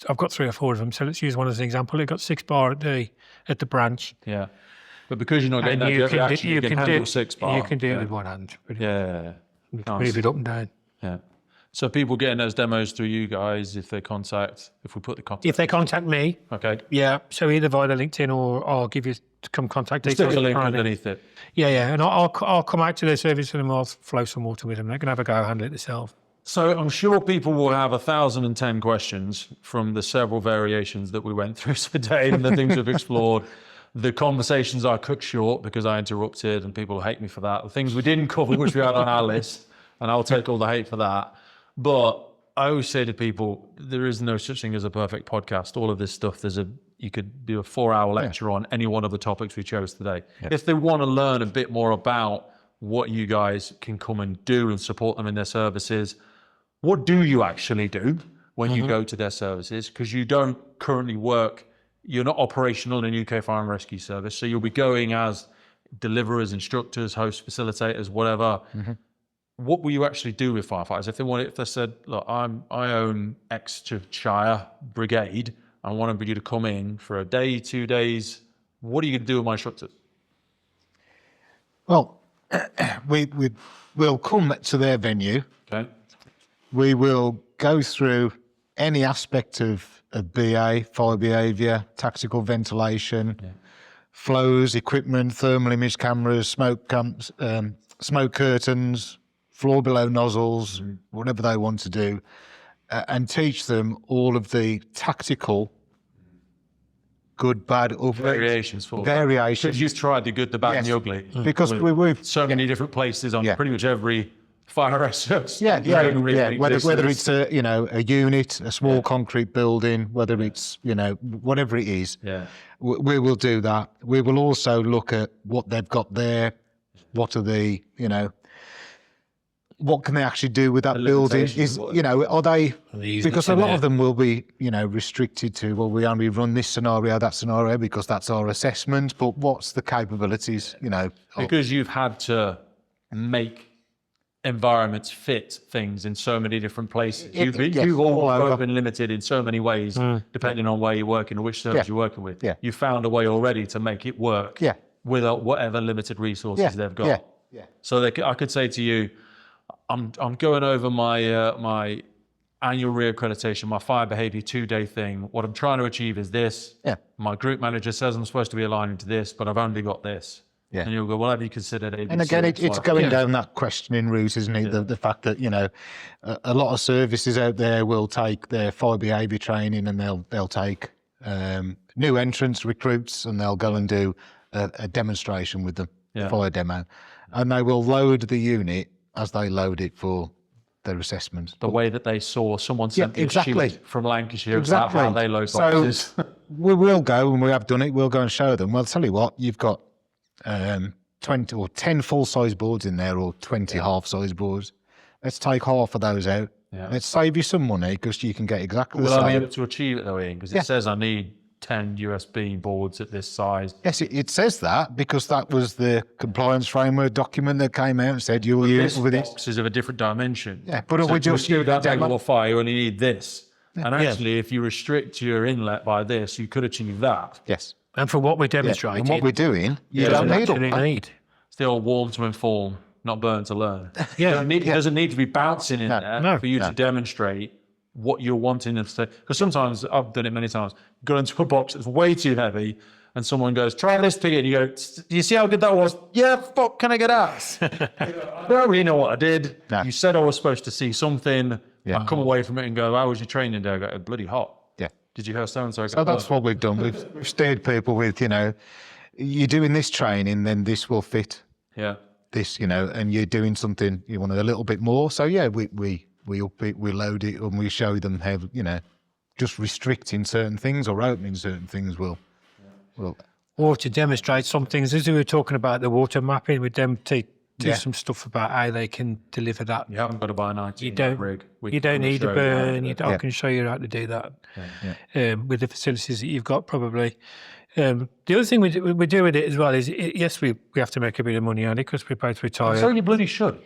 I've got 3 or 4 of them, so let's use one as an example. It got 6 bar at the branch. Yeah. But because you're not getting that jet reaction, you can handle 6 bar. You can do it with one hand. Yeah. Move it up and down. Yeah. So people getting those demos through you guys, if they contact me. Okay. Yeah. So either via the LinkedIn or I'll give you come contact details. Stick a link underneath it. Yeah. And I'll come out to their service and I'll flow some water with them. They can have a go, handle it themselves. So I'm sure people will have 1,010 questions from the several variations that we went through today and the things we've explored. The conversations I cut short because I interrupted and people hate me for that. The things we didn't cover, which we had on our list, and I'll take all the hate for that. But I always say to people, there is no such thing as a perfect podcast. All of this stuff, you could do a 4-hour lecture on any one of the topics we chose today. Yeah. If they want to learn a bit more about what you guys can come and do and support them in their services, what do you actually do when you go to their services? Because you don't currently work, you're not operational in UK Fire and Rescue Service, so you'll be going as deliverers, instructors, hosts, facilitators, whatever. What will you actually do with firefighters? If they said, look, I own Exetershire Brigade, I want you to come in for a day, 2 days, what are you going to do with my instructors? Well, we'll come to their venue. Okay. We will go through any aspect of BA, fire behaviour, tactical ventilation, flows, equipment, thermal image cameras, smoke curtains, floor below nozzles, whatever they want to do, and teach them all of the tactical good, bad, ugly Variations for variations. Because you've tried the good, the bad, and the ugly. Because we've so many different places on pretty much every fire service. Whether it's a unit, a small concrete building, whether it's whatever it is, we will do that. We will also look at what they've got there. What are the what can they actually do with that building? Are they, because a lot of them will be, restricted to, well, we only run this scenario, that scenario, because that's our assessment, but what's the capabilities, Because you've had to make environments fit things in so many different places. You've all been limited in so many ways, depending on where you're working or which service you're working with. You found a way already to make it work with whatever limited resources they've got. So I could say to you, I'm going over my annual reaccreditation, my fire behaviour 2-day thing. What I'm trying to achieve is this. My group manager says I'm supposed to be aligning to this, but I've only got this. And you'll go, well, have you considered ABC? And again, it's going down that questioning route, isn't it? The fact that, a lot of services out there will take their fire behaviour training and they'll take new entrants, recruits, and they'll go and do a demonstration with them, fire demo. And they will load the unit as they load it for their assessment. The way that they saw someone sent a sheet from Lancashire about how they load boxes. So we will go, and we have done it, we'll go and show them. Well, tell you what, you've got 20 or 10 full-size boards in there, or 20 half-size boards. Let's take half of those out. Let's save you some money, because you can get exactly the same. Will I be able to achieve it though, Ian? Because it says I need 10 USB boards at this size. Yes, it says that, because that was the compliance framework document that came out and said you will use with it. Boxes of a different dimension. But we just do that demo fire, you only need this. And actually, if you restrict your inlet by this, you could achieve that. Yes. And for what we're demonstrating, and what we're doing, you don't need it. Still warm to inform, not burn to learn. It doesn't need to be bouncing in there for you to demonstrate what you're wanting them to say. Because sometimes, I've done it many times, go into a box that's way too heavy, and someone goes, try this pig, and you go, do you see how good that was? Yeah, fuck, can I get out? I don't really know what I did. No. You said I was supposed to see something. I come away from it and go, how was your training day? I go, bloody hot. Did you hear so-and-so? So that's what we've done. We've steered people with, you're doing this training, then this will fit. This, and you're doing something, you want a little bit more. So we load it, and we show them how, just restricting certain things or opening certain things will. Or to demonstrate some things, as we were talking about the water mapping, with them do some stuff about how they can deliver that. You haven't got to buy an IT rig. You don't need a burn. I can show you how to do that with the facilities that you've got, probably. The other thing we do with it as well is, yes, we have to make a bit of money on it because we're both retired. So you bloody should.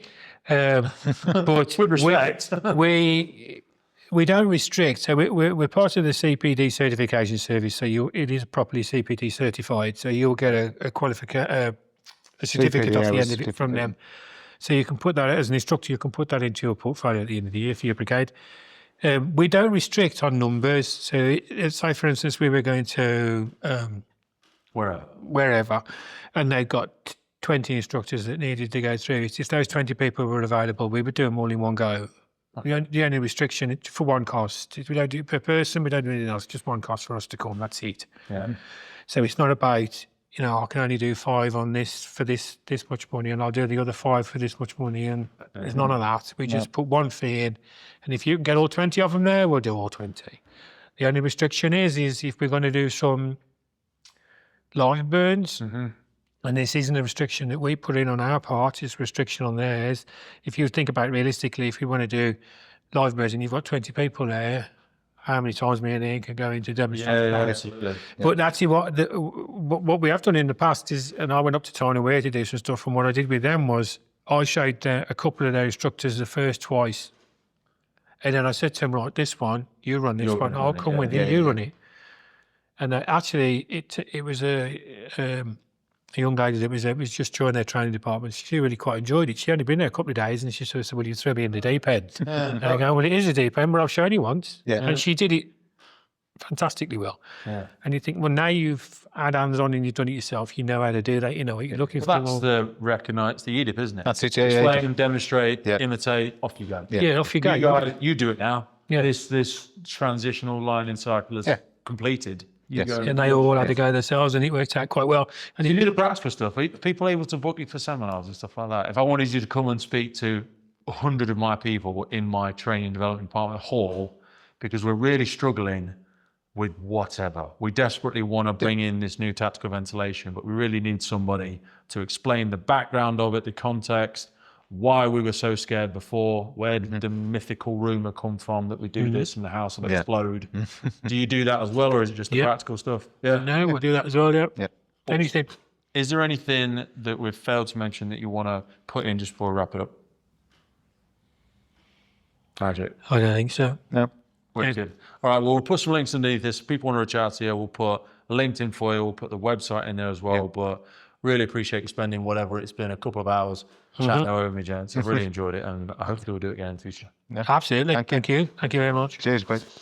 But with respect, we don't restrict. So we're part of the CPD certification service. So it is properly CPD certified. So you'll get a certificate off the end of it from them. So you can put that, as an instructor, you can put that into your portfolio at the end of the year for your brigade. We don't restrict on numbers. So say, for instance, we were going to wherever, and they've got 20 instructors that needed to go through it. If those 20 people were available, we would do them all in one go. The only restriction for one cost. We don't do it per person, we don't do anything else, just one cost for us to come, that's it. So it's not about, I can only do 5 on this for this much money, and I'll do the other 5 for this much money, and there's none of that. We just put one fee in, and if you can get all 20 of them there, we'll do all 20. The only restriction is if we're going to do some live burns, and this isn't a restriction that we put in on our part, it's a restriction on theirs. If you think about it realistically, if we want to do live burns and you've got 20 people there, how many times me and Iain can go into demonstration? Absolutely. But actually what we have done in the past is, and I went up to Tyne and Wear to do some stuff, and what I did with them was I showed a couple of their instructors the first twice, and then I said to them, right, this one, you run this one, I'll come with you, you run it. And actually it was a a young lady that was just joined their training department. She really quite enjoyed it. She only been there a couple of days, and she sort of said, "Well, you throw me in the deep end." And I go, "Well, it is a deep end, but I've shown you once." Yeah. And she did it fantastically well. Yeah. And you think, well, now you've had hands on and you've done it yourself, you know how to do that, you know what you're looking for. That's the recognise, the EDIP, isn't it? That's it, yeah, Explain, yeah. demonstrate, Yeah. imitate, off you go. Yeah, off you go. You do it now. Yeah. This transitional learning cycle is completed. You Yes. go. And they all had to go themselves, and it worked out quite well. And You do the practical stuff. Are people able to book you for seminars and stuff like that? If I wanted you to come and speak to 100 of my people in my training and development department hall, because we're really struggling with whatever. We desperately want to bring in this new tactical ventilation, but we really need somebody to explain the background of it, the context, why we were so scared before, where did the mythical rumour come from that we do this and the house will explode. Do you do that as well, or is it just the practical stuff? Yeah. no, we'll do that as well, yeah. Yeah. Anything. Is there anything that we've failed to mention that you want to put in just before we wrap it up? Magic. I don't think so. No. Wicked. All right, well, we'll put some links underneath this. If people want to reach out to you, we'll put a LinkedIn for you. We'll put the website in there as well. But really appreciate you spending whatever it's been, a couple of hours chatting over with me, gents. I've really enjoyed it, and hopefully we'll do it again in the future. Absolutely. Thank you. Thank you very much. Cheers, mate.